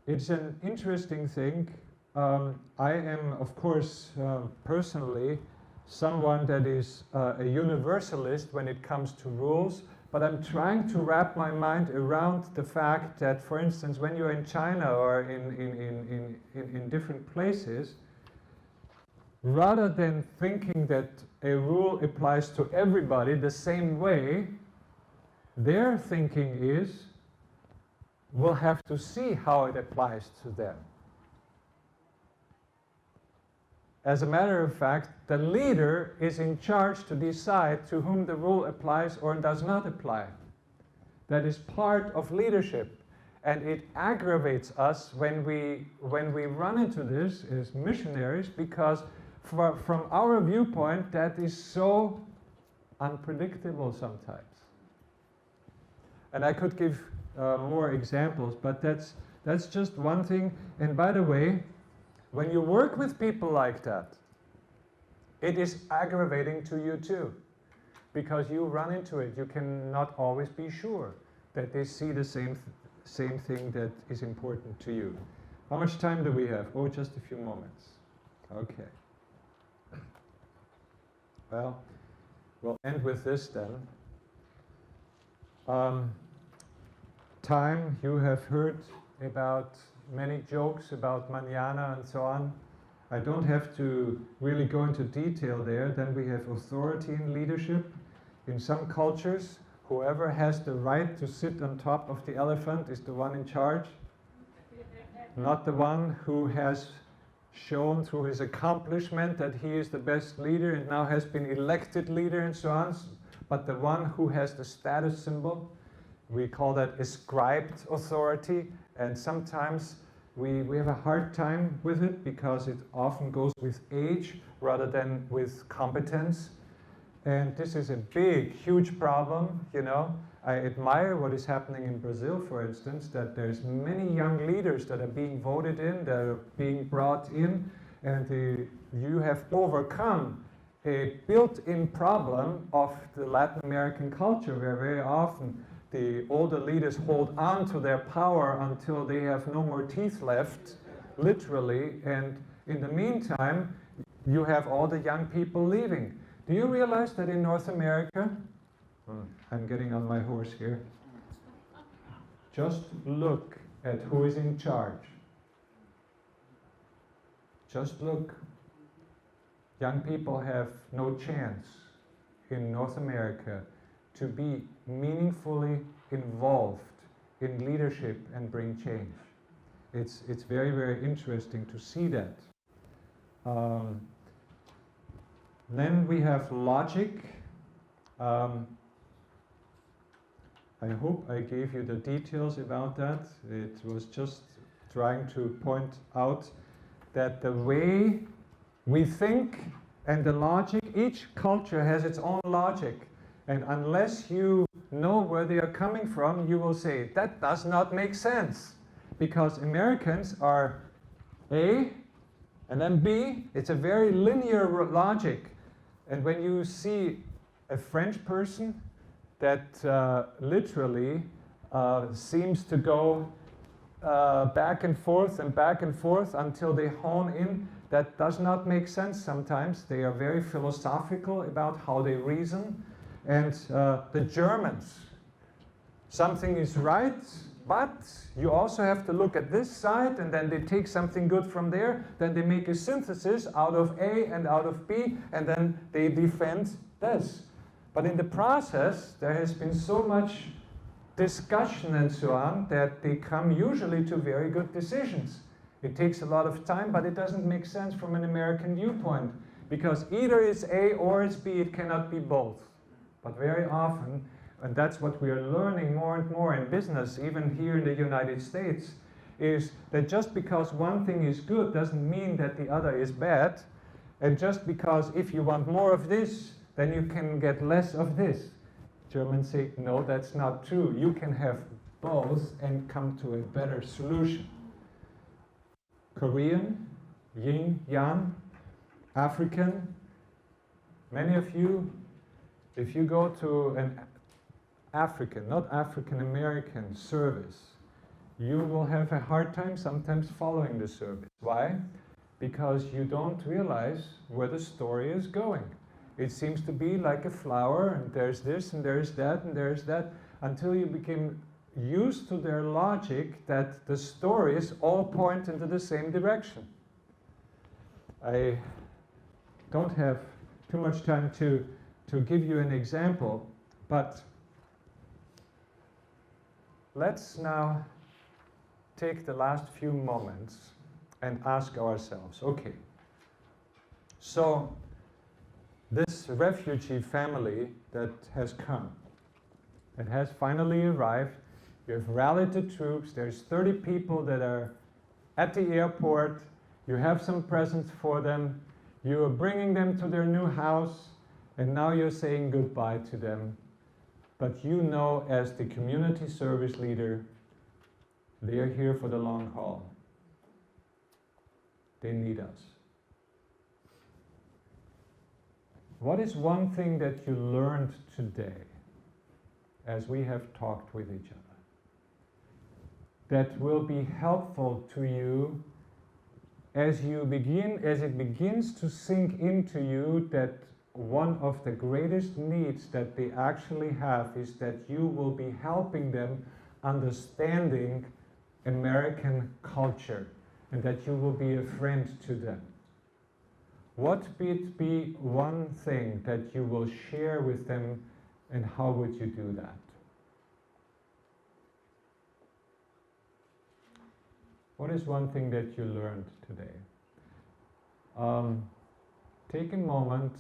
It's an interesting thing. I am, of course, personally someone that is a universalist when it comes to rules, but I'm trying to wrap my mind around the fact that, for instance, when you're in China or in different places, rather than thinking that a rule applies to everybody the same way, their thinking is, we'll have to see how it applies to them. As a matter of fact, the leader is in charge to decide to whom the rule applies or does not apply. That is part of leadership. And it aggravates us when we run into this as missionaries, because from our viewpoint, that is so unpredictable sometimes. And I could give more examples, but that's just one thing. And by the way, when you work with people like that, it is aggravating to you too, because you run into it. You cannot always be sure that they see the same thing that is important to you. How much time do we have? Oh, just a few moments. Okay. Well, we'll end with this then. Time, you have heard about many jokes about mañana and so on. I don't have to really go into detail there. Then we have authority in leadership. In some cultures, whoever has the right to sit on top of the elephant is the one in charge, not the one who has shown through his accomplishment that he is the best leader and now has been elected leader and so on, but the one who has the status symbol. We call that ascribed authority, and sometimes we have a hard time with it because it often goes with age rather than with competence. And this is a big, huge problem, you know. I admire what is happening in Brazil, for instance, that there's many young leaders that are being voted in, that are being brought in, and you have overcome a built-in problem of the Latin American culture, where very often the older leaders hold on to their power until they have no more teeth left, literally, and in the meantime, you have all the young people leaving. Do you realize that in North America, I'm getting on my horse here, just look at who is in charge. Just look. Young people have no chance in North America to be meaningfully involved in leadership and bring change. It's very, very interesting to see that. Then we have logic. I hope I gave you the details about that. It was just trying to point out that the way we think and the logic, each culture has its own logic. And unless you know where they are coming from, you will say, that does not make sense. Because Americans are A and then B. It's a very linear logic. And when you see a French person that literally seems to go back and forth until they hone in, that does not make sense sometimes. They are very philosophical about how they reason. And the Germans, something is right, but you also have to look at this side, and then they take something good from there, then they make a synthesis out of A and out of B, and then they defend this. But in the process, there has been so much discussion and so on that they come usually to very good decisions. It takes a lot of time, but it doesn't make sense from an American viewpoint, because either it's A or it's B, it cannot be both. But very often, and that's what we are learning more and more in business, even here in the United States, is that just because one thing is good doesn't mean that the other is bad. And just because if you want more of this, then you can get less of this. Germans say, no, that's not true. You can have both and come to a better solution. Korean, yin, yang, African, many of you, if you go to an African, not African American service, you will have a hard time sometimes following the service. Why? Because you don't realize where the story is going. It seems to be like a flower, and there's this, and there's that, and there's that, until you became used to their logic that the stories all point into the same direction. I don't have too much time to give you an example, but let's now take the last few moments and ask ourselves, okay, so this refugee family that has come and has finally arrived, you have rallied the troops, there's 30 people that are at the airport, you have some presents for them, you are bringing them to their new house, and now you're saying goodbye to them. But you know, as the community service leader, they are here for the long haul. They need us. What is one thing that you learned today, as we have talked with each other, that will be helpful to you as it begins to sink into you that one of the greatest needs that they actually have is that you will be helping them understanding American culture and that you will be a friend to them. What would be one thing that you will share with them, and how would you do that? What is one thing that you learned today? Take a moment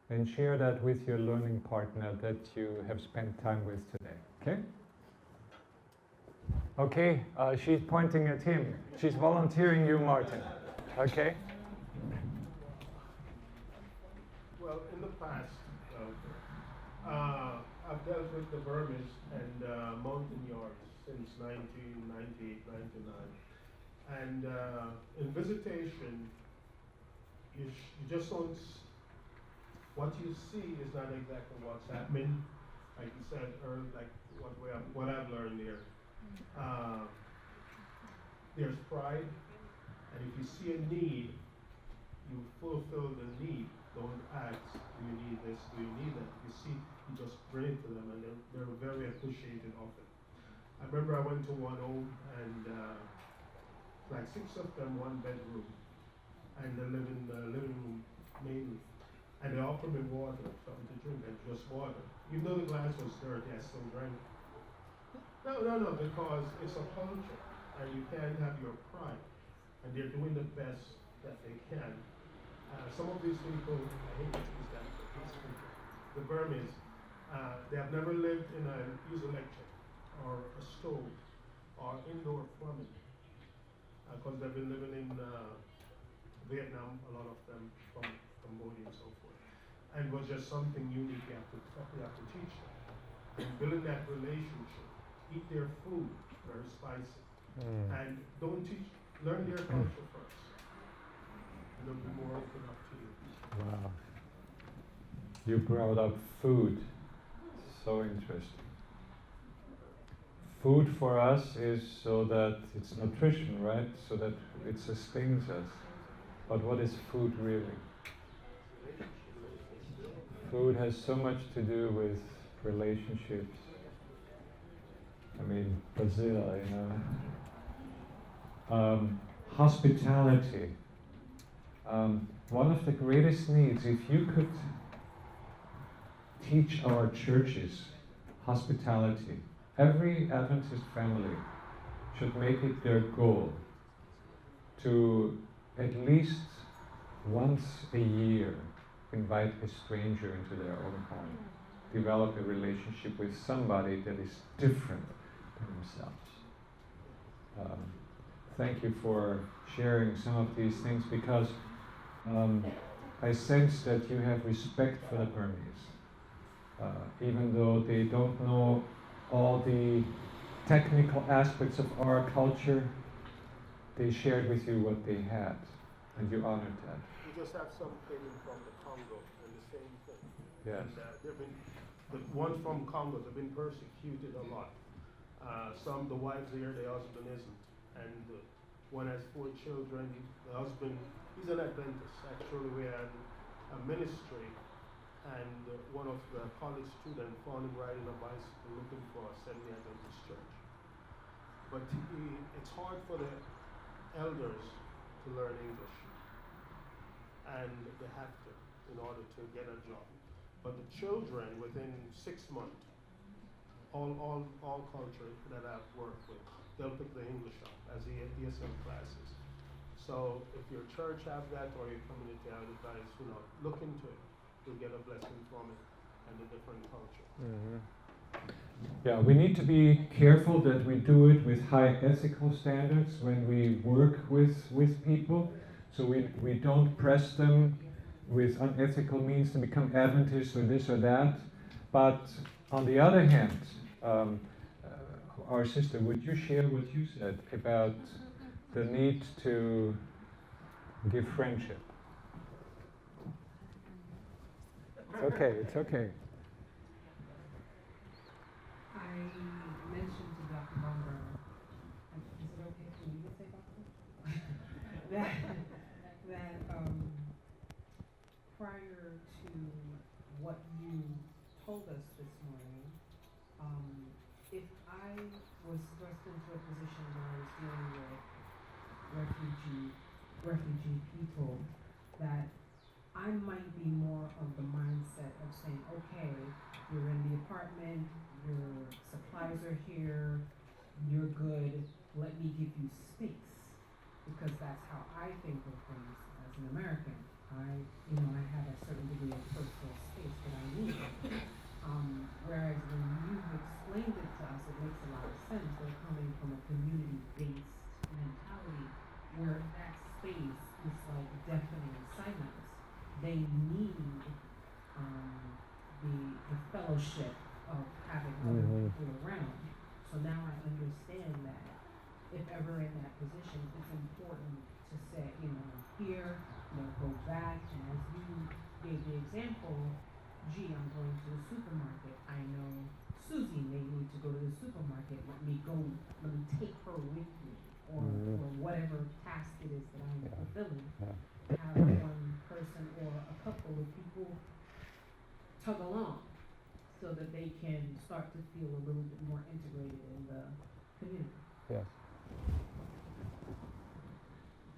and share that with your learning partner that you have spent time with today, okay? Okay, she's pointing at him. She's volunteering you, Martin. Okay? Well, in the past, I've dealt with the Burmese and Montagnards since 1998, 99. And in visitation, you just don't, what you see is not exactly what's happening. Like you said earlier, like what I've learned there. There's pride, and if you see a need, you fulfill the need. Don't ask, do you need this, do you need that? If you see, you just bring it to them, and they're very appreciative of it. I remember I went to one home, and like 6 of them, 1 bedroom, and they live in the living room mainly. And they offered me water, something to drink, and just water. Even though the glass was dirty, I still drank it. No, because it's a culture, and you can't have your pride. And they're doing the best that they can. Some of these people, I hate to use that, but these people, the Burmese, they have never lived in a use electric. or a stove or indoor plumbing. Because they've been living in Vietnam, a lot of them from Cambodia and so forth. And it was just something unique you have to teach them. And building that relationship, eat their food, very spicy. And don't learn their culture first. And they'll be more open up to you. Wow. You brought up food. So interesting. Food for us is so that it's nutrition, right? So that it sustains us. But what is food really? Food has so much to do with relationships. I mean, Brazil, you know. Hospitality. One of the greatest needs, if you could teach our churches hospitality, every Adventist family should make it their goal to at least once a year invite a stranger into their own home, develop a relationship with somebody that is different than themselves. Thank you for sharing some of these things, because I sense that you have respect for the Burmese. Even though they don't know all the technical aspects of our culture, they shared with you what they had, and you honored that. We just have some came in from the Congo, and the same thing. Yes. And the ones from Congo have been persecuted a lot. The wives here, the husband isn't. And one has 4 children. The husband, he's an Adventist. Actually, we had a ministry, and one of the college students found him riding a bicycle looking for a Semi-Adventist church. But it's hard for the elders to learn English, and they have to in order to get a job. But the children, within 6 months, all culture that I've worked with, they'll pick the English up as the ESL classes. So if your church have that, or your community have advice, look into it. You'll get a blessing from it and the different culture. Yeah, we need to be careful that we do it with high ethical standards when we work with people. So we don't press them with unethical means to become Adventists or this or that. But on the other hand, our sister, would you share what you said about the need to give friendship? It's okay, it's okay. I mentioned to Dr. Baumgartner, is it okay for me to say doctor? that prior to what you told us this morning, if I was thrust into a position where I was dealing with refugee people, that I might be more of the mindset of saying, okay, you're in the apartment, your supplies are here, you're good, let me give you space. Because that's how I think of things as an American. I have a certain degree of personal space that I need. Whereas when you've explained it to us, it makes a lot of sense. They're coming from a community-based mentality where that space is like deafening silence. They need the fellowship of having other people around. So now I understand that if ever in that position, it's important to say, here, go back, and as you gave the example, gee, I'm going to the supermarket. I know Susie may need to go to the supermarket. Let me take her with me, or whatever task it is that I'm fulfilling. Have one person or a couple of people tug along so that they can start to feel a little bit more integrated in the community. Yes.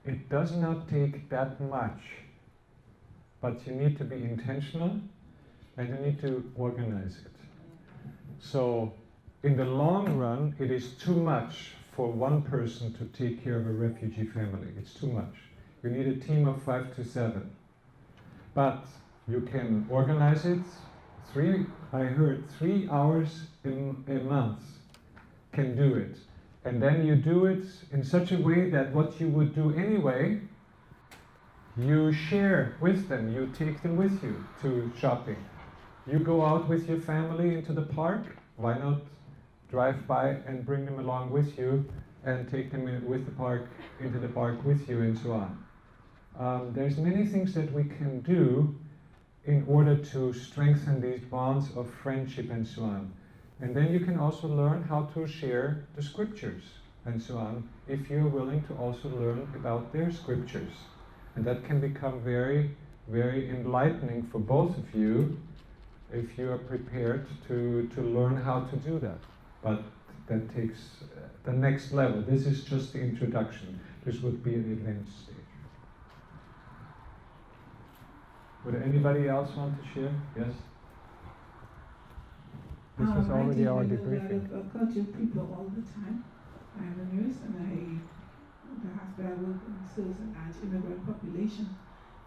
It does not take that much, but you need to be intentional and you need to organize it. So in the long run, it is too much for one person to take care of a refugee family. It's too much. You need a team of 5 to 7. But you can organize it. I heard 3 hours in a month can do it. And then you do it in such a way that what you would do anyway, you share with them, you take them with you to shopping. You go out with your family into the park, why not drive by and bring them along with you and take them into the park with you and so on. There's many things that we can do in order to strengthen these bonds of friendship and so on. And then you can also learn how to share the scriptures and so on, if you're willing to also learn about their scriptures. And that can become very, very enlightening for both of you if you are prepared to learn how to do that. But that takes the next level. This is just the introduction. This would be an advanced stage. Would anybody else want to share? Yes? This was already our debriefing. I deal with a lot of cultural people all the time. I'm a nurse and the hospital I work in serves a large immigrant population.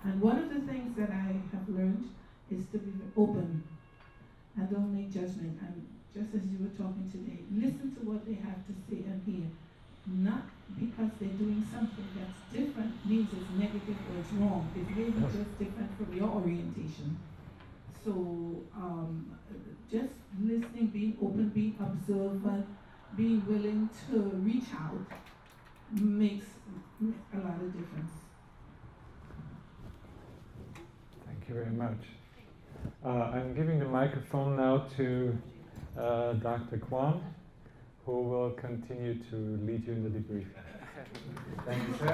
And one of the things that I have learned is to be open and don't make judgment. And just as you were talking today, listen to what they have to say and hear. Not because they're doing something that's different means it's negative or it's wrong. It may be just different from your orientation. So just listening, being open, being observant, being willing to reach out makes a lot of difference. Thank you very much. I'm giving the microphone now to Dr. Kwan, who will continue to lead you in the debriefing. Thank you, sir.